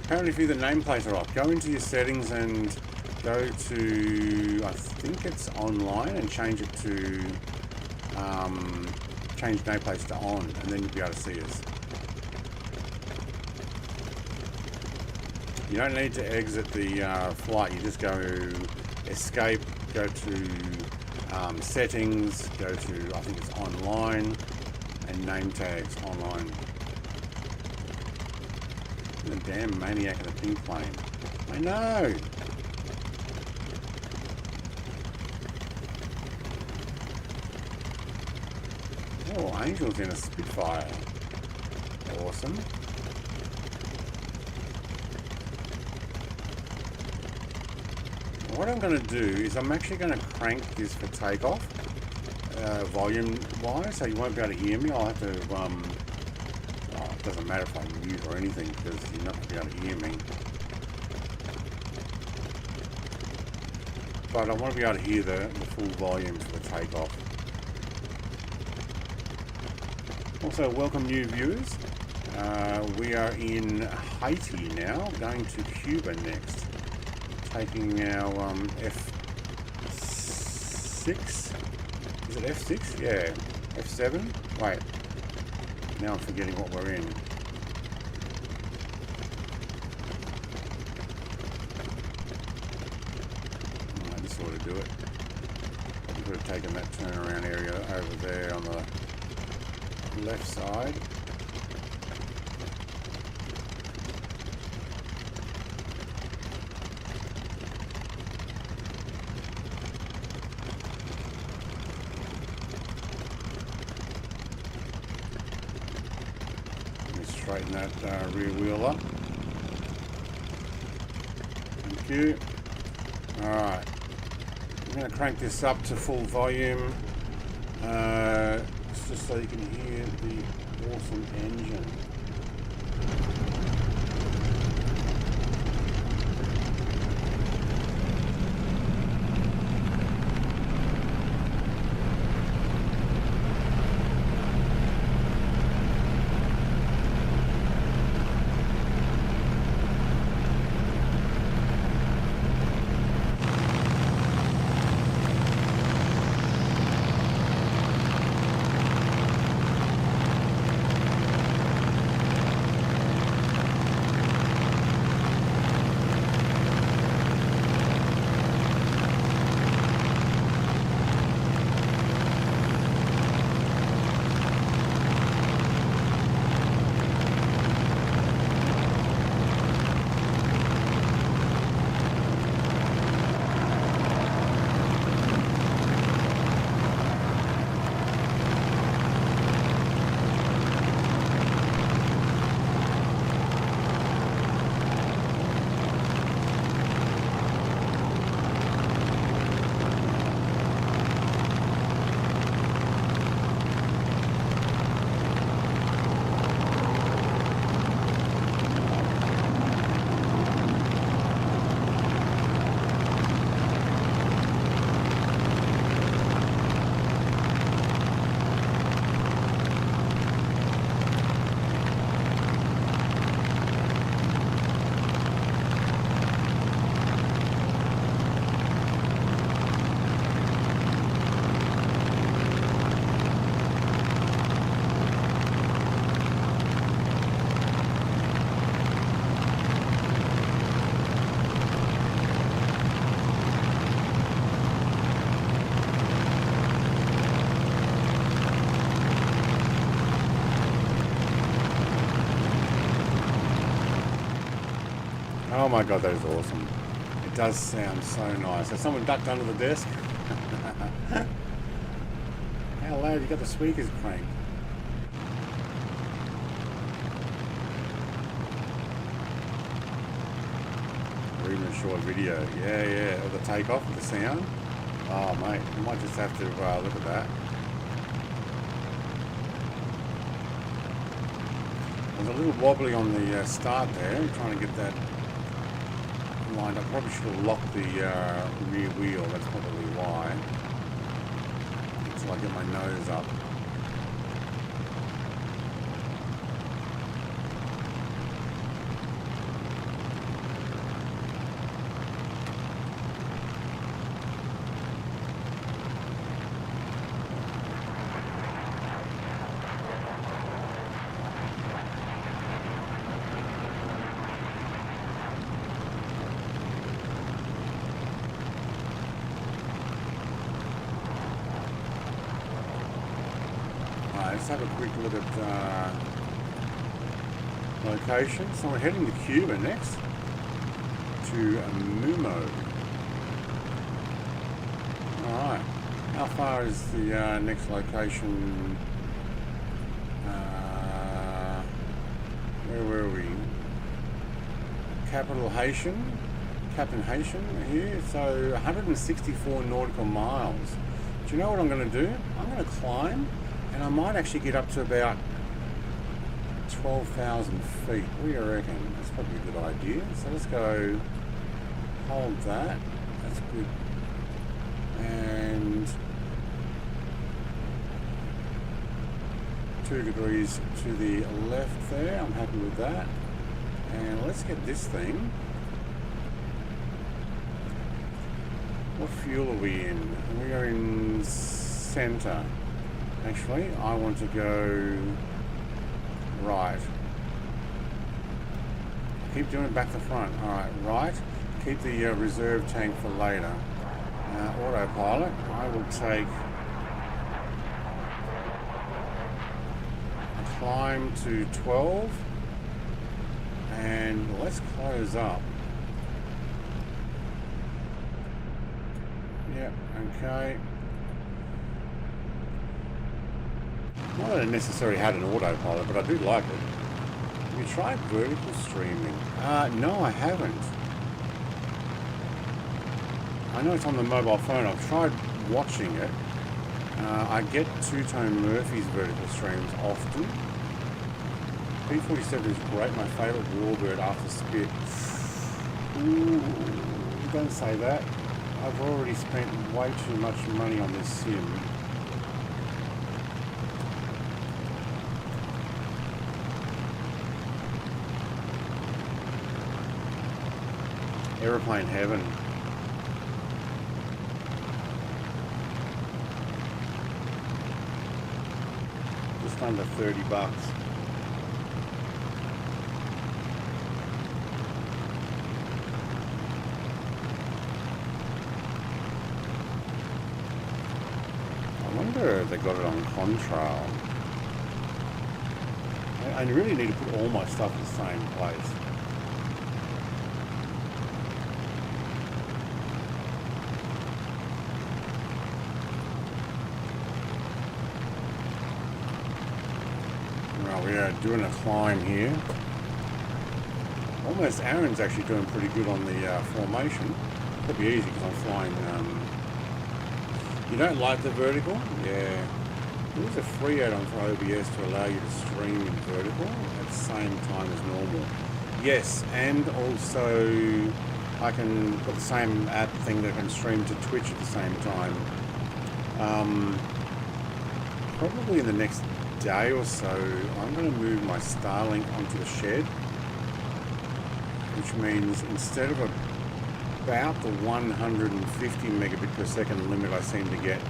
Apparently, if the nameplates are off, go into your settings and go to, I think it's online, and change it to, change nameplates to on, and then you'll be able to see us. You don't need to exit the flight, you just go escape, go to settings, go to, I think it's online, and name tags online. The damn maniac in the pink plane. I know! Oh, Angel's in a Spitfire. Awesome. What I'm going to do is I'm actually going to crank this for takeoff, volume wise, so you won't be able to hear me. I'll have to, it doesn't matter if I mute or anything because you're not going to be able to hear me. But I want to be able to hear the full volume for the takeoff. Also, welcome new viewers. We are in Haiti now, going to Cuba next. Taking our F6. Is it F6? Yeah. F7? Wait. Now I'm forgetting what we're in. Oh, this ought to do it. I could have taken that turnaround area over there on the left side. Straighten that rear wheel up. Thank you. Alright. I'm going to crank this up to full volume. Just so you can hear the awesome engine. Oh my god, that is awesome. It does sound so nice. Has someone ducked under the desk? How loud you got the speakers cranked? Or even a short video. Yeah. Or the takeoff with the sound. Oh mate, I might just have to look at that. I was a little wobbly on the start there, trying to get that lined up. Probably should have locked the rear wheel, that's probably why. Until I get my nose up. Let's have a quick look at location. So we're heading to Cuba next, to MUMO. Alright, how far is the next location? Where were we? Captain Haitian here, so 164 nautical miles. Do you know what I'm going to do? I'm going to climb. And I might actually get up to about 12,000 feet. What do you reckon? That's probably a good idea. So let's go hold that. That's good. And 2 degrees to the left there. I'm happy with that. And let's get this thing. What fuel are we in? We are in center. Actually, I want to go right. Keep doing it back to front. Alright, right. Keep the reserve tank for later. Autopilot. I will take a climb to 12. And let's close up. Yep, okay. Not that I necessarily had an autopilot, but I do like it. Have you tried vertical streaming? No, I haven't. I know it's on the mobile phone. I've tried watching it. I get two-tone Murphy's vertical streams often. P47 is great. My favourite WarBird after Spit. Ooh, don't say that. I've already spent way too much money on this sim. Aeroplane heaven. Just under $30. I wonder if they got it on Contrail. I really need to put all my stuff in the same place. We are doing a climb here. Almost Aaron's actually doing pretty good on the formation. Could be easy because I'm flying. You don't like the vertical? Yeah. There's a free add-on for OBS to allow you to stream in vertical at the same time as normal. Yes, and also I can got the same app thing that can stream to Twitch at the same time. Probably in the next day or so, I'm going to move my Starlink onto the shed, which means instead of about the 150 megabit per second limit I seem to get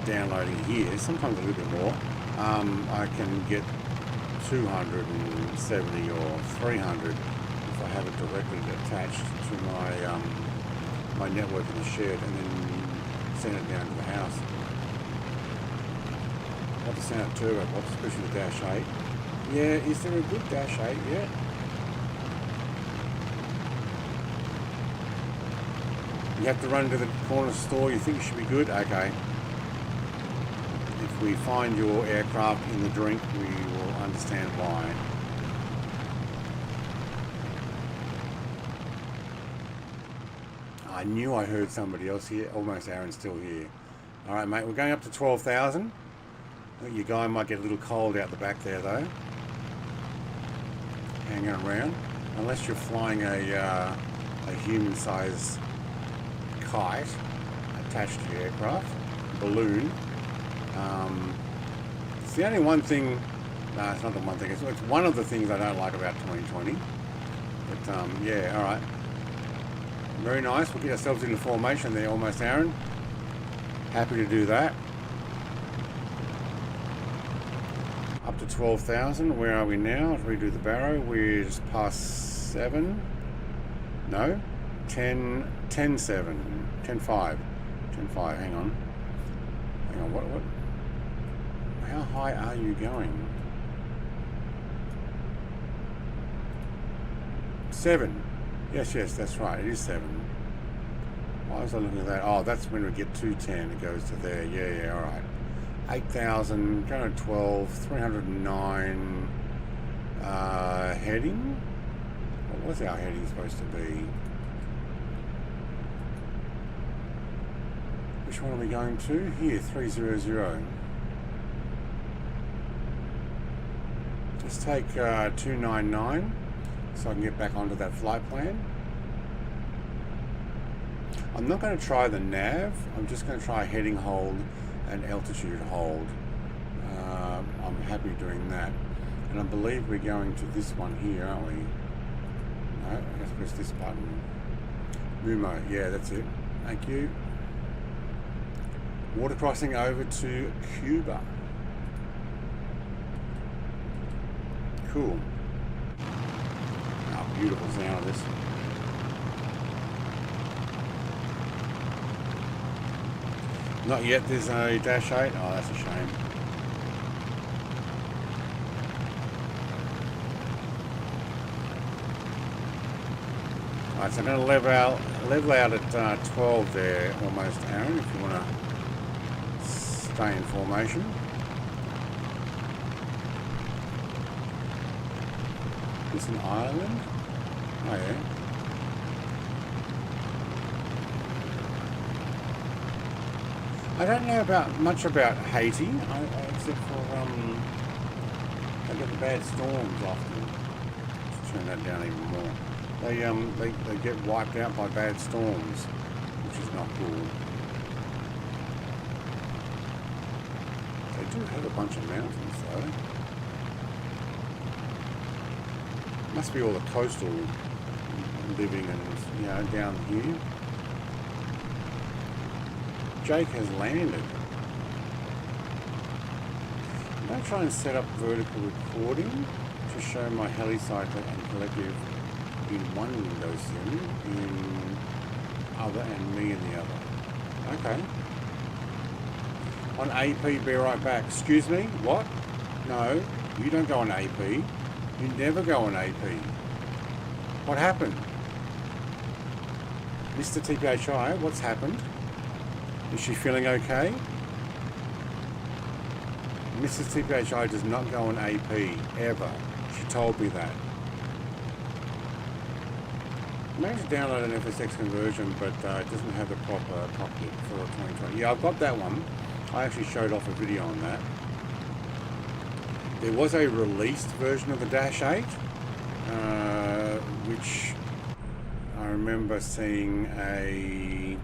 downloading here, sometimes a little bit more, I can get 270 or 300 if I have it directly attached to my network in the shed, and then send it down to the house. I love the sound of turbo box, especially the Dash 8. Yeah, is there a good Dash 8 yet? You have to run to the corner store. You think you should be good? Okay. If we find your aircraft in the drink, we will understand why. I knew I heard somebody else here. Almost Aaron's still here. Alright, mate, we're going up to 12,000. I think your guy might get a little cold out the back there, though. Hanging around. Unless you're flying a human-sized kite attached to your aircraft. Balloon. It's the only one thing... No, it's not the one thing. It's one of the things I don't like about 2020. But, yeah, alright. Very nice. We'll get ourselves into formation there, almost, Aaron. Happy to do that. Up to 12,000. Where are we now? Let's redo the barrow. We're just past 7. No. 10, 10, 7. 10, 5. 10, 5. Hang on. Hang on. What? How high are you going? 7. Yes, that's right. It is 7. Why was I looking at that? Oh, that's when we get to 10. It goes to there. Yeah, all right. 8,000, going to 12, 309 heading. What was our heading supposed to be? Which one are we going to? Here, 300. Let's take 299. So I can get back onto that flight plan. I'm not going to try the nav. I'm just going to try heading hold and altitude hold. I'm happy doing that. And I believe we're going to this one here, aren't we? No, let's press this button. MUMO, yeah, that's it. Thank you. Water crossing over to Cuba. Cool. Beautiful sound of this. Not yet, there's a Dash 8. Oh, that's a shame. Alright, so I'm going to level out at 12 there, almost, Aaron, if you want to stay in formation. It's an island. Oh yeah. I don't know much about Haiti, except for they get the bad storms often. Let's turn that down even more. They get wiped out by bad storms, which is not cool. They do have a bunch of mountains though. Must be all the coastal living and, you know, down here. Jake has landed. I'm going to try and set up vertical recording to show my heli cycle and collective in one window sim, in other, and me in the other. Okay. On AP, be right back. Excuse me? What? No, you don't go on AP. You never go on AP. What happened? Mr. TJSJ, what's happened? Is she feeling okay? Mrs. TJSJ does not go on AP, ever. She told me that. I managed to download an FSX conversion, but it doesn't have the proper cockpit for 2020. Yeah, I've got that one. I actually showed off a video on that. There was a released version of the Dash 8, which I remember seeing a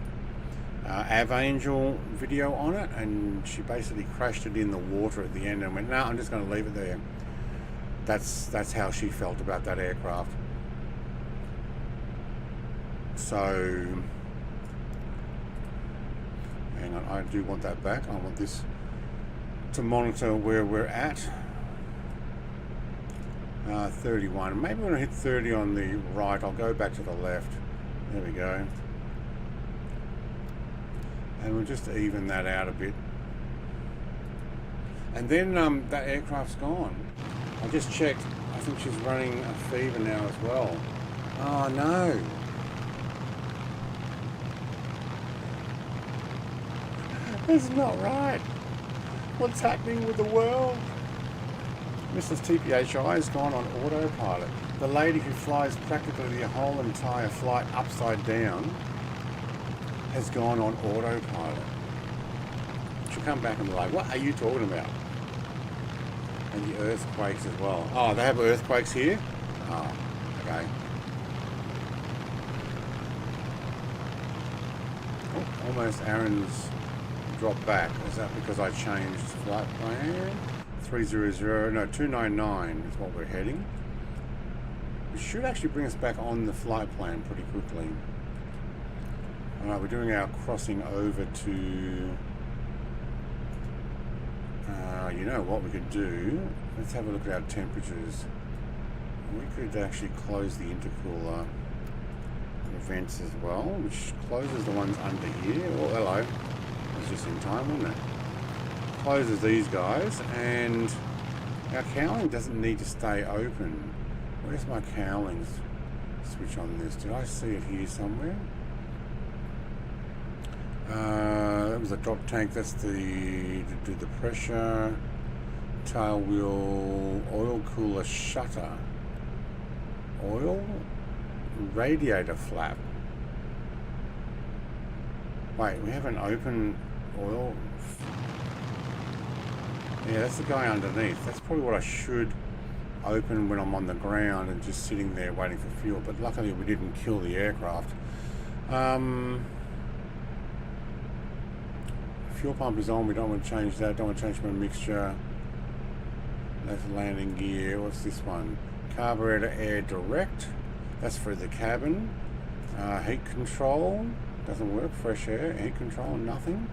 AvAngel video on it, and she basically crashed it in the water at the end and went, no, I'm just going to leave it there. That's how she felt about that aircraft. So, hang on, I do want that back. I want this to monitor where we're at. 31. Maybe when I hit 30 on the right, I'll go back to the left. There we go. And we'll just even that out a bit. And then that aircraft's gone. I just checked. I think she's running a fever now as well. Oh no. That's not right. What's happening with the world? Mrs. TPHI has gone on autopilot. The lady who flies practically the whole entire flight upside down has gone on autopilot. She'll come back and be like, what are you talking about? And the earthquakes as well. Oh, they have earthquakes here? Oh, okay. Oh, almost Aaron's dropped back. Is that because I changed flight plan? 300, no, 299 is what we're heading. It should actually bring us back on the flight plan pretty quickly. Alright, we're doing our crossing over to... you know what we could do? Let's have a look at our temperatures. We could actually close the intercooler vents as well, which closes the ones under here. Oh, hello. That's just in time, wasn't it? Closes these guys, and our cowling doesn't need to stay open. Where's my cowling switch on this? Did I see it here somewhere? That was a drop tank. That's the pressure, tail wheel, oil cooler shutter, oil radiator flap. Wait, we have an open oil. Yeah, that's the guy underneath. That's probably what I should open when I'm on the ground and just sitting there waiting for fuel. But luckily we didn't kill the aircraft. Fuel pump is on. We don't want to change that. Don't want to change my mixture. That's landing gear. What's this one? Carburetor air direct. That's for the cabin. Heat control. Doesn't work. Fresh air. Heat control. Nothing.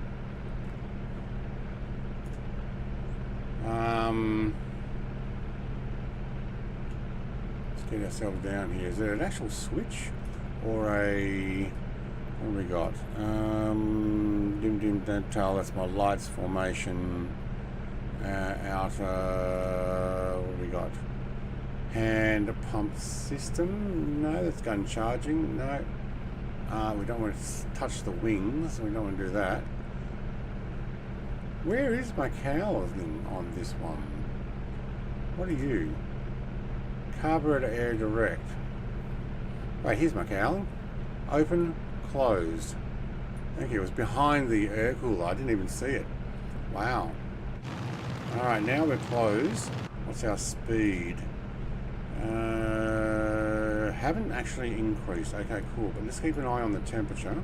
Let's get ourselves down here. Is there an actual switch or a... what have we got? Dim dim dental. That's my lights formation. Outer. What have we got? Hand pump system. No, that's gun charging. No. We don't want to touch the wings. We don't want to do that. Where is my cowling on this one? What are you? Carburetor air direct. Wait, here's my cowling. Open, closed. Thank you. It was behind the air cooler. I didn't even see it. Wow. Alright, now we're closed. What's our speed? Haven't actually increased. Okay, cool. But let's keep an eye on the temperature.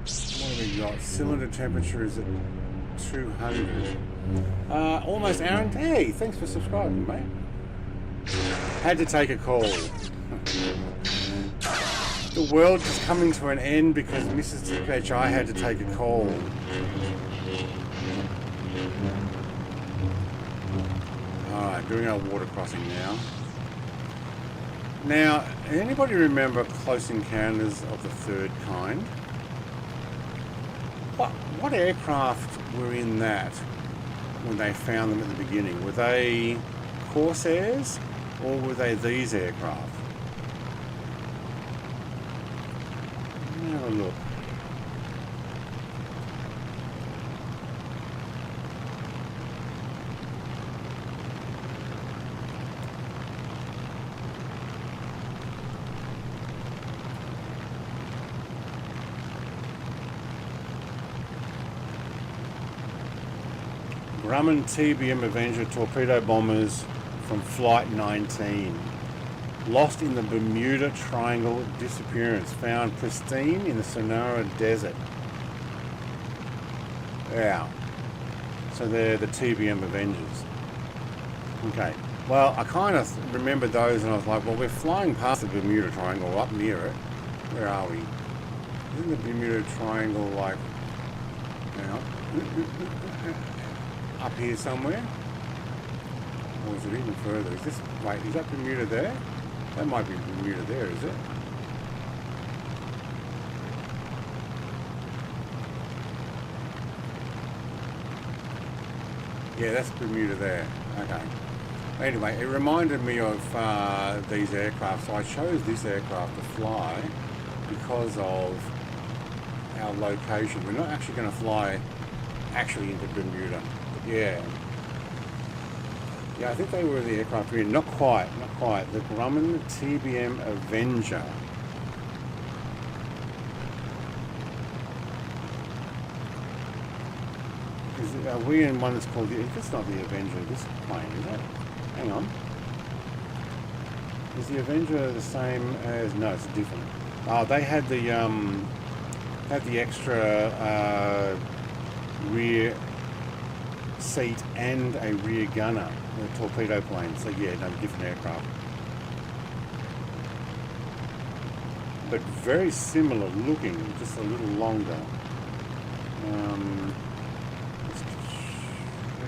What have we got? Cylinder temperature is at 200. Almost Aaron. Hey, thanks for subscribing, mate. Had to take a call. The world is coming to an end because Mrs. TPHI had to take a call. Alright, doing our water crossing now. Now, anybody remember Close Encounters of the Third Kind? What aircraft were in that when they found them at the beginning? Were they Corsairs or were they these aircraft? Let me have a look. Grumman TBM Avenger torpedo bombers from Flight 19. Lost in the Bermuda Triangle disappearance. Found pristine in the Sonora Desert. Yeah. So they're the TBM Avengers. Okay. Well, I kind of remember those and I was like, well, we're flying past the Bermuda Triangle, up near it. Where are we? Isn't the Bermuda Triangle like... Hang on. Up here somewhere? Or is it even further? Is this... Wait, is that Bermuda there? That might be Bermuda there, is it? Yeah, that's Bermuda there. Okay. Anyway, it reminded me of these aircraft, so I chose this aircraft to fly. because of our location. We're not actually going to fly actually into Bermuda. But yeah, I think they were the aircraft here. Not quite. The Grumman TBM Avenger. Are we in one that's called the... That's not the Avenger, this plane, is it? Hang on. Is the Avenger the same as... No, it's different. Oh, they had the extra rear seat and a rear gunner, the torpedo plane. So yeah, no, different aircraft. But very similar looking, just a little longer.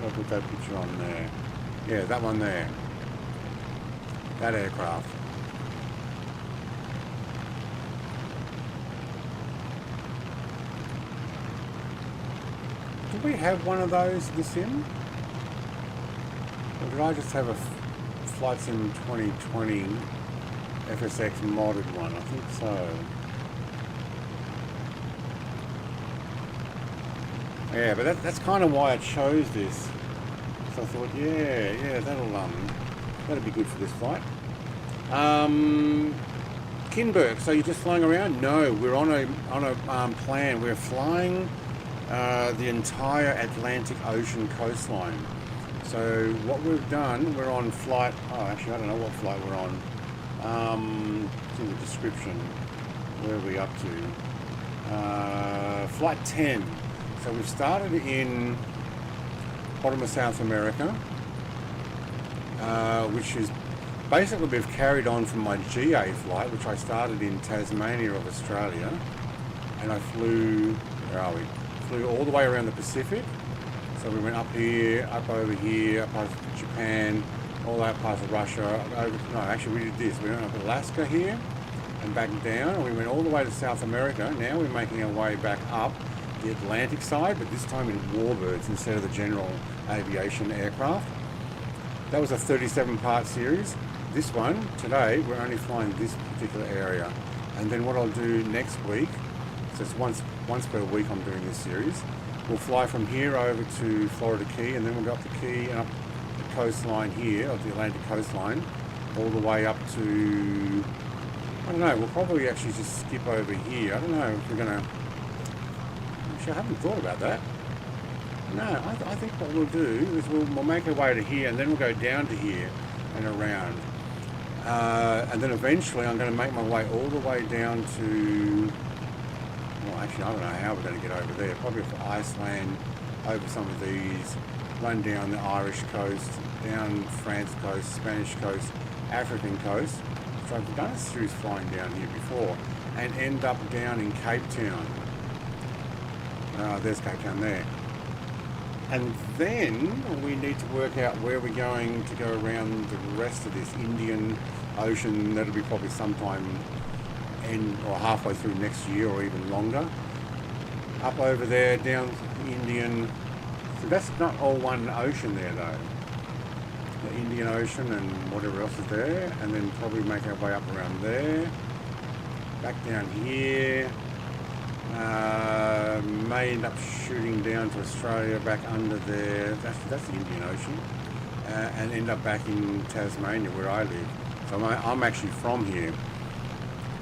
I'll put that picture on there. Yeah, that one there. That aircraft. Did we have one of those in the sim? Or did I just have a Flight Sim 2020 FSX modded one? I think so. Yeah, but that's kind of why I chose this. So I thought, yeah, that'll be good for this flight. Kinberg, so you're just flying around? No, we're on a plan. We're flying the entire Atlantic Ocean coastline. So what we've done, we're on flight. Oh, actually, I don't know what flight we're on. It's in the description. Where are we up to? Flight 10. So we've started in bottom of South America, which is basically we've carried on from my GA flight, which I started in Tasmania of Australia, and I flew, where are we? Flew all the way around the Pacific. So we went up here, up over here, up past Japan, all that past Russia. No, actually we did this. We went up Alaska here and back down, and we went all the way to South America. Now we're making our way back up the Atlantic side, but this time in WarBirds instead of the general aviation aircraft. That was a 37-part series. This one, today, we're only flying this particular area. And then what I'll do next week, so it's once per week I'm doing this series, we'll fly from here over to Florida Key, and then we'll go up the Key and up the coastline here, of the Atlantic coastline, all the way up to, I don't know, we'll probably actually just skip over here. I don't know if we're going to, I haven't thought about that. No, I think what we'll do is we'll make our way to here, and then we'll go down to here and around. And then eventually I'm going to make my way all the way down to, well actually I don't know how we're going to get over there, probably for Iceland, over some of these, run down the Irish coast, down France coast, Spanish coast, African coast. So I've done a series flying down here before, and end up down in Cape Town. There's Cape Town there. And then we need to work out where we're going to go around the rest of this Indian Ocean. That'll be probably sometime or halfway through next year or even longer. Up over there, down Indian. So that's not all one ocean there though. The Indian Ocean and whatever else is there. And then probably make our way up around there. Back down here. May end up shooting down to Australia, back under there. That's the Indian Ocean, and end up back in Tasmania where I live. So I'm actually from here.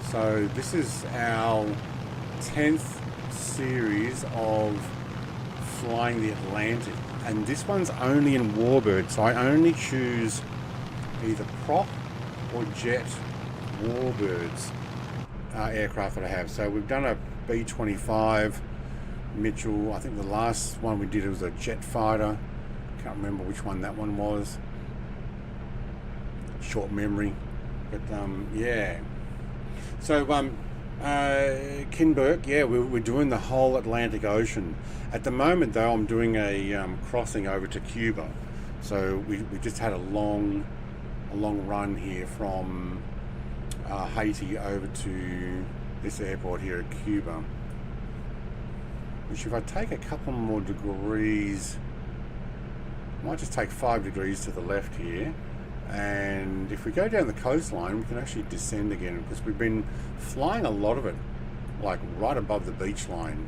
So this is our 10th series of flying the Atlantic, and this one's only in WarBirds. So I only choose either prop or jet WarBirds aircraft that I have. So we've done a B-25 Mitchell. I think the last one we did, it was a jet fighter. Can't remember which one that one was. Short memory. But yeah. So Kinberg, yeah, we're doing the whole Atlantic Ocean. At the moment though, I'm doing a crossing over to Cuba. So we just had a long run here from Haiti over to this airport here at Cuba, which if I take a couple more degrees, I might just take 5 degrees to the left here, and if we go down the coastline we can actually descend again, because we've been flying a lot of it like right above the beach line.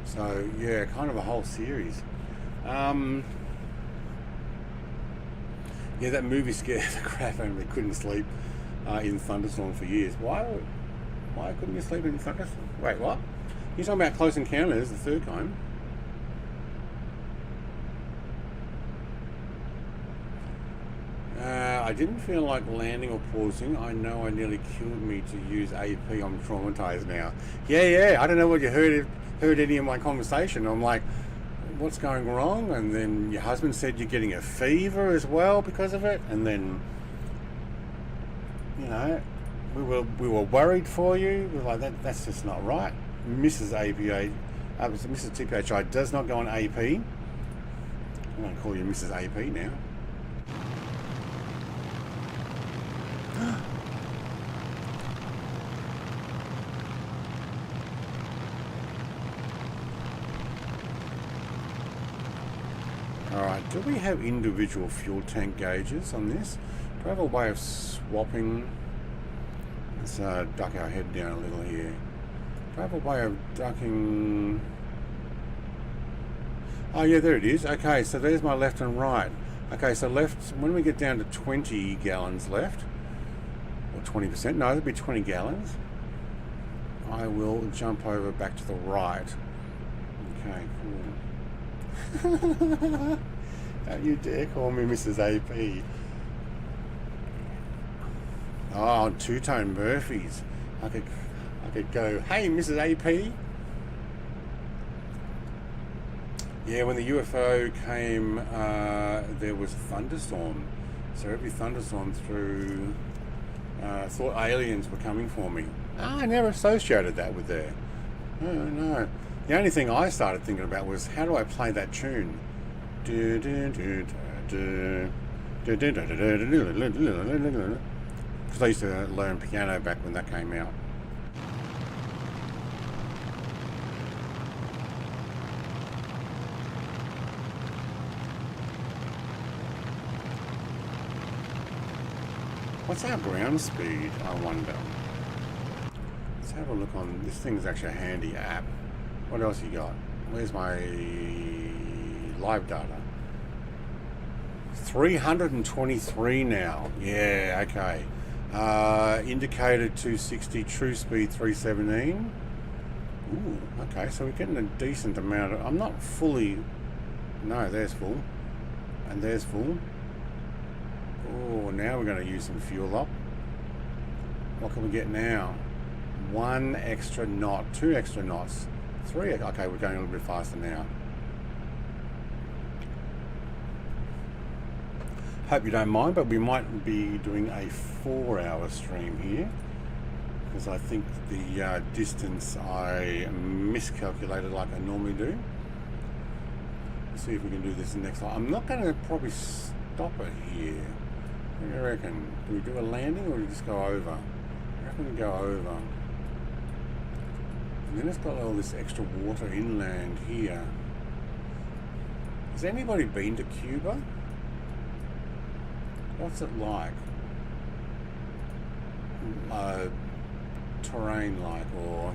So yeah, kind of a whole series. Yeah, that movie scared the crap out of me. Couldn't sleep in thunderstorm for years. Why couldn't you sleep in thunderstorm? Wait, what? You're talking about Close Encounters, the third time? I didn't feel like landing or pausing. I know I nearly killed me to use AP. I'm traumatized now. Yeah. I don't know what you heard any of my conversation. I'm like, what's going wrong? And then your husband said you're getting a fever as well because of it. And then, you know, we were worried for you. We were like, that's just not right. Mrs. TPHI does not go on AP. I'm going to call you Mrs. AP now. Alright, do we have individual fuel tank gauges on this? Do I have a way of swapping? Let's duck our head down a little here. Do I have a way of ducking? Oh yeah, there it is. Okay, so there's my left and right. Okay, so left, when we get down to 20 gallons left, or 20%, no, it'll be 20 gallons, I will jump over back to the right. Okay, cool. Don't you dare call me Mrs. AP. Oh, two-tone Murphys. I could go, hey, Mrs. AP. Yeah, when the UFO came, there was a thunderstorm. So every thunderstorm through, thought aliens were coming for me. I never associated that with there. Oh, no. The only thing I started thinking about was, how do I play that tune? Because I used to learn piano back when that came out. What's our ground speed, I wonder? Let's have a look on, this thing's actually a handy app. What else you got? Where's my live data? 323 now. Yeah, okay. Indicated 260, true speed 317. Ooh, okay, so we're getting a decent amount of, I'm not fully, no, there's full. And there's full. Oh, now we're going to use some fuel up. What can we get now? 1 extra knot, 2 extra knots, 3. Okay, we're going a little bit faster now. Hope you don't mind, but we might be doing a 4-hour stream here because I think the distance I miscalculated like I normally do. Let's see if we can do this next time. I'm not going to probably stop it here. What do you reckon? Do we do a landing or do we just go over? I reckon we go over. And then it's got all this extra water inland here. Has anybody been to Cuba? What's it like? Terrain like, or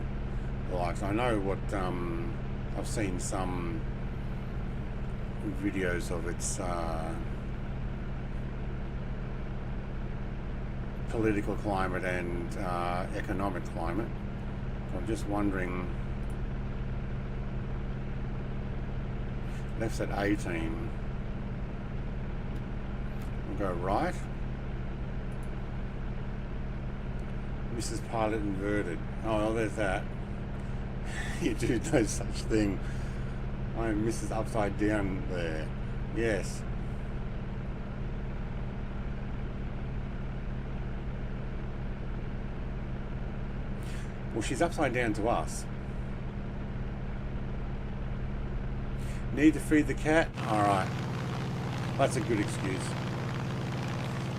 the likes. I know what, I've seen some videos of its political climate and economic climate. I'm just wondering, left's at 18. We'll go right. Mrs. Pilot inverted. Oh, well, there's that. You do no such thing. I am Mrs. Upside Down there. Yes. Well, she's upside down to us. Need to feed the cat? Alright. That's a good excuse.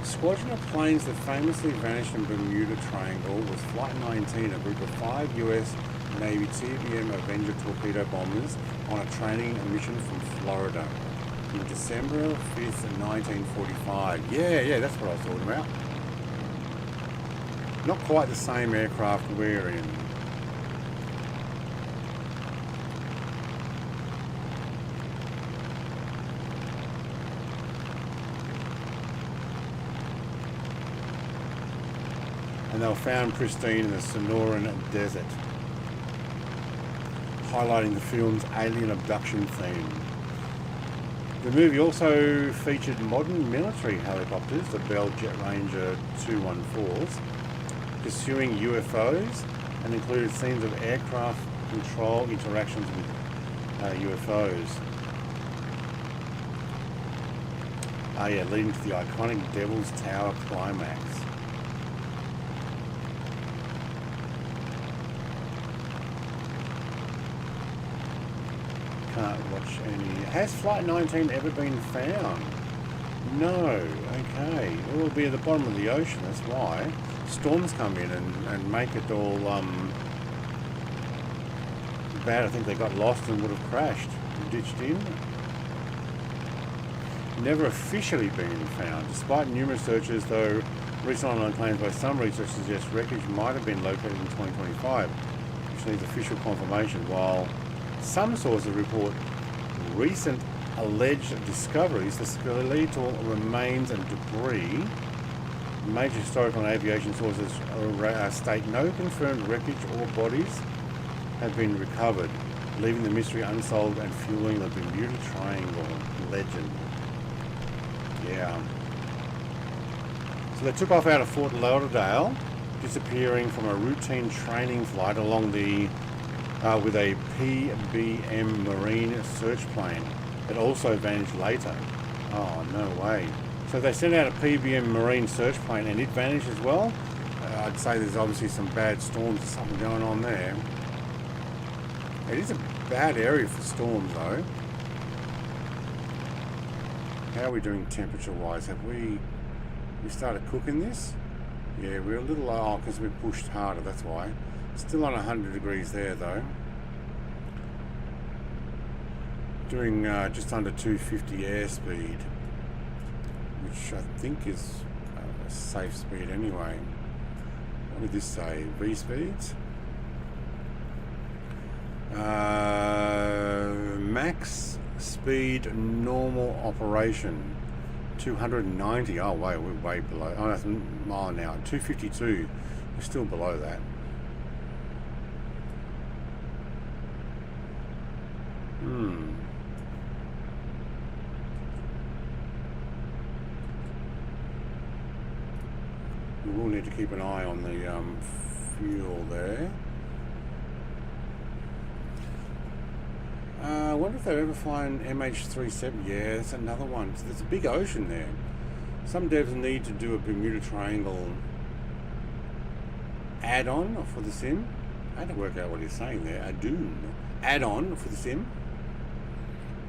Squadron of planes that famously vanished in Bermuda Triangle was Flight 19, a group of 5 US Navy TBM Avenger torpedo bombers on a training mission from Florida in December 5th, 1945. Yeah, that's what I was talking about. Not quite the same aircraft we're in. And they were found pristine in the Sonoran Desert, highlighting the film's alien abduction theme. The movie also featured modern military helicopters, the Bell Jet Ranger 214s, pursuing UFOs, and included scenes of aircraft control interactions with UFOs. Yeah, leading to the iconic Devil's Tower climax. Can't watch any. Has Flight 19 ever been found? No. Okay. It will be at the bottom of the ocean, that's why. Storms come in and make it all bad. I think they got lost and would have crashed, ditched in. Never officially been found. Despite numerous searches, though, recent online claims by some researchers suggest wreckage might have been located in 2025, which needs official confirmation, while some sources report recent alleged discoveries, the skeletal remains and debris. Major historical and aviation sources state no confirmed wreckage or bodies have been recovered, leaving the mystery unsolved and fueling the Bermuda Triangle legend. Yeah. So they took off out of Fort Lauderdale, disappearing from a routine training flight along the with a PBM Marine search plane that also vanished later. Oh, no way. So they sent out a PBM Marine search plane and it vanished as well? I'd say there's obviously some bad storms or something going on there. It is a bad area for storms though. How are we doing temperature wise? Have we started cooking this? Yeah, we're a little low because we pushed harder, that's why. Still on 100 degrees there though. Doing just under 250 airspeed, which I think is a safe speed anyway. What did this say? V speeds? Max speed normal operation 290. Oh wait, we're way below. Oh, that's a mile an hour. 252. We're still below that. We will need to keep an eye on the fuel there. I wonder if they've ever flown MH370. Yeah, that's another one. So there's a big ocean there. Some devs need to do a Bermuda Triangle add-on for the sim. I had to work out what he's saying there. A dune add-on for the sim.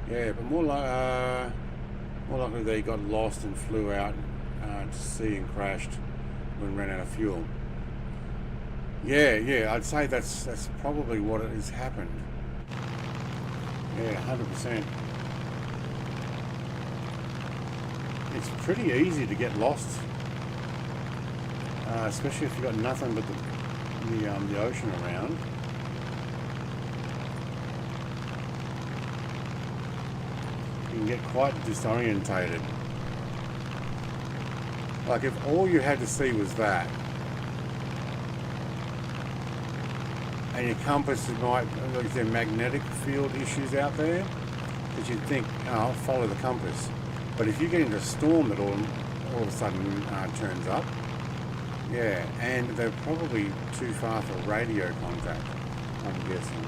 Yeah, but more likely they got lost and flew out to sea and crashed when ran out of fuel. Yeah, I'd say that's probably what it has happened. Yeah, 100%. It's pretty easy to get lost, especially if you've got nothing but the ocean around. You can get quite disorientated. Like if all you had to see was that, and your compass might, is there magnetic field issues out there that you'd think, oh, I'll follow the compass. But if you get into a storm that all of a sudden turns up, yeah, and they're probably too far for radio contact, I'm guessing.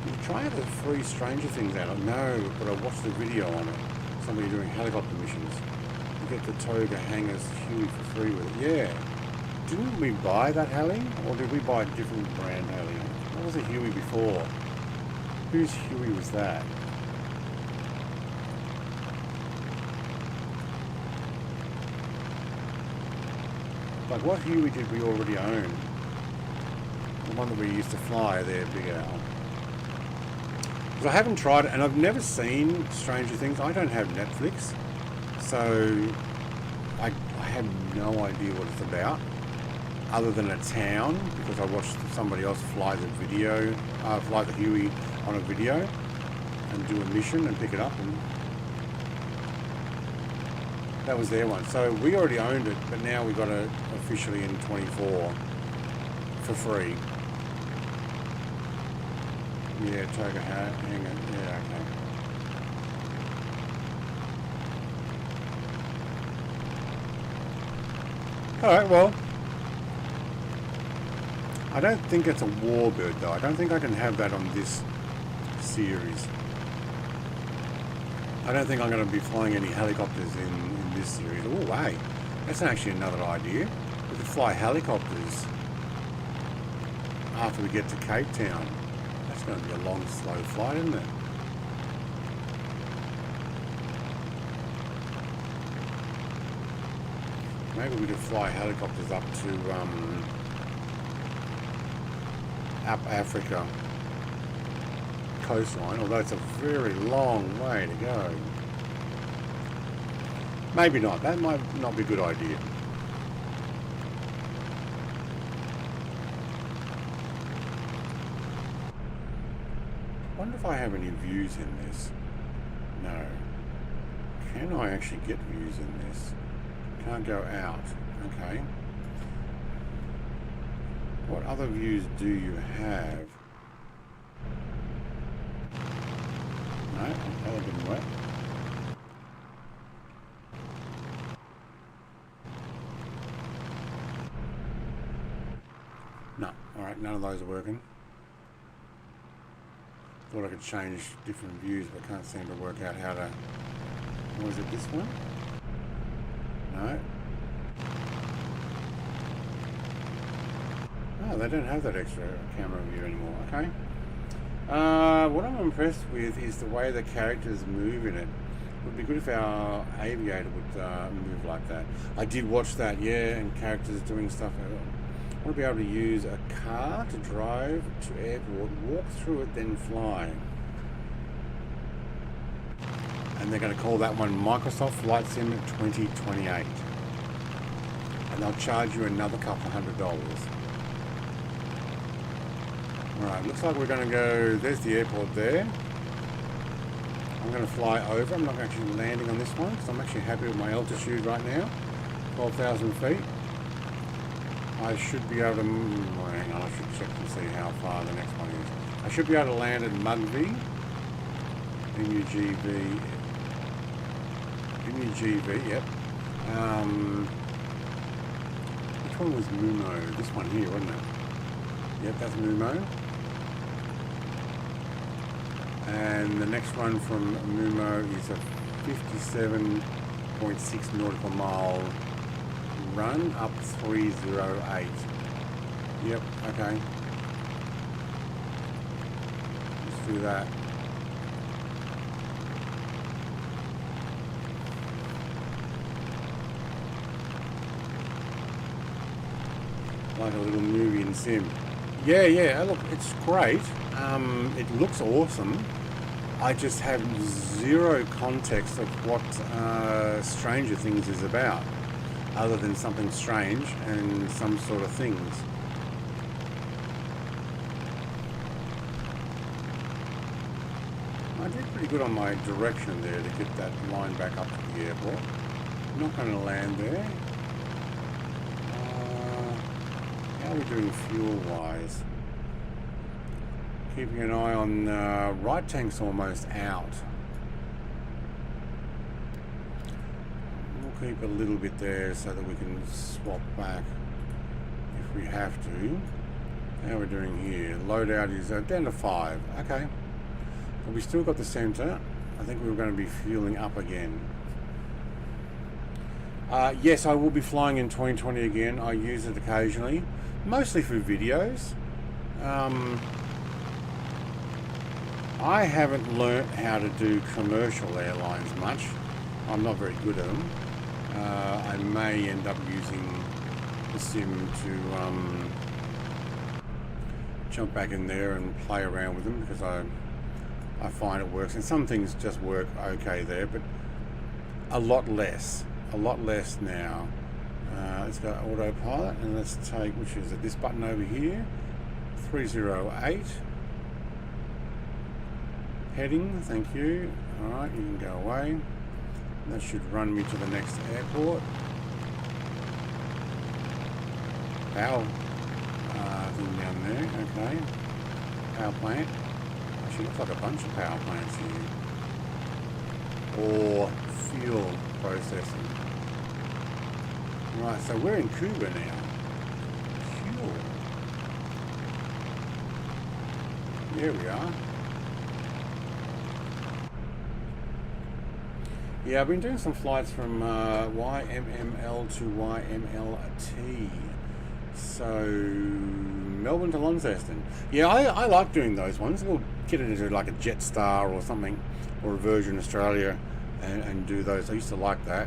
You try the free Stranger Things out. No, but I watched the video on it. Somebody doing helicopter missions. You get the Toga Hangers Huey for free with it. Yeah. Didn't we buy that heli? Or did we buy a different brand heli? What was a Huey before? Whose Huey was that? Like what Huey did we already own? The one that we used to fly there, Big Al. Because I haven't tried it and I've never seen Stranger Things. I don't have Netflix. So I have no idea what it's about. other than a town, because I watched somebody else fly the video, fly the Huey on a video and do a mission and pick it up, and that was their one. So we already owned it, but now we got it officially in 24 for free. Yeah, Toga hang it. Yeah, okay. Alright, well, I don't think it's a WarBird though. I don't think I can have that on this series. I don't think I'm going to be flying any helicopters in this series. Oh, hey, that's actually another idea. We could fly helicopters after we get to Cape Town. That's going to be a long, slow flight, isn't it? Maybe we could fly helicopters up to up Africa coastline, although it's a very long way to go. Maybe not. That might not be a good idea. I wonder if I have any views in this. No. Can I actually get views in this? Can't go out. Okay. What other views do you have? No, okay, that didn't work. No, alright, none of those are working. Thought I could change different views, but can't seem to work out how to... Was it this one? No. Oh, they don't have that extra camera view anymore. Okay. What I'm impressed with is the way the characters move in it. It would be good if our aviator would move like that. I did watch that, yeah, and characters doing stuff. I want to be able to use a car to drive to airport, walk through it, then fly. And they're going to call that one Microsoft Flight Sim 2028. And they'll charge you another couple $100. Alright, looks like we're going to go, there's the airport there. I'm going to fly over. I'm not actually landing on this one because I'm actually happy with my altitude right now. 12,000 feet. I should be able to, hang on, I should check to see how far the next one is. I should be able to land at MUGV. MUGV. MUGV, yep. Which one was MUMO? This one here, wasn't it? Yep, that's MUMO. And the next one from MUMO is a 57.6 nautical mile run up 308. Yep, okay. Let's do that. Like a little movie in sim. Yeah, look, it's great. It looks awesome. I just have zero context of what Stranger Things is about, other than something strange and some sort of things. I did pretty good on my direction there to get that line back up to the airport. I'm not going to land there. How are we doing fuel-wise? Keeping an eye on right tank's almost out. We'll keep a little bit there so that we can swap back if we have to. How are we doing here? Loadout is down to 5. Okay. But we still got the center. I think we were going to be fueling up again. Yes, I will be flying in 2020 again. I use it occasionally, mostly for videos. I haven't learnt how to do commercial airlines much. I'm not very good at them. I may end up using the sim to jump back in there and play around with them, because I find it works, and some things just work okay there, but a lot less now. Let's go autopilot and let's take, which is it, this button over here, 308. Heading, thank you. Alright, you can go away. That should run me to the next airport. Power thing down there, okay. Power plant. Actually looks like a bunch of power plants here. Or fuel processing. Right, so we're in Cuba now. Fuel. There we are. Yeah, I've been doing some flights from YMML to YMLT. So, Melbourne to Launceston. Yeah, I like doing those ones. We'll get it into like a Jetstar or something, or a Virgin Australia, and do those. I used to like that.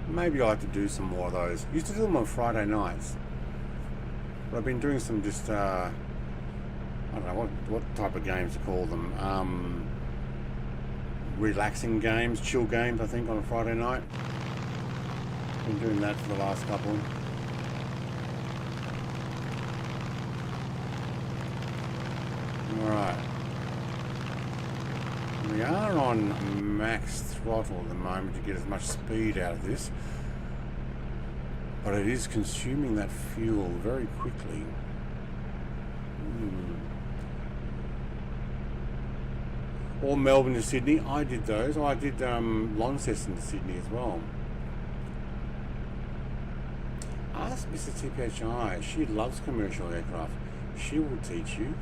Maybe I like to do some more of those. Used to do them on Friday nights. But I've been doing some just, I don't know what type of games to call them. Relaxing games, chill games, I think, on a Friday night. Been doing that for the last couple. Alright. We are on max throttle at the moment to get as much speed out of this. But it is consuming that fuel very quickly. Or Melbourne to Sydney, I did those. I did Launceston to Sydney as well. Ask Mr. TPHI, she loves commercial aircraft. She will teach you.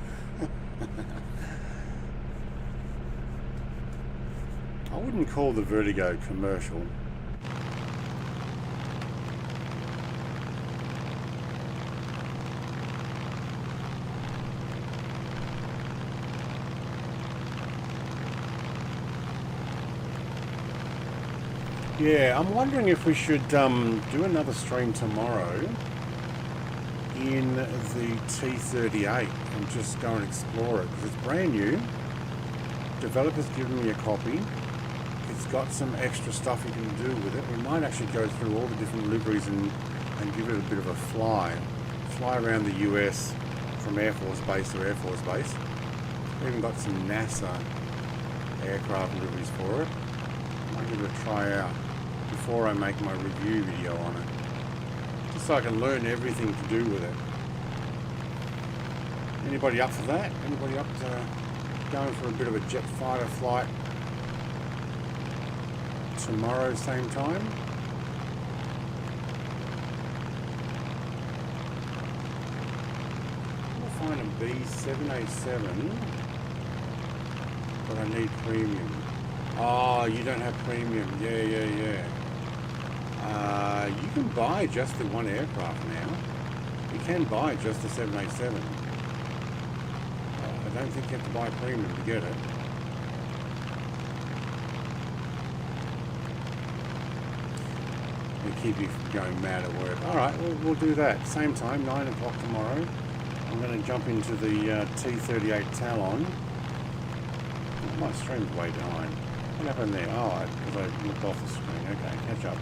I wouldn't call the Vertigo commercial. Yeah, I'm wondering if we should do another stream tomorrow in the T38 and just go and explore it, because it's brand new. Developer's given me a copy. It's got some extra stuff you can do with it. We might actually go through all the different liveries and give it a bit of a fly around the US from Air Force Base to Air Force Base. We even got some NASA aircraft liveries for it. Might give it a try out before I make my review video on it, just so I can learn everything to do with it. Anybody up for that? Anybody up to going for a bit of a jet fighter flight tomorrow same time? I'll find a B787, but I need premium. Oh, you don't have premium. Yeah. You can buy just the one aircraft now. You can buy just the 787. I don't think you have to buy premium to get it. They keep you from going mad at work. Alright, we'll do that. Same time, 9 o'clock tomorrow. I'm going to jump into the T38 Talon. My stream's way behind. What happened there? Oh, because I looked off the screen. Okay, catch up.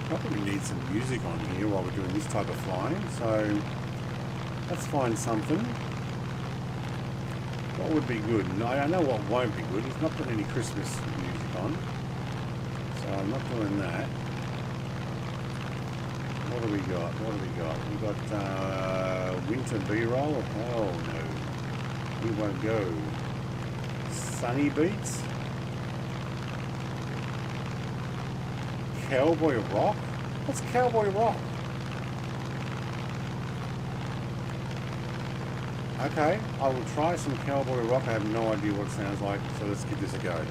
Probably need some music on here while we're doing this type of flying, so let's find something. What would be good? I know what won't be good. He's not putting any Christmas music on, so I'm not doing that. What do we got? We got winter B-roll. Oh no, we won't go. Sunny Beats. Cowboy Rock? What's Cowboy Rock? Okay, I will try some Cowboy Rock. I have no idea what it sounds like, so let's give this a go.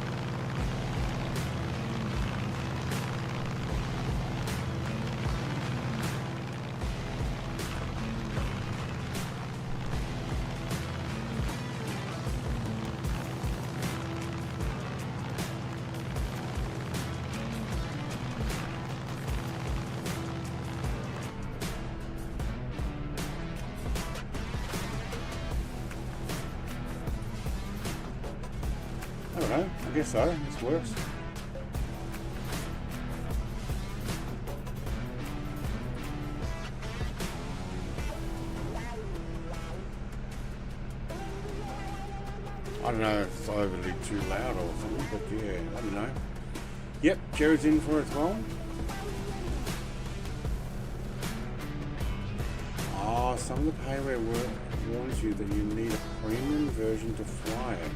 guess so. This works. I don't know if it's overly too loud or something, but yeah, I don't know. Yep, Jared's in for it as well. Oh, some of the payware warns you that you need a premium version to fly it.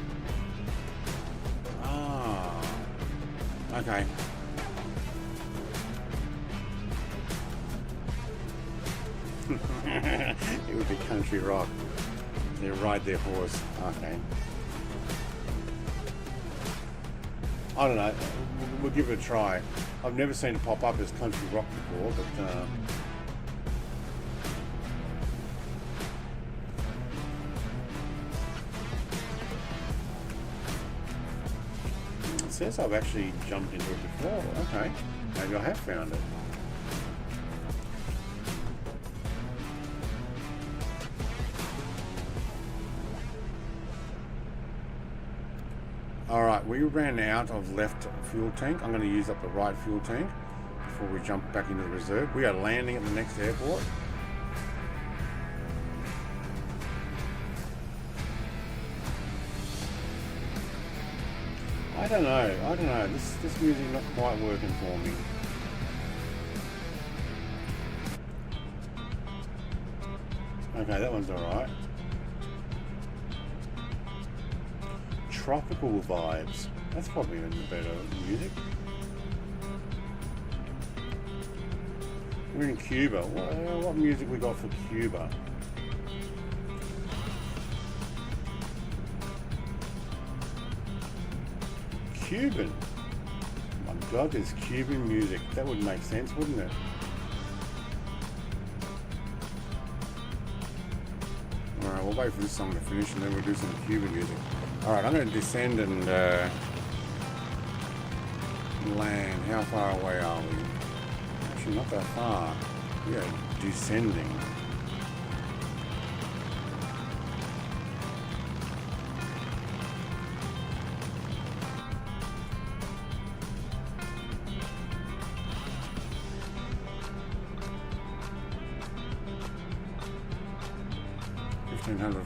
Ah, okay. It would be country rock. They ride their horse. Okay. I don't know. We'll give it a try. I've never seen it pop up as country rock before, but it says I've actually jumped into it before. Okay, maybe I have found it. Alright, we ran out of left fuel tank. I'm going to use up the right fuel tank before we jump back into the reserve. We are landing at the next airport. I don't know. This music's not quite working for me. Okay, that one's alright. Tropical vibes. That's probably the better music. We're in Cuba. What music we got for Cuba? Cuban. Oh my God, there's Cuban music. That would make sense, wouldn't it? Alright, we'll wait for this song to finish and then we'll do some Cuban music. Alright, I'm going to descend and land. How far away are we? Actually, not that far. We are descending.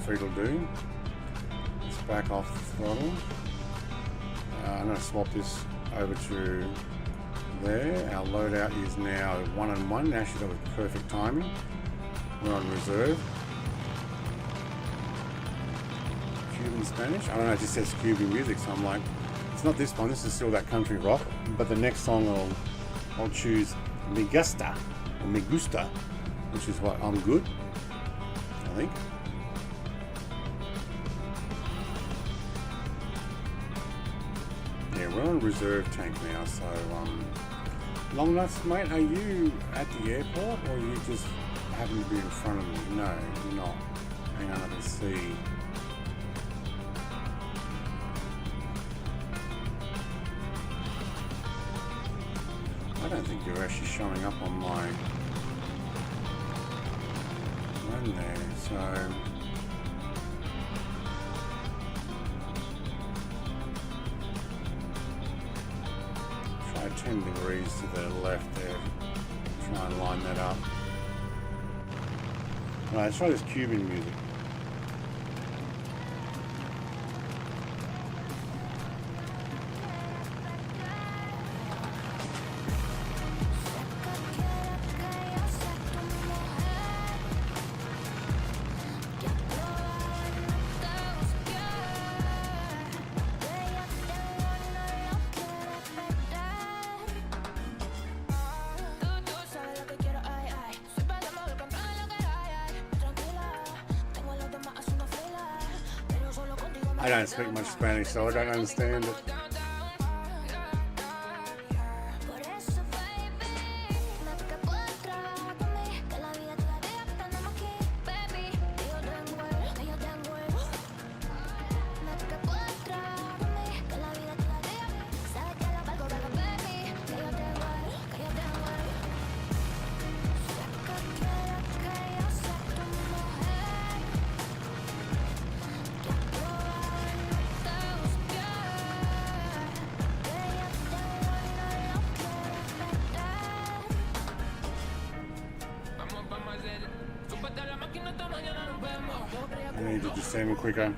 Feet will do. Let's back off the throttle. I'm going to swap this over to there. Our loadout is now 1 and 1. Actually, that was perfect timing. We're on reserve. Cuban Spanish. I don't know. It just says Cuban music, so I'm like, it's not this one. This is still that country rock. But the next song I'll choose Me Gusta or Me Gusta, which is what I'm good. I think. We're on reserve tank now, so long nuts, mate. Are you at the airport, or are you just happen to be in front of me? No, you're not. Hang on, I can see. I don't think you're actually showing up on my run there, so. Try 10 degrees to the left there. Try and line that up. Alright, let's try this Cuban music. I don't speak much Spanish, so I don't understand it. I need to descend quicker.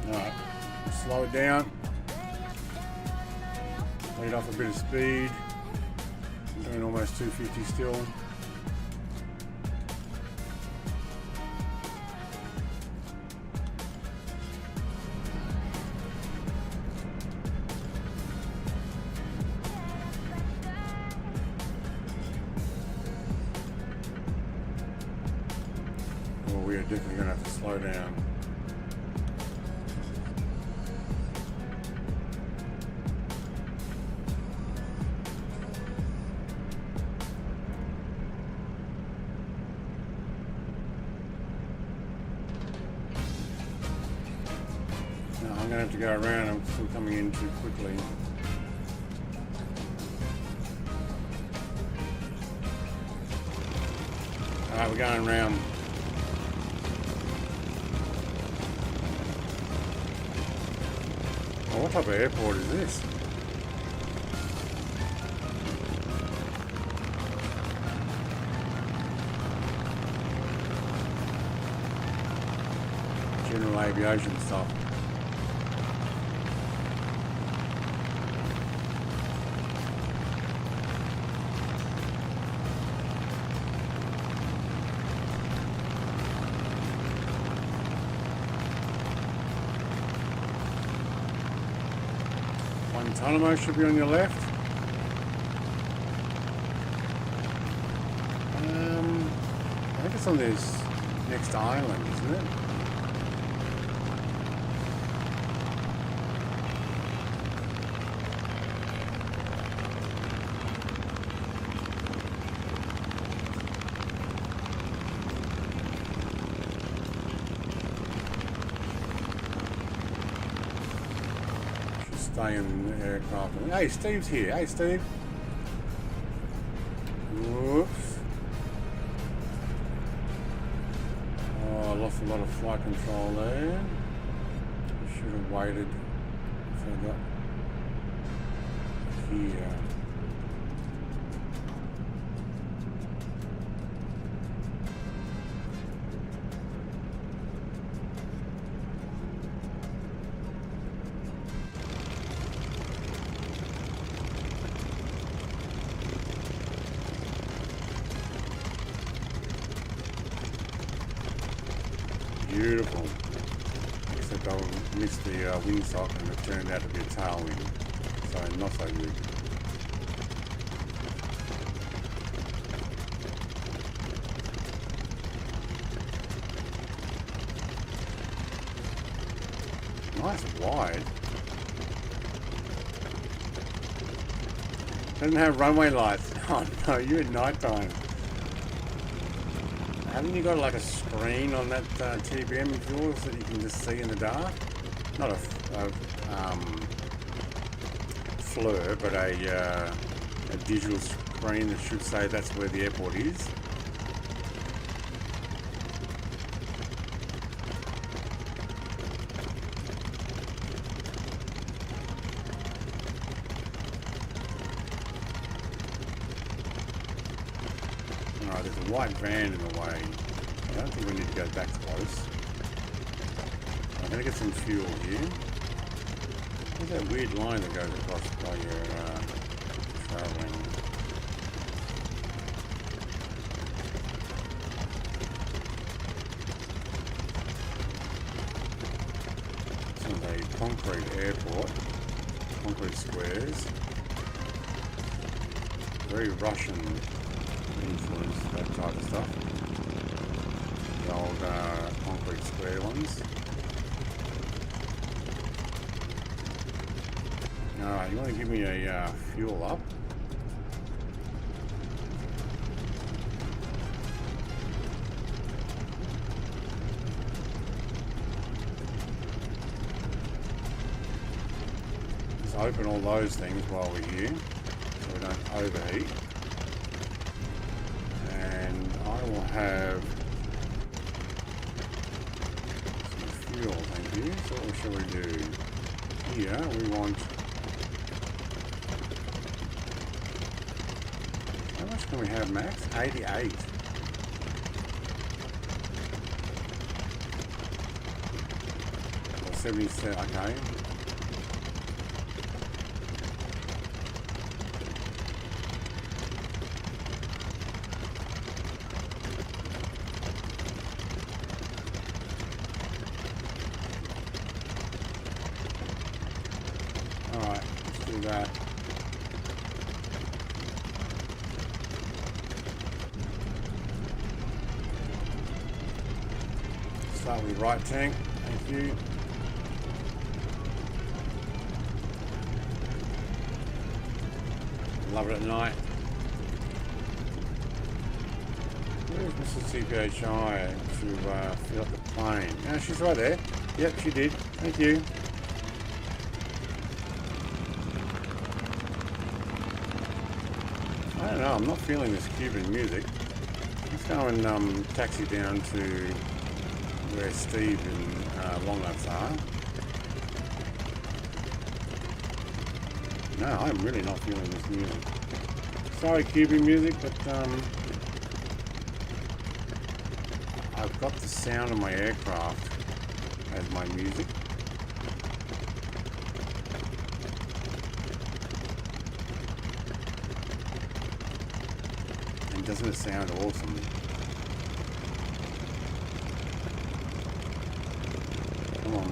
Alright, slow it down. Lead off a bit of speed. I'm doing almost 250 still. Well, we are definitely going to have to slow down. I'm going to have to go around. I'm still coming in too quickly. Alright, we're going around. Oh, what type of airport is this? General aviation stuff. Guantanamo should be on your left. I think it's on this next island, isn't it? Stay in the aircraft. Hey, Steve's here. Hey, Steve. Whoops. Oh, I lost a lot of flight control there. Should have waited if I got here. Beautiful. Except I missed the windsock and it turned out to be a tailwind. So not so good. Nice wide. Doesn't have runway lights. Oh no, you're at night time. Haven't you got like a screen on that TBM of yours that you can just see in the dark? Not a FLIR, but a digital screen that should say that's where the airport is. Alright, there's a white van in the way. I don't think we need to go that close. I'm going to get some fuel here. There's that weird line that goes across while you're travelling. This is a concrete airport. Concrete squares. Very Russian influence, that type of stuff. The old concrete square ones. Alright, you want to give me a fuel up? Just open all those things while we're here, so we don't overheat. And I will have fuel, thank you. So what shall we do? Here we want... How much can we have, max? 88. Or 77, okay. Alright, let's do that. Start with right tank, thank you. Love it at night. Where's Mrs. TJSJ to fill up the plane? No, she's right there. Yep, she did. Thank you. I don't know, I'm not feeling this Cuban music. Let's go and taxi down to where Steve and Long Nuts are. No, I'm really not feeling this music. Sorry, Cuban music, but I've got the sound of my aircraft as my music. And doesn't it sound awesome? Come on.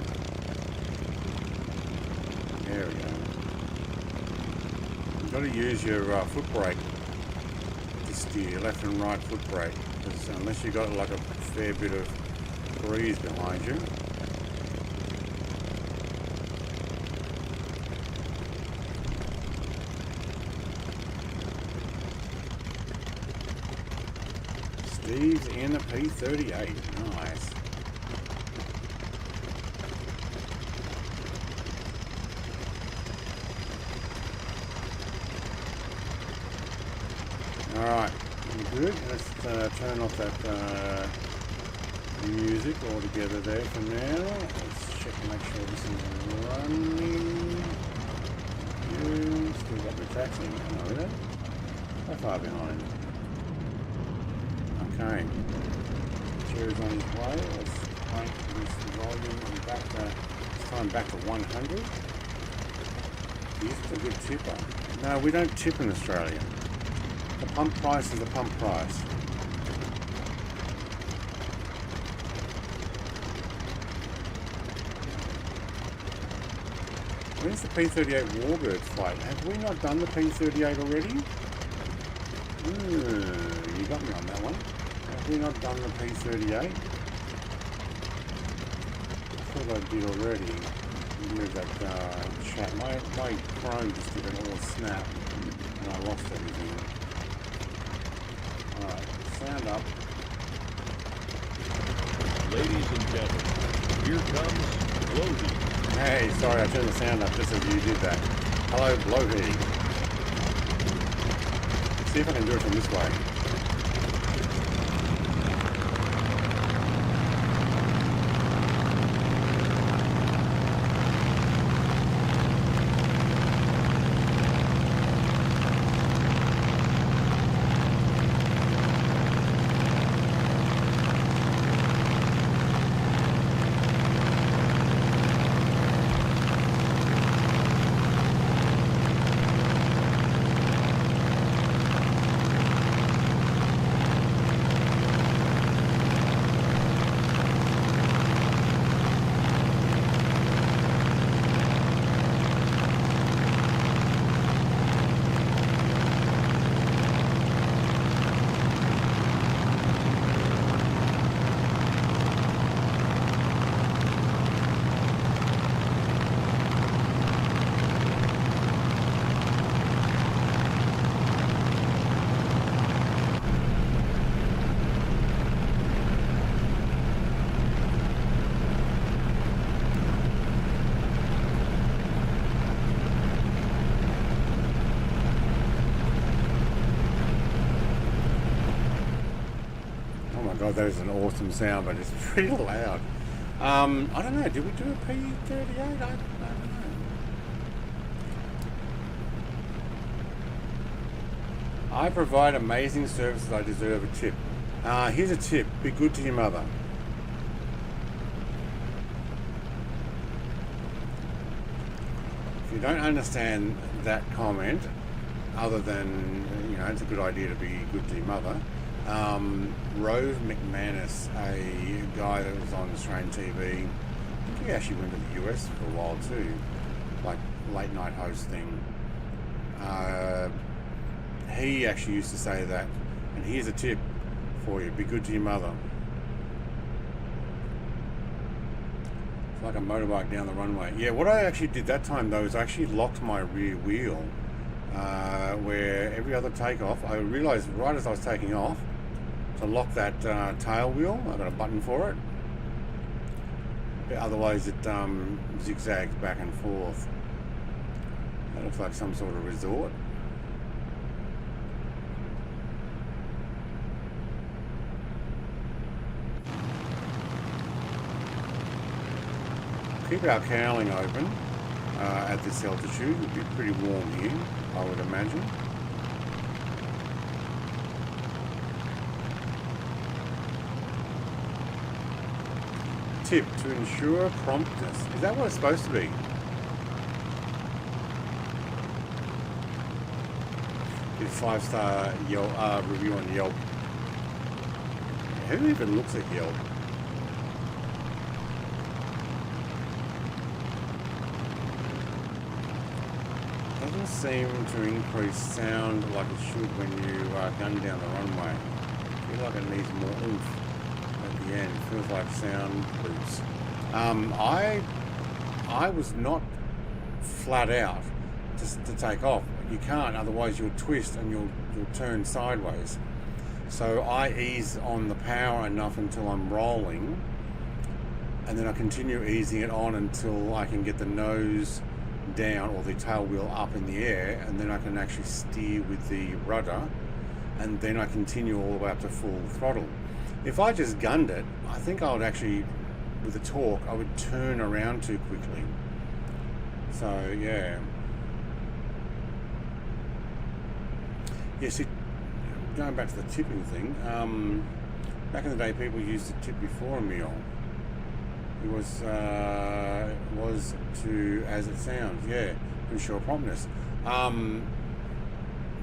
There we go. You've got to use your foot brake to steer, left and right foot brake, because unless you've got like a fair bit of breeze behind you. Steve's in a P38, nice. Alright, good. Let's turn off that music altogether there for now. Let's check and make sure this is running. Still got the taxi. Oh, yeah. How far behind? Okay. Cherry's on his way. Let's crank this volume and back to, this time back to 100. He's a good tipper. No, we don't tip in Australia. The pump price is the pump price. Where's the P38 WarBirds flight? Have we not done the P38 already? You got me on that one. Have we not done the P38? I thought I did already. Move that chat. My Chrome just did an all snap and I lost everything. Alright, sound up. Ladies and gentlemen, here comes Bloaty. Hey, sorry, I turned the sound up just as you did that. Hello, Bloaty. See if I can do it from this way. God, that is an awesome sound, but it's pretty loud. I don't know, did we do a P38? I don't know. I provide amazing services, I deserve a tip. Here's a tip, be good to your mother. If you don't understand that comment, other than, you know, it's a good idea to be good to your mother, Rose McManus, a guy that was on Australian TV, I think he actually went to the US for a while too, like late night host thing. He actually used to say that, and here's a tip for you, be good to your mother. It's like a motorbike down the runway. Yeah, what I actually did that time though is I actually locked my rear wheel, where every other takeoff, I realized right as I was taking off, to lock that tail wheel, I got a button for it. Otherwise it zigzags back and forth. That looks like some sort of resort. Keep our cowling open at this altitude. It would be pretty warm here, I would imagine. Tip to ensure promptness. Is that what it's supposed to be? Give 5-star Yelp, review on Yelp. Who even looks at Yelp? Doesn't seem to increase sound like it should when you gun down the runway. I feel like it needs more oomph at the end. Feels like sound loops. I was not flat out just to take off. You can't, otherwise you'll twist and you'll turn sideways. So I ease on the power enough until I'm rolling, and then I continue easing it on until I can get the nose down or the tail wheel up in the air, and then I can actually steer with the rudder, and then I continue all the way up to full throttle. If I just gunned it, I think I would actually, with the torque, I would turn around too quickly. So yeah. Yeah, see, going back to the tipping thing, back in the day people used to tip before a meal. It was to, as it sounds, yeah, ensure promptness.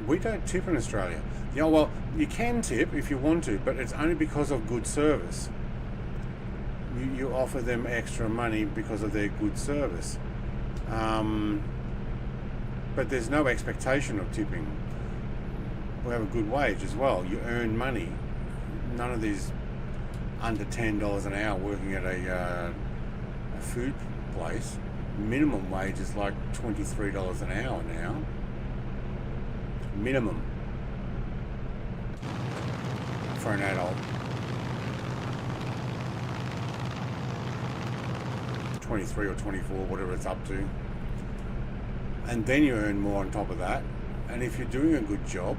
We don't tip in Australia. You know, well, you can tip if you want to, but it's only because of good service. You offer them extra money because of their good service. But there's no expectation of tipping. We have a good wage as well. You earn money. None of these under $10 an hour working at a food place. Minimum wage is like $23 an hour now. Minimum for an adult. 23 or 24, whatever it's up to. And then you earn more on top of that. And if you're doing a good job,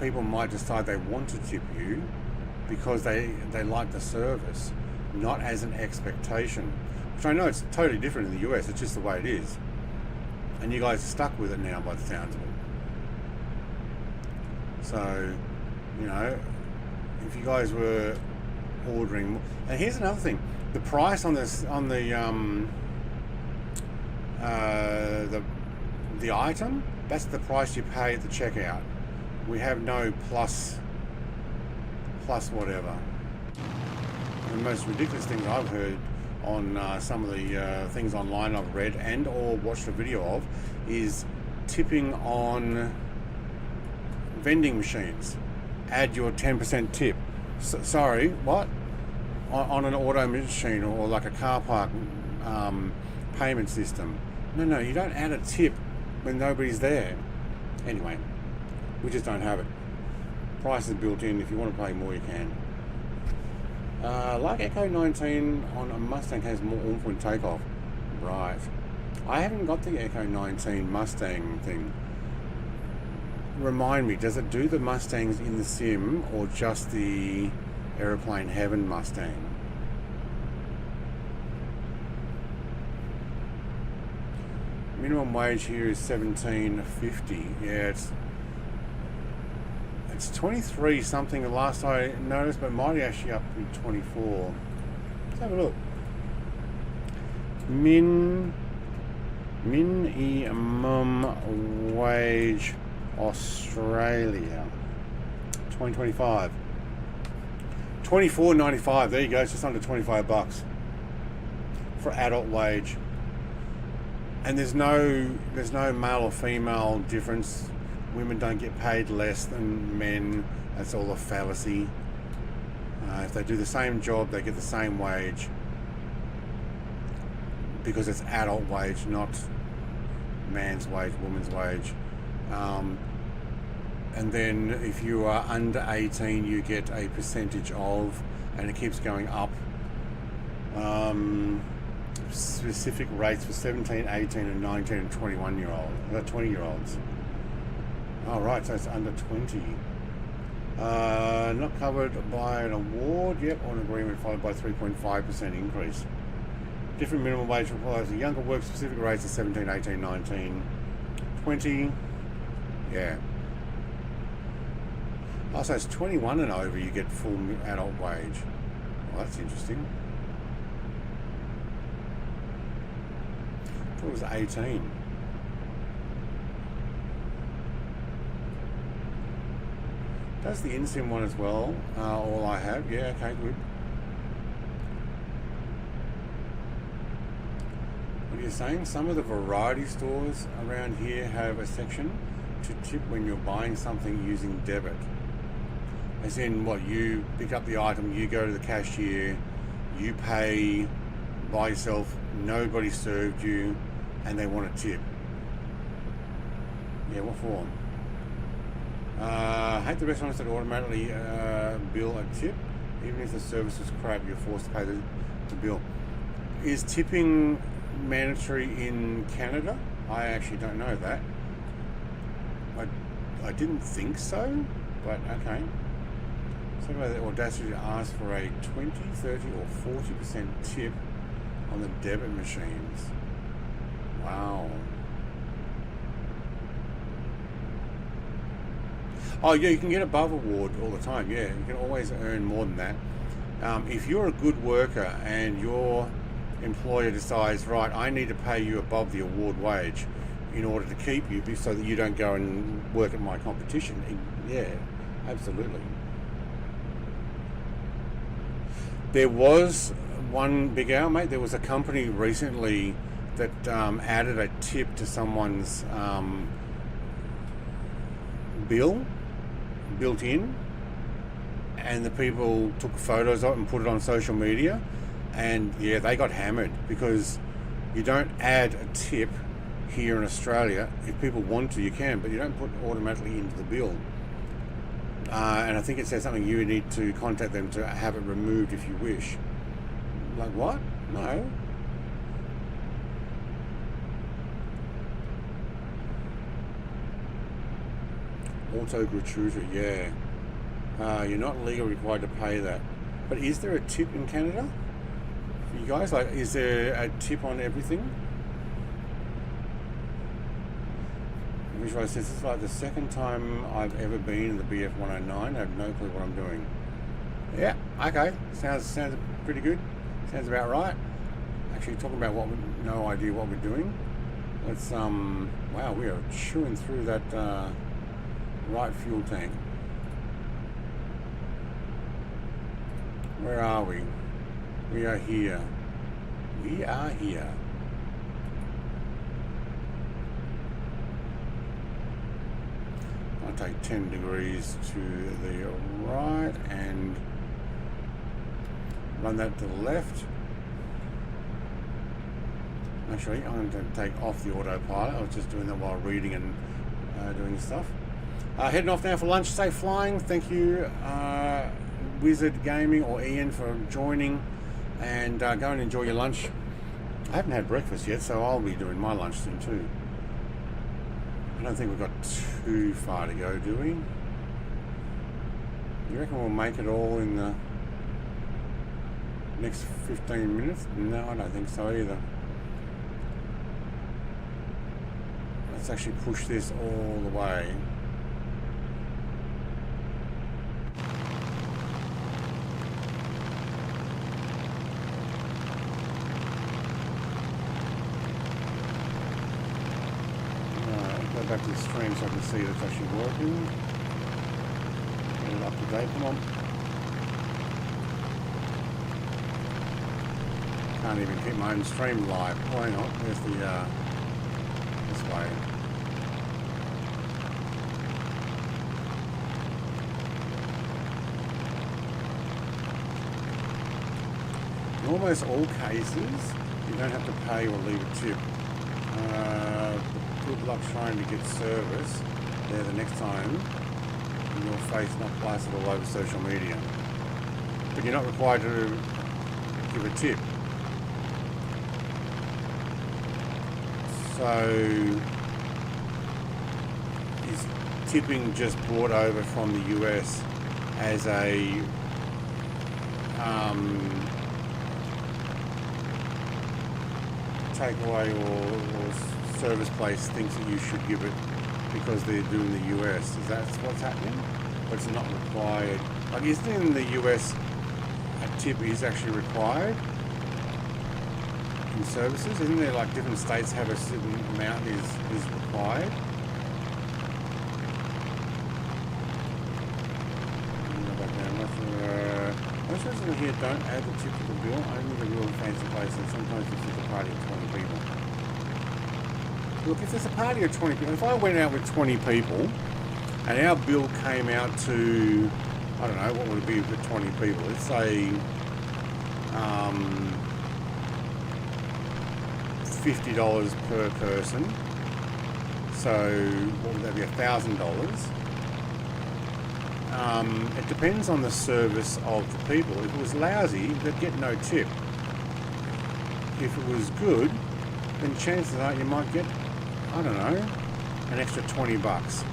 people might decide they want to tip you because they like the service, not as an expectation. Which I know it's totally different in the US, it's just the way it is. And you guys are stuck with it now by the sounds of it. So, you know, if you guys were ordering, and here's another thing, the price on this, on the item, that's the price you pay at the checkout. We have no plus whatever. The most ridiculous thing I've heard on some of the things online I've read and or watched a video of is tipping on vending machines. Add your 10% tip. Sorry, what? On an auto machine or like a car park payment system. No, you don't add a tip when nobody's there. Anyway, we just don't have it. Price is built in. If you want to pay more, you can. Like Echo 19 on a Mustang has more oomph when takeoff. Right. I haven't got the Echo 19 Mustang thing. Remind me, does it do the Mustangs in the sim or just the Aeroplane Heaven Mustang? Minimum wage here is $17.50. Yeah, it's 23 something the last I noticed, but might actually up to 24. Let's have a look. Minimum wage Australia 2025. $24.95. There you go. It's just under $25 for adult wage. And there's no male or female difference. Women don't get paid less than men. That's all a fallacy. If they do the same job, they get the same wage, because it's adult wage, not man's wage, woman's wage. And then if you are under 18, you get a percentage of, and it keeps going up. Specific rates for 17, 18 and 19 and 20-year-olds. All right, so it's under 20. Not covered by an award. Yep, on agreement followed by 3.5% increase. Different minimum wage applies to younger work. Specific rates are 17, 18, 19, 20. Yeah. Also, it's 21 and over, you get full adult wage. Well, that's interesting. I thought it was 18. Does the InSim one as well? All I have. Yeah, okay, good. What are you saying? Some of the variety stores around here have a section to tip when you're buying something using debit. As in, what, you pick up the item, you go to the cashier, you pay by yourself, nobody served you, and they want a tip. Yeah, what for? I hate the restaurants that automatically bill a tip. Even if the service is crap, you're forced to pay the bill. Is tipping mandatory in Canada? I actually don't know that. I didn't think so, but okay. Somebody had the audacity to ask for a 20, 30 or 40% tip on the debit machines. Wow. Oh yeah, you can get above award all the time. Yeah, you can always earn more than that. If you're a good worker and your employer decides, right, I need to pay you above the award wage in order to keep you, so that you don't go and work at my competition. Yeah, absolutely. There was one big hour, mate. There was a company recently that added a tip to someone's bill, built in, and the people took photos of it and put it on social media, and yeah, they got hammered because you don't add a tip here in Australia. If people want to, you can, but you don't put it automatically into the bill. And I think it says something, you need to contact them to have it removed if you wish. Like, what? No. Auto gratuity, yeah. You're not legally required to pay that. But is there a tip in Canada for you guys? Like, is there a tip on everything? Visualize says, this is like the second time I've ever been in the BF 109. I have no clue what I'm doing. Yeah, okay. Sounds pretty good. Sounds about right. Actually, talking about no idea what we're doing. Let's wow, we are chewing through that right fuel tank. Where are we? We are here. We are here. I'll take 10 degrees to the right and run that to the left. Actually, I'm going to take off the autopilot. I was just doing that while reading and doing stuff. Heading off now for lunch. Safe flying. Thank you, Wizard Gaming or Ian, for joining, and go and enjoy your lunch. I haven't had breakfast yet, so I'll be doing my lunch soon too. I don't think we've got too far to go, do we? You reckon we'll make it all in the next 15 minutes? No, I don't think so either. Let's actually push this all the way. Go back to the stream so I can see that it's actually working. Get it up to date. Come on. Can't even keep my own stream live. Oh, hang on. There's the this way. In almost all cases, you don't have to pay or leave a tip. Good luck trying to get service there the next time in your face, not plastered all over social media. But you're not required to give a tip. So is tipping just brought over from the US as a takeaway or service place thinks that you should give it because they're doing the US? Is that what's happening? But it's not required. Like, isn't in the US a tip is actually required in services? Isn't there like different states have a certain amount is required? Most residents here don't add the tip to the bill, only the real fancy places. Sometimes it's just a party of 20 people. Look, if there's a party of 20 people, if I went out with 20 people and our bill came out to, I don't know, what would it be for 20 people? Let's say $50 per person. So what would that be, $1,000? It depends on the service of the people. If it was lousy, they'd get no tip. If it was good, then chances are you might get, I don't know, an extra 20 bucks.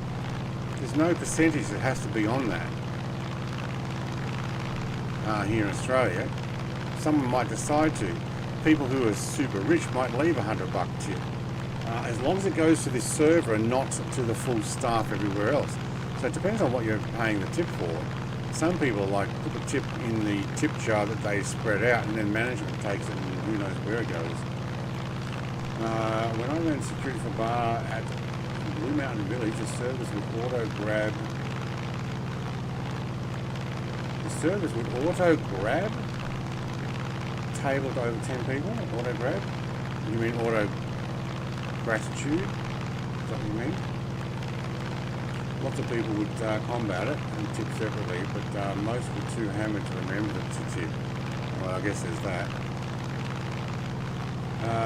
There's no percentage that has to be on that. Here in Australia, someone might decide to. People who are super rich might leave $100 tip. As long as it goes to this server and not to the full staff everywhere else. So it depends on what you're paying the tip for. Some people like put the tip in the tip jar that they spread out and then management takes it and who knows where it goes. When I ran security for bar at Blue Mountain Village, the service would auto grab tabled over 10 people. Auto grab? You mean auto gratitude? Is that what you mean? Lots of people would combat it and tip separately, but most were too hammered to remember to tip. Well, I guess there's that.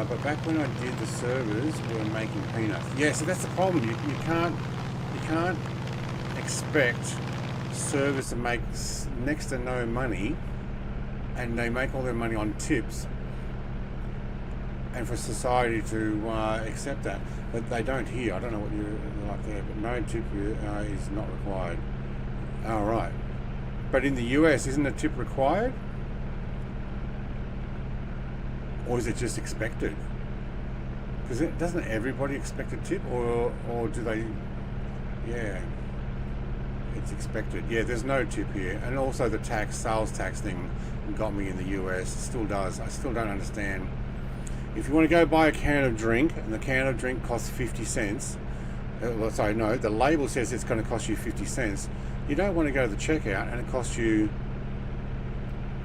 But back when I did the servers, we were making peanuts. Yeah, so that's the problem. You can't expect servers to make next to no money, and they make all their money on tips, and for society to accept that. But they don't here. I don't know what you're like there, but no tip is not required. All right. But in the US, isn't a tip required? Or is it just expected? Because doesn't everybody expect a tip, or do they? Yeah, it's expected. Yeah, there's no tip here, and also the sales tax thing got me in the US. It still does. I still don't understand. If you want to go buy a can of drink, and the can of drink costs 50 cents, sorry, no, the label says it's going to cost you 50 cents. You don't want to go to the checkout and it costs you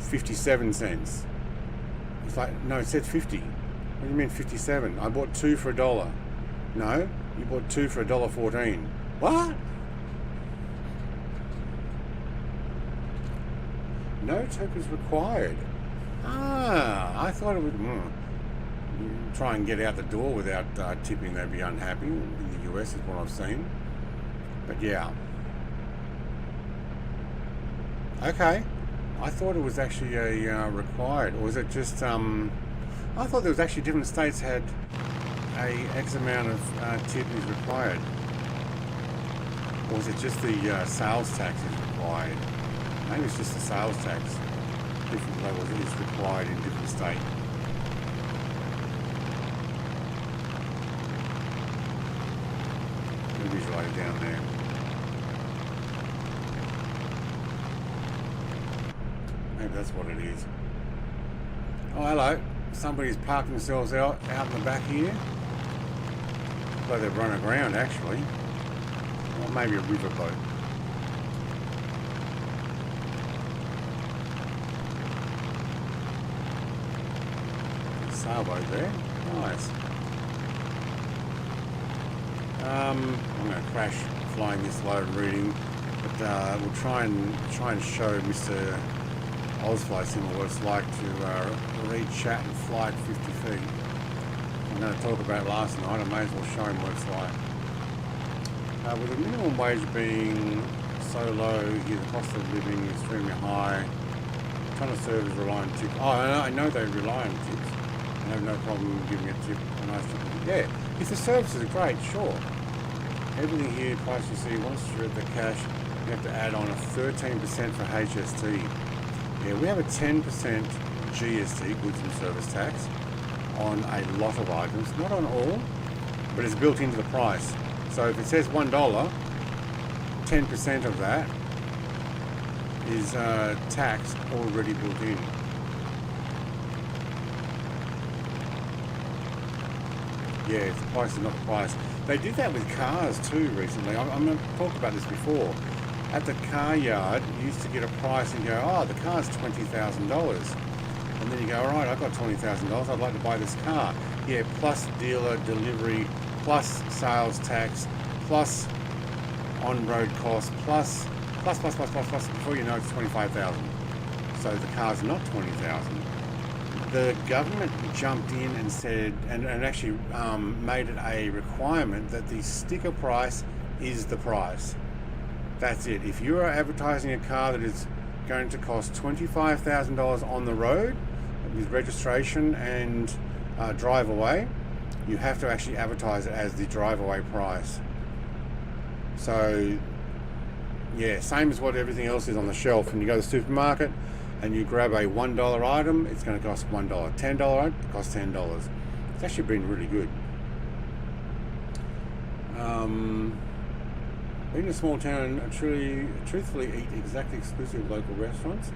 57 cents. It's like, no, it said 50. What do you mean 57? I bought 2 for $1. No, you bought 2 for $1.14. What? No tip is required. I thought it would try and get out the door without tipping. They'd be unhappy. In the US is what I've seen. But yeah. Okay. I thought it was actually a required, or was it just I thought there was actually different states had a X amount of tip is required, or was it just the sales tax is required? Maybe it's just the sales tax, different levels is required in different states. down there. Maybe that's what it is. Oh, hello. Somebody's parked themselves out in the back here. Like they've run aground, actually. Or maybe a riverboat. Sailboat there. Nice. I'm going to crash flying this low and reading, but we'll try and show Mr. Ozfly Symbol what it's like to read chat and fly at 50 feet. I'm going to talk about it last night. I may as well show him what it's like. With the minimum wage being so low here, the cost of living is extremely high. A ton of servers rely on tips. Oh, I know they rely on tips. I have no problem giving a tip, a nice tip. Yeah, if the services are great, sure. Everything here, price you see, once you're at the cash, you have to add on a 13% for HST. Yeah, we have a 10% GST, goods and service tax, on a lot of items. Not on all, but it's built into the price. So if it says $1, 10% of that is tax already built in. Yeah, if the price is not the price. They did that with cars too recently. I'm going to talk about this before. At the car yard, you used to get a price and go, oh, the car's $20,000. And then you go, all right, I've got $20,000. I'd like to buy this car. Yeah, plus dealer delivery, plus sales tax, plus on-road costs, plus. Before you know, it's $25,000. So the car's not $20,000. The government jumped in and said, and actually made it a requirement that the sticker price is the price. That's it. If you are advertising a car that is going to cost $25,000 on the road with registration and drive away, you have to actually advertise it as the drive away price. So yeah, same as what everything else is on the shelf. When you go to the supermarket and you grab a $1 item, it's going to cost $1. $10 item, it costs $10. It's actually been really good. Being a small town, truthfully eat exactly exclusive local restaurants.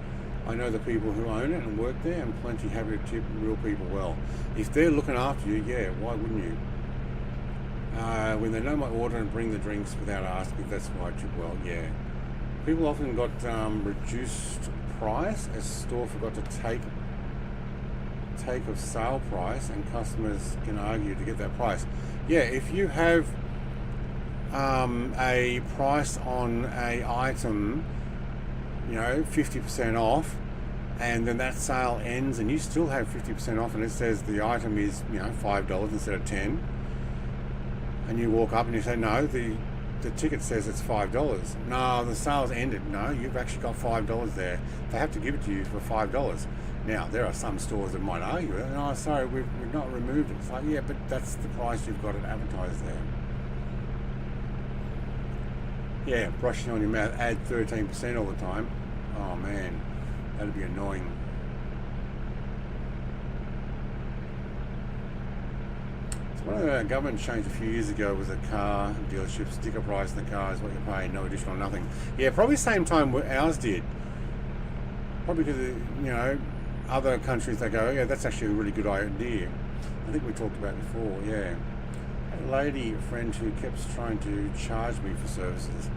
I know the people who own it and work there, and plenty happy to tip real people well. If they're looking after you, yeah, why wouldn't you? When they know my order and bring the drinks without asking, that's why I tip well, yeah. People often got reduced price as store forgot to take of sale price, and customers can argue to get that price. Yeah, if you have a price on a item, you know, 50% off, and then that sale ends and you still have 50% off, and it says the item is, you know, $5 instead of $10, and you walk up and you say, no, the ticket says it's $5. No, the sale's ended. No, you've actually got $5 there. They have to give it to you for $5. Now, there are some stores that might argue, no, sorry, we've not removed it. It's like, yeah, but that's the price you've got it advertised there. Yeah, brushing on your mouth, add 13% all the time. Oh man, that'd be annoying. So one of the government changed a few years ago was a car dealership sticker price in the car is what you're paying, no additional nothing. Yeah, probably same time ours did. Probably because, you know, other countries they go, yeah, that's actually a really good idea. I think we talked about it before, yeah. A lady, a friend who kept trying to charge me for services.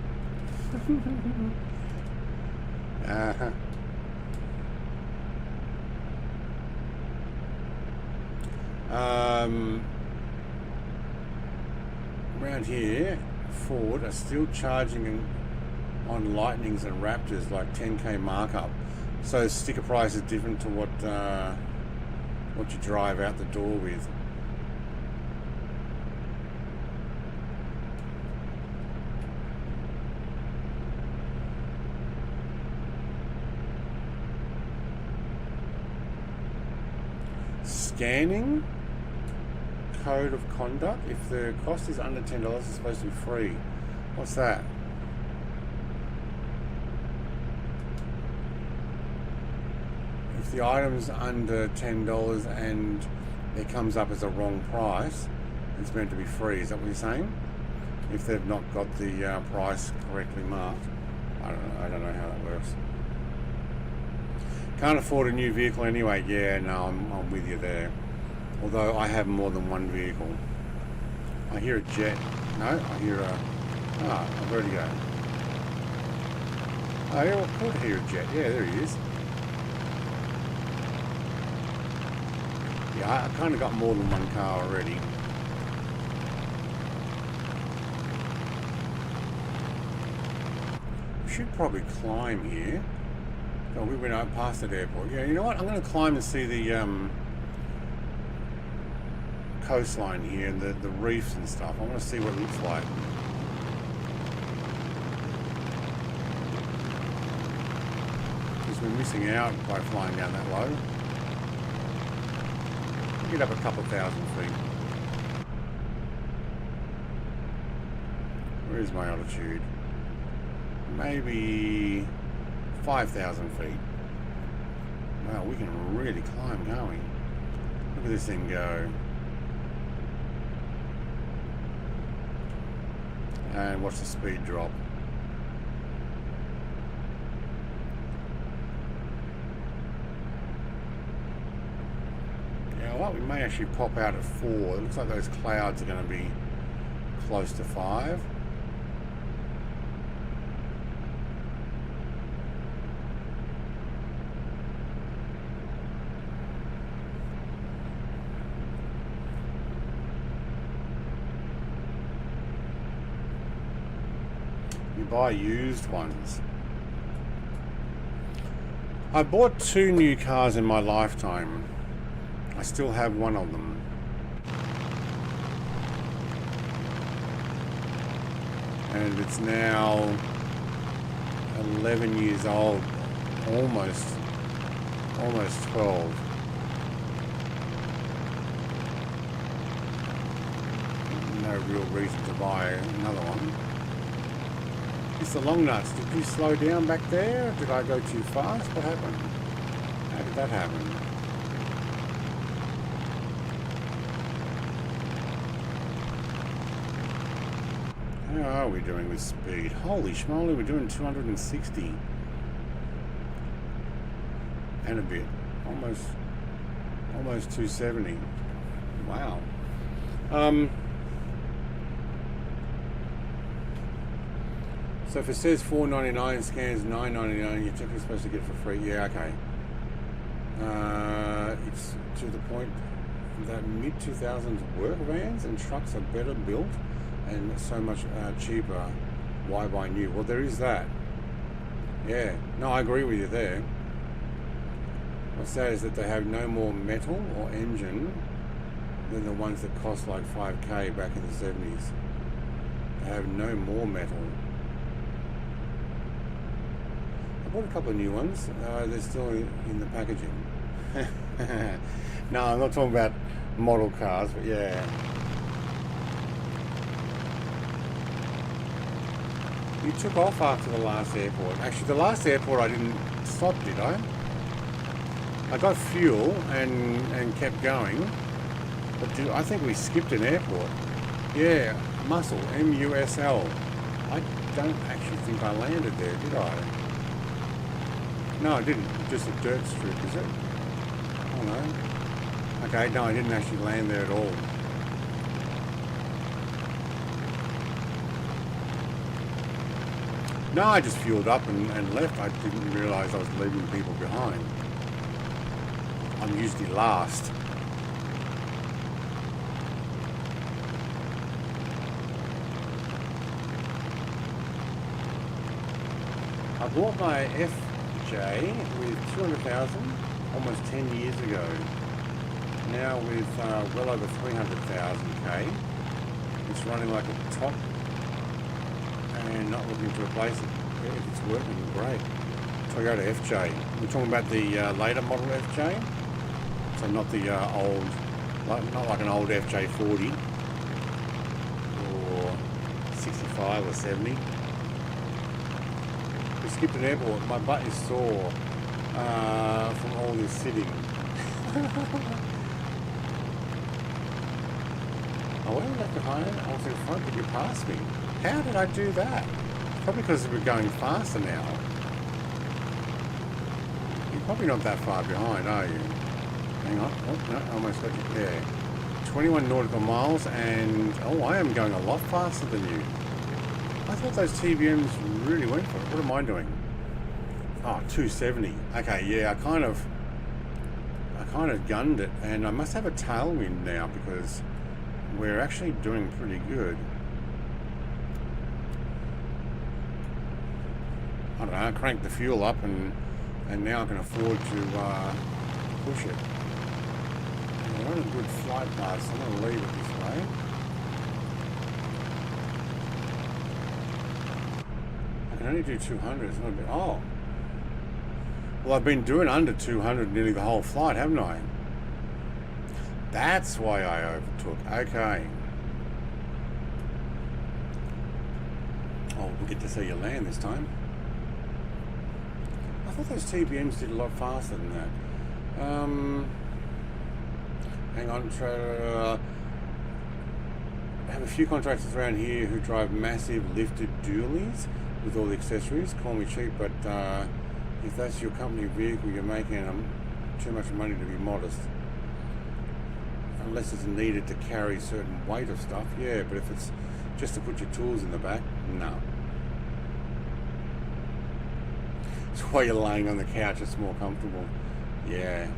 Uh-huh. Around here, Ford are still charging on Lightnings and Raptors like 10k markup. So sticker price is different to what you drive out the door with. Scanning code of conduct. If the cost is under $10, it's supposed to be free. What's that? If the item's under $10 and it comes up as a wrong price, it's meant to be free. Is that what you're saying? if they've not got the price correctly marked. I don't know how that works. Can't afford a new vehicle anyway. Yeah, no, I'm with you there. Although I have more than one vehicle. I hear a jet. No, I hear a... Ah, a Vertigo. Oh, yeah, I could hear a jet. Yeah, there he is. Yeah, I kind of got more than one car already. Should probably climb here. Oh, we went out past that airport. Yeah, you know what? I'm going to climb and see the coastline here and the reefs and stuff. I want to see what it looks like. Because we're missing out by flying down that low. Get up a couple thousand feet. Where is my altitude? Maybe 5,000 feet. Wow, we can really climb, can't we? Look at this thing go. And watch the speed drop. Yeah, well, we may actually pop out at 4. It looks like those clouds are going to be close to 5. Buy used ones. I bought 2 new cars in my lifetime. I still have one of them. And it's now 11 years old, almost 12. No real reason to buy another one. Mr. Longnuts, did you slow down back there? Did I go too fast? What happened? How did that happen? How are we doing with speed? Holy schmoly, we're doing 260. And a bit. Almost 270. Wow. So if it says $4.99, scans $9.99, you're typically supposed to get it for free. Yeah, okay. It's to the point that mid-2000s work vans and trucks are better built and so much cheaper. Why buy new? Well, there is that. Yeah, no, I agree with you there. What's sad is that they have no more metal or engine than the ones that cost like 5K back in the 70s. They have no more metal. I bought a couple of new ones. They're still in the packaging. No, I'm not talking about model cars, but yeah. You took off after the last airport. Actually, the last airport I didn't stop, did I? I got fuel and kept going. But I think we skipped an airport. Yeah, MUSL, MUSL. I don't actually think I landed there, did I? No, I didn't. Just a dirt strip, is it? Oh no. Okay, no, I didn't actually land there at all. No, I just fueled up and left. I didn't realise I was leaving people behind. I'm usually last. I bought my FJ with 200,000 almost 10 years ago. Now with well over 300,000 K. It's running like a top and not looking to replace it. Yeah, if it's working, great. Toyota FJ. We're talking about the later model FJ. So not the old, not like an old FJ40 or 65 or 70. We skipped an airport. My butt is sore from all this sitting. I went left behind, I was in front, but you passed me. How did I do that? Probably because we're going faster now. You're probably not that far behind, are you? Hang on. Oh, no, I almost got you there. 21 nautical miles, and oh, I am going a lot faster than you. I thought those TBMs really went for it. What am I doing? Oh, 270. Okay, yeah, I kind of gunned it, and I must have a tailwind now because we're actually doing pretty good. I don't know, I cranked the fuel up and now I can afford to push it. And we're on a good flight path, so I'm going to leave it this way. I can only do 200, it's not a bit, oh. Well, I've been doing under 200 nearly the whole flight, haven't I? That's why I overtook. Okay. Oh, we'll get to see you land this time. I thought those TBMs did a lot faster than that. Hang on. I have a few contractors around here who drive massive lifted dualies with all the accessories. Call me cheap, but if that's your company vehicle, you're making too much money to be modest. Unless it's needed to carry certain weight of stuff, yeah, but if it's just to put your tools in the back, no. That's why you're laying on the couch, it's more comfortable. Yeah.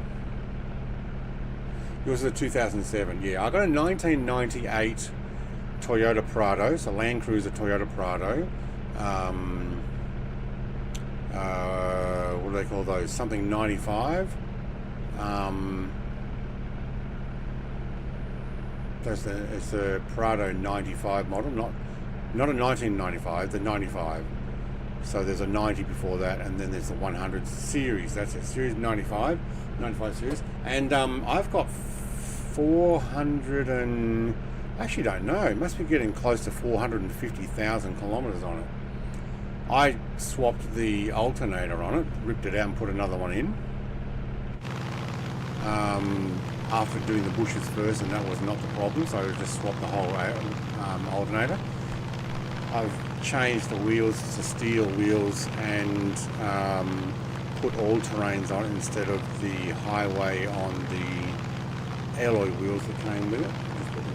Yours is a 2007, yeah. I got a 1998 Toyota Prado, so Land Cruiser Toyota Prado. What do they call those? Something 95. It's a Prado 95 model, not a 1995, the 95. So there's a 90 before that, and then there's the 100 series. That's it, series 95 series. And I've got 400 and actually don't know. It must be getting close to 450,000 kilometers on it. I swapped the alternator on it, ripped it out and put another one in. After doing the bushes first, and that was not the problem, so I just swapped the whole alternator. I've changed the wheels to steel wheels and put all-terrains on it instead of the highway on the alloy wheels that came with it. Just put the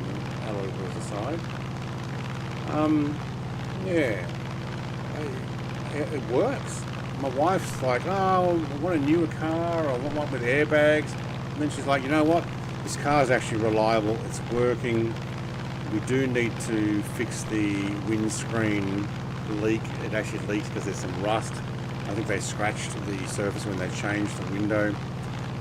alloy wheels aside. Yeah. It works. My wife's like, oh, I want a newer car, or I want one with airbags. And then she's like, you know what? This car is actually reliable. It's working. We do need to fix the windscreen leak. It actually leaks because there's some rust. I think they scratched the surface when they changed the window.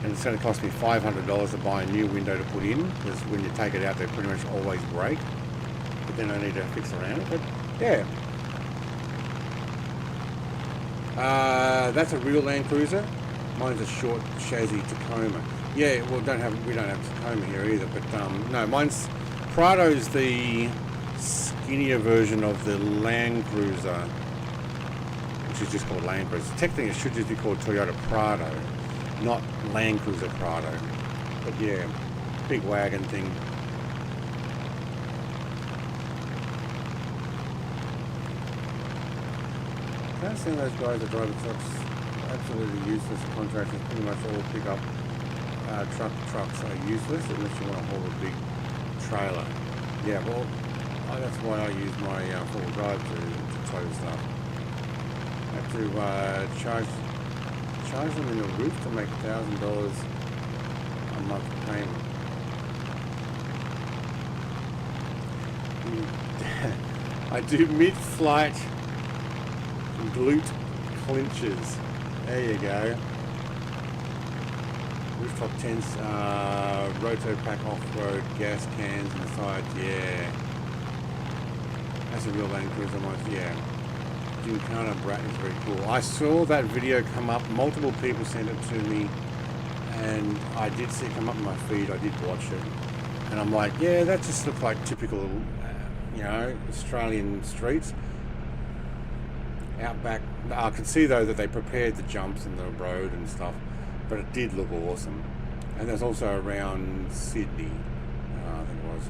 And it's going to cost me $500 to buy a new window to put in, because when you take it out, they pretty much always break. But then I need to fix around it. But yeah. That's a real Land Cruiser. Mine's a short chassis Tacoma. Yeah, well, we don't have Tacoma here either. But no, mine's Prado's the skinnier version of the Land Cruiser, which is just called Land Cruiser. Technically, it should just be called Toyota Prado, not Land Cruiser Prado. But yeah, big wagon thing. I can't stand those guys that drive the trucks. Absolutely useless. Contractors pretty much all pick up trucks are useless unless you want to haul a big trailer. Yeah, well, that's why I use my four-wheel drive to tow stuff. I have to charge them in the roof to make $1,000 a month payment. I do mid-flight glute clinches. There you go. Rooftop tents, roto pack off-road, gas cans on the side, yeah. That's a real Land Cruiser, yeah. Gincana Brat is very cool. I saw that video come up, multiple people sent it to me, and I did see it come up in my feed, I did watch it. And I'm like, yeah, that just looks like typical, Australian streets. Out back, I could see though that they prepared the jumps in the road and stuff, but it did look awesome. And there's also around Sydney, I think it was.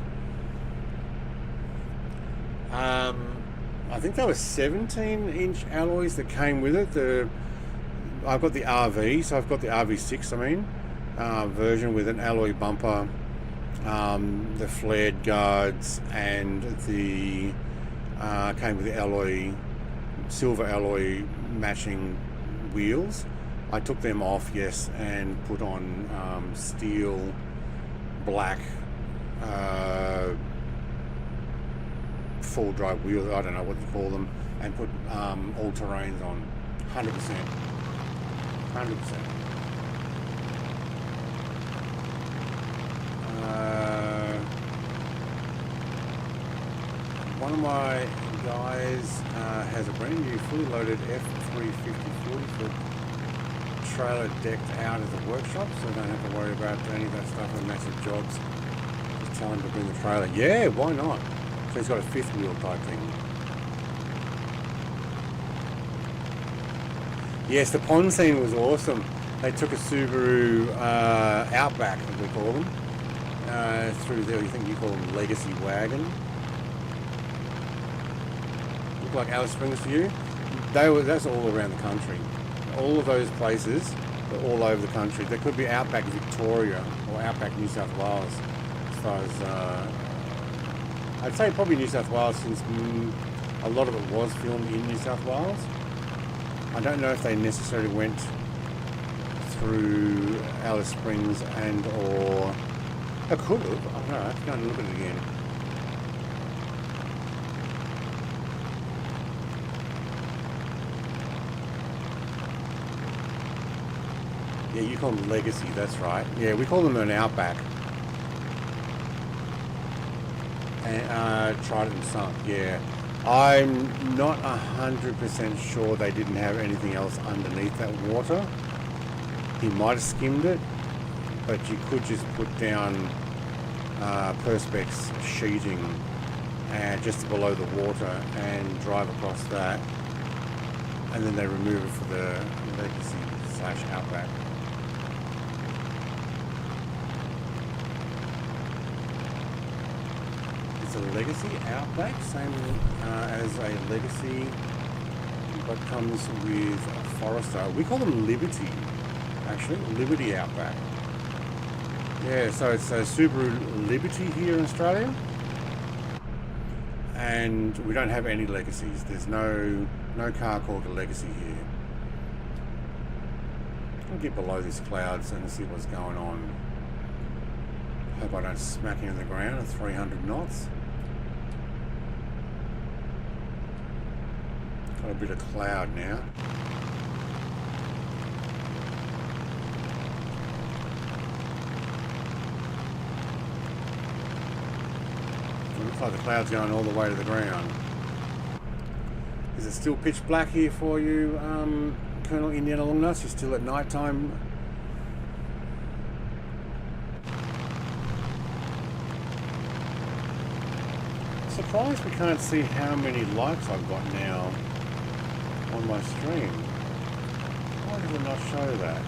I think they were 17-inch alloys that came with it. I've got the RV, so I've got the RV6, version with an alloy bumper, the flared guards, and the came with the silver alloy matching wheels. I took them off, yes, and put on steel black full drive wheels, I don't know what you call them, and put all terrains on. 100%. 100%. One of my guys has a brand new fully loaded F350 40-foot trailer decked out as a workshop, so I don't have to worry about any of that stuff and massive jobs. Just tell him to bring the trailer. Yeah, why not? So he's got a fifth wheel type thing. Yes, the pond scene was awesome. They took a Subaru Outback, as we call them, through there. You think you call them Legacy Wagon. Look like Alice Springs to you? That's all around the country. All of those places are all over the country. There could be Outback Victoria or Outback New South Wales, as far as I'd say probably New South Wales, since a lot of it was filmed in New South Wales. I don't know if they necessarily went through Alice Springs and or I could have. I don't know. I have to go and look at it again. Yeah, you call them Legacy, that's right. Yeah, we call them an Outback. And tried it and sunk, yeah. I'm not 100% sure they didn't have anything else underneath that water. He might have skimmed it, but you could just put down Perspex sheeting just below the water and drive across that, and then they remove it for the Legacy/Outback. It's a Legacy Outback, same as a Legacy, but comes with a Forester. We call them Liberty, actually, Liberty Outback. Yeah, so it's a Subaru Liberty here in Australia, and we don't have any Legacies. There's no car called a Legacy here. I'll get below these clouds and see what's going on. Hope I don't smack into the ground at 300 knots. Got a bit of cloud now. It looks like the cloud's going all the way to the ground. Is it still pitch black here for you, Colonel Indiana Longnuts? You're still at night time? Surprised we can't see how many likes I've got now on my stream. Why does it not show that?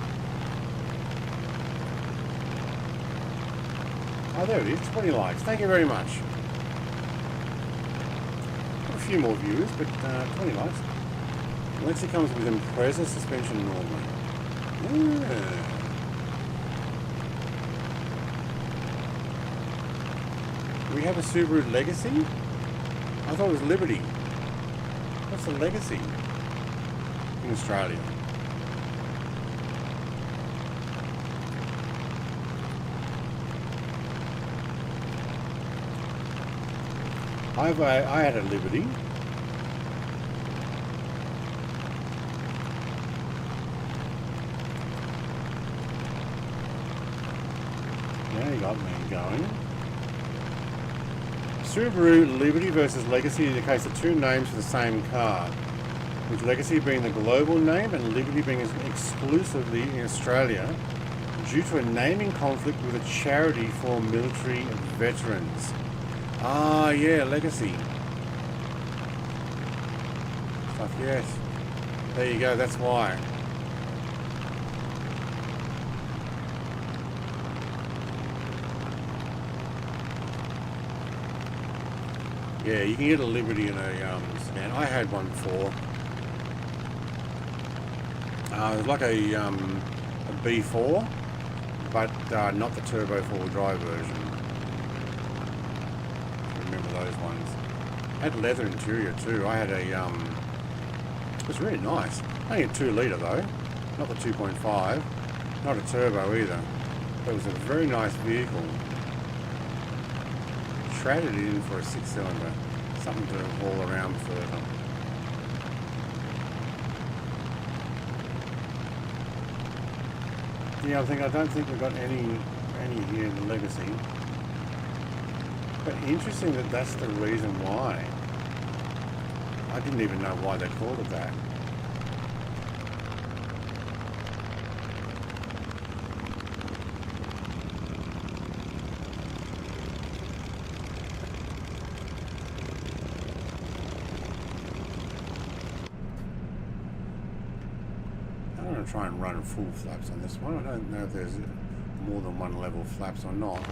Oh, there it is, 20 likes. Thank you very much. Got a few more viewers, but 20 likes. Lexi comes with Impreza suspension normally. Yeah. We have a Subaru Legacy? I thought it was Liberty. What's a Legacy in Australia? I had a Liberty. Now you got me going. Subaru Liberty versus Legacy is the case of two names for the same car, with Legacy being the global name and Liberty being exclusively in Australia due to a naming conflict with a charity for military veterans. Ah, yeah, Legacy. Stuff, yes. There you go, that's why. Yeah, you can get a Liberty in a sedan. I had one before. It was like a B4, but not the turbo 4-wheel drive version. Remember those ones? Had leather interior too. I had a it was really nice. Only a 2 litre though, not the 2.5, not a turbo either. But it was a very nice vehicle. Traded it in for a 6-cylinder, something to haul around further. Yeah, I don't think we've got any here in the Legacy. But interesting that that's the reason why. I didn't even know why they called it that. I'm going to try and run full flaps on this one. I don't know if there's more than one level flaps or not.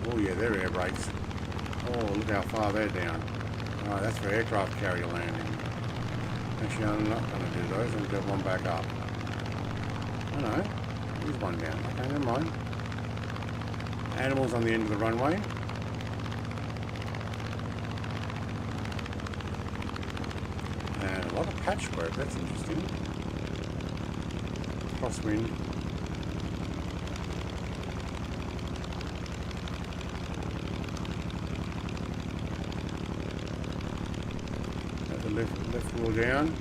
Oh yeah, they're air brakes. Oh, look how far they're down. Oh, that's for aircraft carrier landing. Actually, I'm not going to do those. I'm going to get one back up. Oh no, there's one down. Okay, never mind. Animals on the end of the runway. And a lot of patchwork. That's interesting. Crosswind. Left wheel down.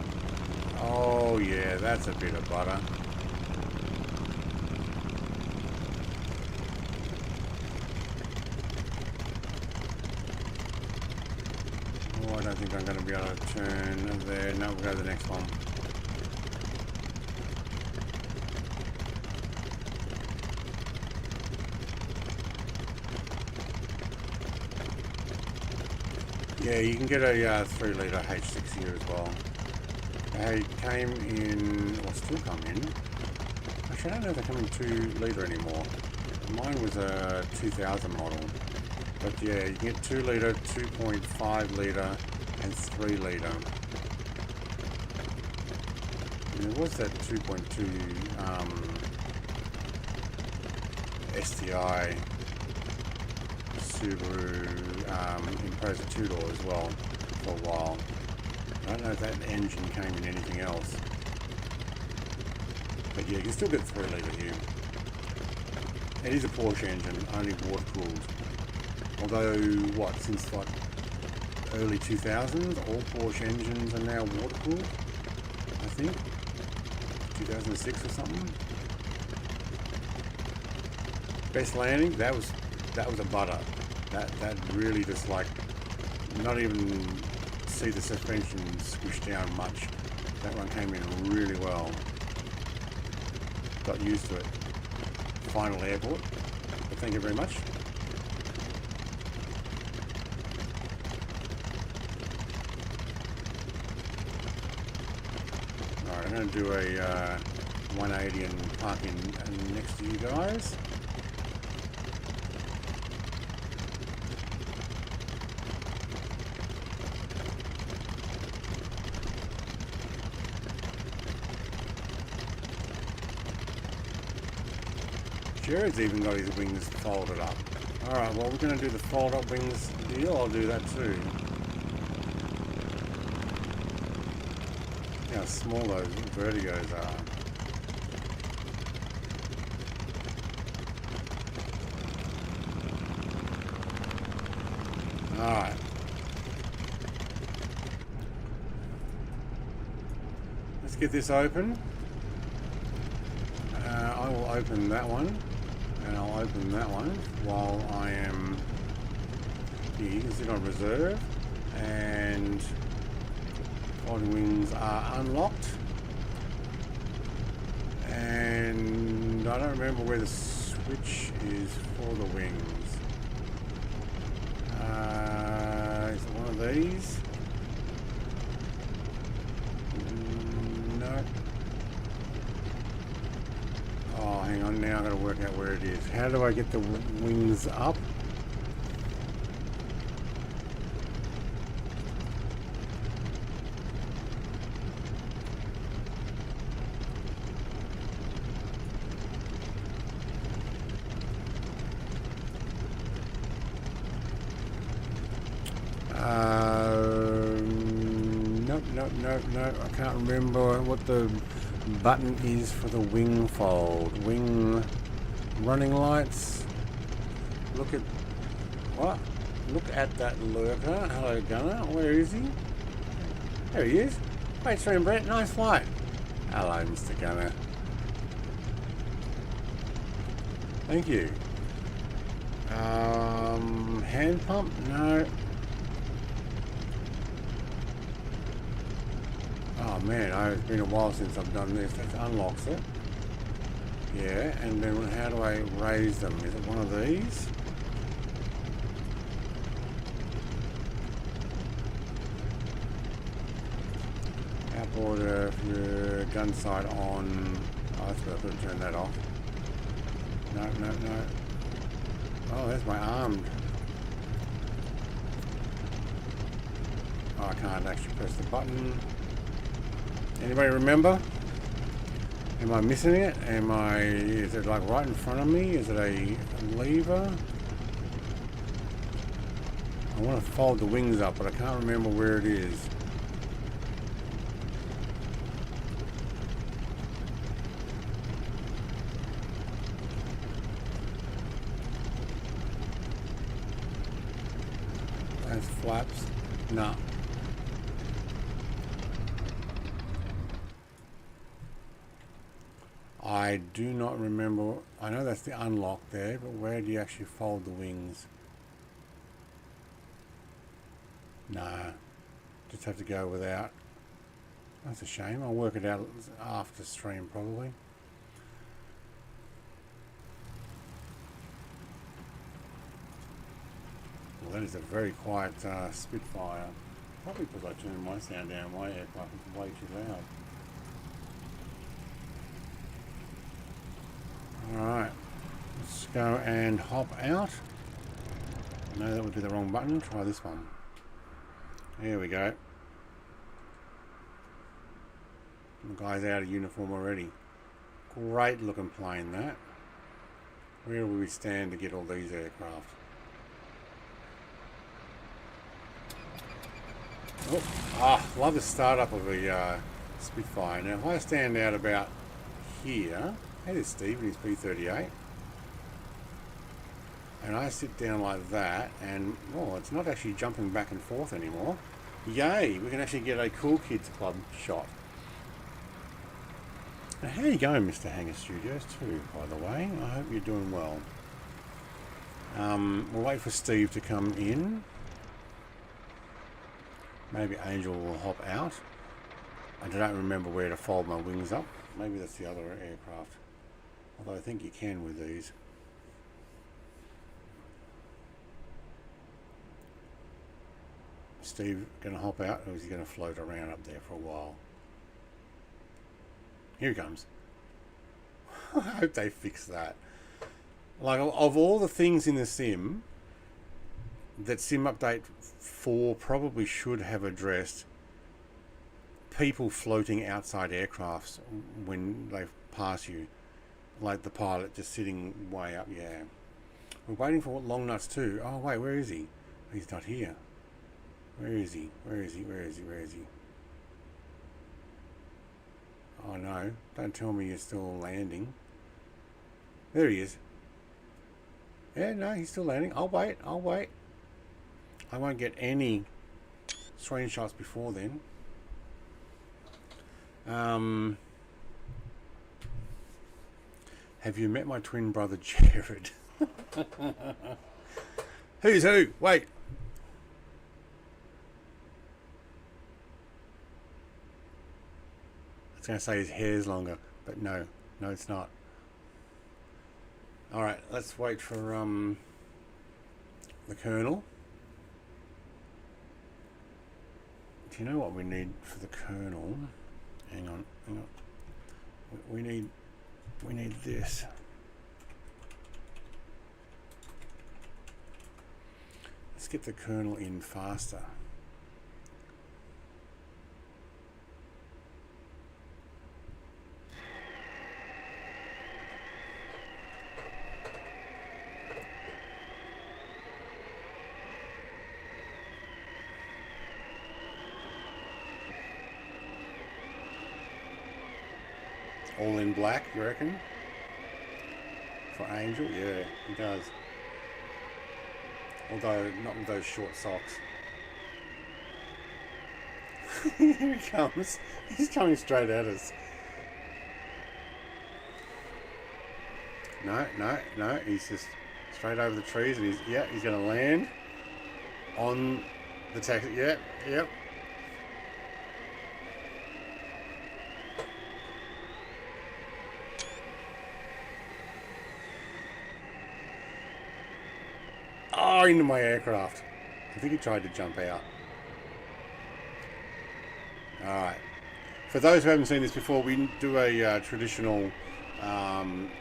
Oh yeah, that's a bit of butter. Oh, I don't think I'm going to be able to turn there. No, we'll go to the next one. Yeah, you can get a 3 litre H6 here as well. They came in, or still come in. Actually, I don't know if they come in 2 litre anymore. Mine was a 2000 model. But yeah, you can get 2 litre, 2.5 litre, and 3 litre. And there was that 2.2 STI Subaru Imposer 2-door as well for a while. I don't know if that engine came in anything else. But yeah, you can still get 3 litre here. It is a Porsche engine, only water cooled. Although, what, since like early 2000s, all Porsche engines are now water cooled, I think. 2006 or something. Best landing, that was a butter. That really just like, not even see the suspension squish down much. That one came in really well. Got used to it. Final airport. But thank you very much. Alright, I'm going to do a 180 and park in next to you guys. Jared's even got his wings folded up. Alright, well we're going to do the fold up wings deal. I'll do that too. How small those vertigos are. Alright. Let's get this open. I will open that one. And I'll open that one while I am here. You can sit on reserve, and folding wings are unlocked. And I don't remember where the switch is for the wings. Is it one of these? No. Oh, hang on, now I've got to work out where it is. How do I get the wings up? no. I can't remember what the button is for the wing fold. Wing running lights. Look at what? Look at that lurker. Hello, Gunner. Where is he? There he is. Great stream, Brett. Nice flight. Hello, Mr. Gunner. Thank you. Hand pump? No. Oh man, it's been a while since I've done this. That unlocks it. Yeah, and then how do I raise them? Is it one of these? Outboard if your gun sight on. Oh, that's good. I could turn that off. No. Oh, there's my arm. Oh, I can't actually press the button. Anybody remember? Am I missing it? Is it like right in front of me? Is it a lever? I want to fold the wings up, but I can't remember where it is. That's flaps. No. I do not remember. I know that's the unlock there, but where do you actually fold the wings? Nah, just have to go without. That's a shame. I'll work it out after stream probably. Well, that is a very quiet Spitfire. Probably because I turned my sound down. My aircraft is way too loud. Alright, let's go and hop out. No, that would be the wrong button. Try this one. There we go. The guy's out of uniform already. Great looking plane, that. Where will we stand to get all these aircraft? Love the startup of a Spitfire. Now, if I stand out about here, hey, there's Steve in his P38, and I sit down like that, and it's not actually jumping back and forth anymore. Yay! We can actually get a Cool Kids Club shot. Now, how are you going, Mr. Hangar Studios, too, by the way? I hope you're doing well. We'll wait for Steve to come in. Maybe Angel will hop out. I don't remember where to fold my wings up. Maybe that's the other aircraft. Although I think you can with these. Steve gonna hop out, or is he gonna float around up there for a while? Here he comes. I hope they fix that. Like, of all the things in the sim that Sim Update 4 probably should have addressed, people floating outside aircrafts when they pass you, like the pilot just sitting way up. Yeah, we're waiting for long nuts too. Oh wait, where is he? He's not here. Where is he? Where is he? Where is he? Where is he? Oh no, don't tell me you're still landing. There he is. Yeah, no, he's still landing. I'll wait. I won't get any screenshots before then. Have you met my twin brother Jared? Who's who? Wait. I was going to say his hair's longer, but no, it's not. All right, let's wait for the Colonel. Do you know what we need for the Colonel? Hang on. We need this. Let's get the Colonel in faster. all in black, you reckon? For Angel? Yeah, he does. Although, not with those short socks. Here he comes. He's coming straight at us. No, he's just straight over the trees, and he's going to land on the taxi. Yep. Oh, into my aircraft. I think he tried to jump out. Alright. For those who haven't seen this before, we do a traditional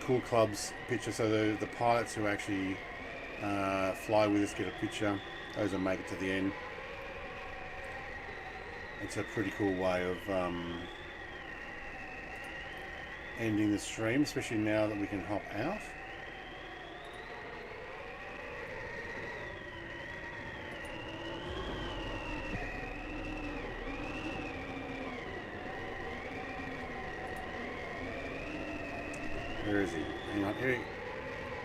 Cool Clubs picture. So the pilots who actually fly with us get a picture. Those who make it to the end. It's a pretty cool way of ending the stream, especially now that we can hop out. Where is he? Hang on.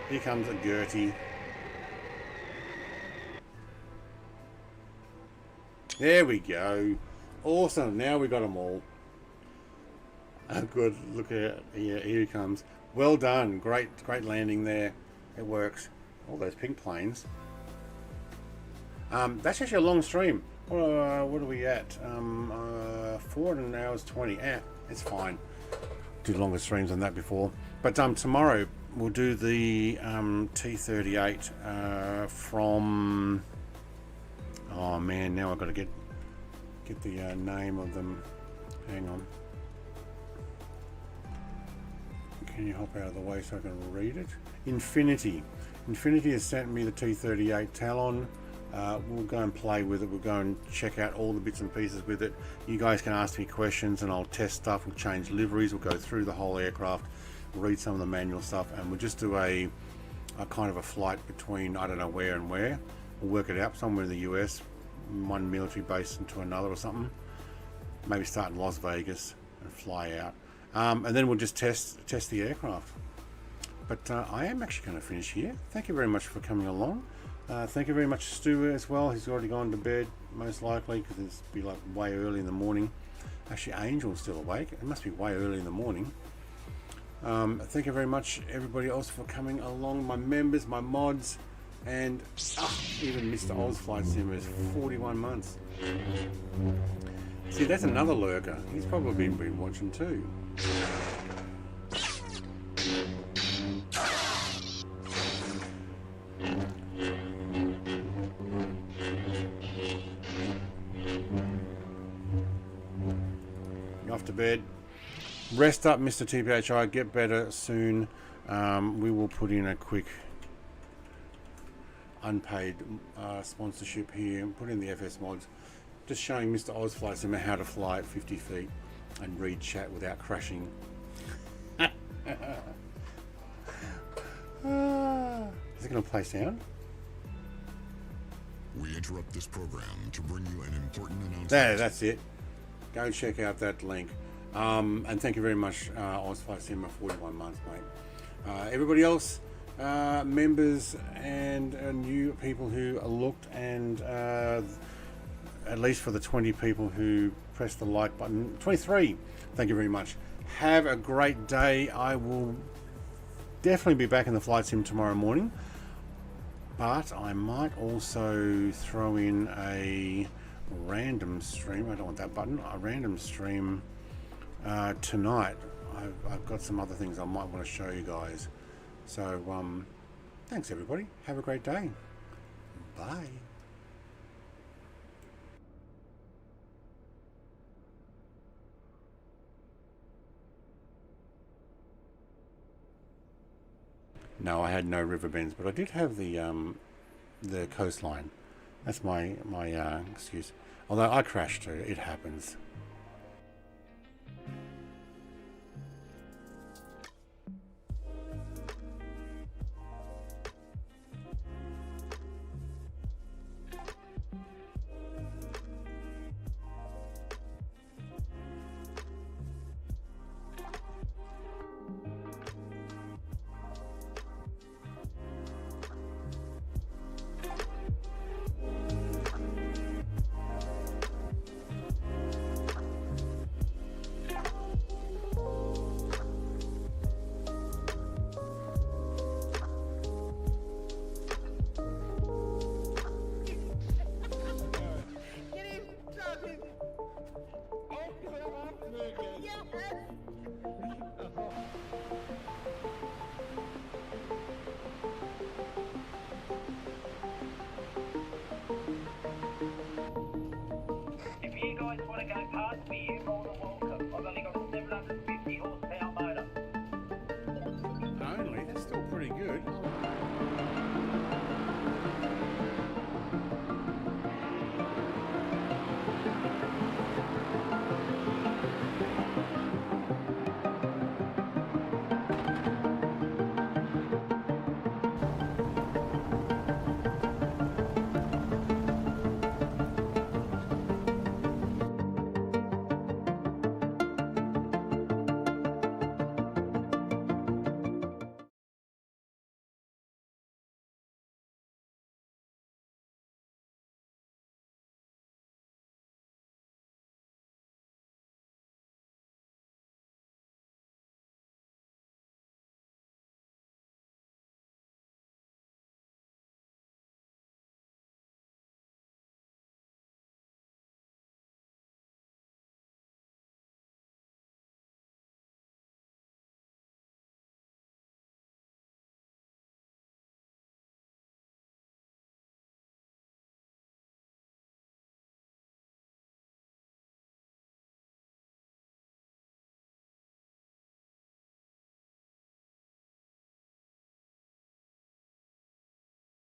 Here comes a Gertie. There we go. Awesome. Now we got them all. Good. Look at here he comes. Well done. Great landing there. It works. All those pink planes. That's actually a long stream. What are we at? 4 hours 20. It's fine. Do longer streams than that before. But tomorrow we'll do the T38 from. Oh man, now I've got to get the name of them. Hang on. Can you hop out of the way so I can read it? Infinity. Infinity has sent me the T38 Talon. We'll go and play with it. We'll go and check out all the bits and pieces with it. You guys can ask me questions and I'll test stuff. We'll change liveries. We'll go through the whole aircraft, read some of the manual stuff, and we'll just do a kind of a flight between I don't know where and where. We'll work it out somewhere in the US, one military base into another or something. Maybe start in Las Vegas and fly out, and then we'll just test the aircraft. But I am actually going to finish here. Thank you very much for coming along. Thank you very much, Stu, as well. He's already gone to bed, most likely, because it's be like way early in the morning. Actually, Angel's still awake. It must be way early in the morning. Thank you very much, everybody else, for coming along. My members, my mods, and even Mr. Oz Flight Sim is 41 months. See, that's another lurker. He's probably been watching too. Off to bed. Rest up, Mr. TPHI. Get better soon. We will put in a quick unpaid sponsorship here and put in the FS mods. Just showing Mr. Oz Flight Simmer how to fly at 50 feet and read chat without crashing. Is it going to play sound? We interrupt this program to bring you an important announcement. There, that's it. Go and check out that link. And thank you very much, Oz Flight Simmer, 41 months, mate. Everybody else, members and new people who looked, and at least for the 20 people who pressed the like button, 23, thank you very much. Have a great day. I will definitely be back in the flight sim tomorrow morning, but I might also throw in a random stream. I don't want that button. A random stream tonight. I've got some other things I might want to show you guys. So thanks everybody. Have a great day. Bye. No, I had no river bends, but I did have the coastline. That's my excuse. Although I crashed too, it happens.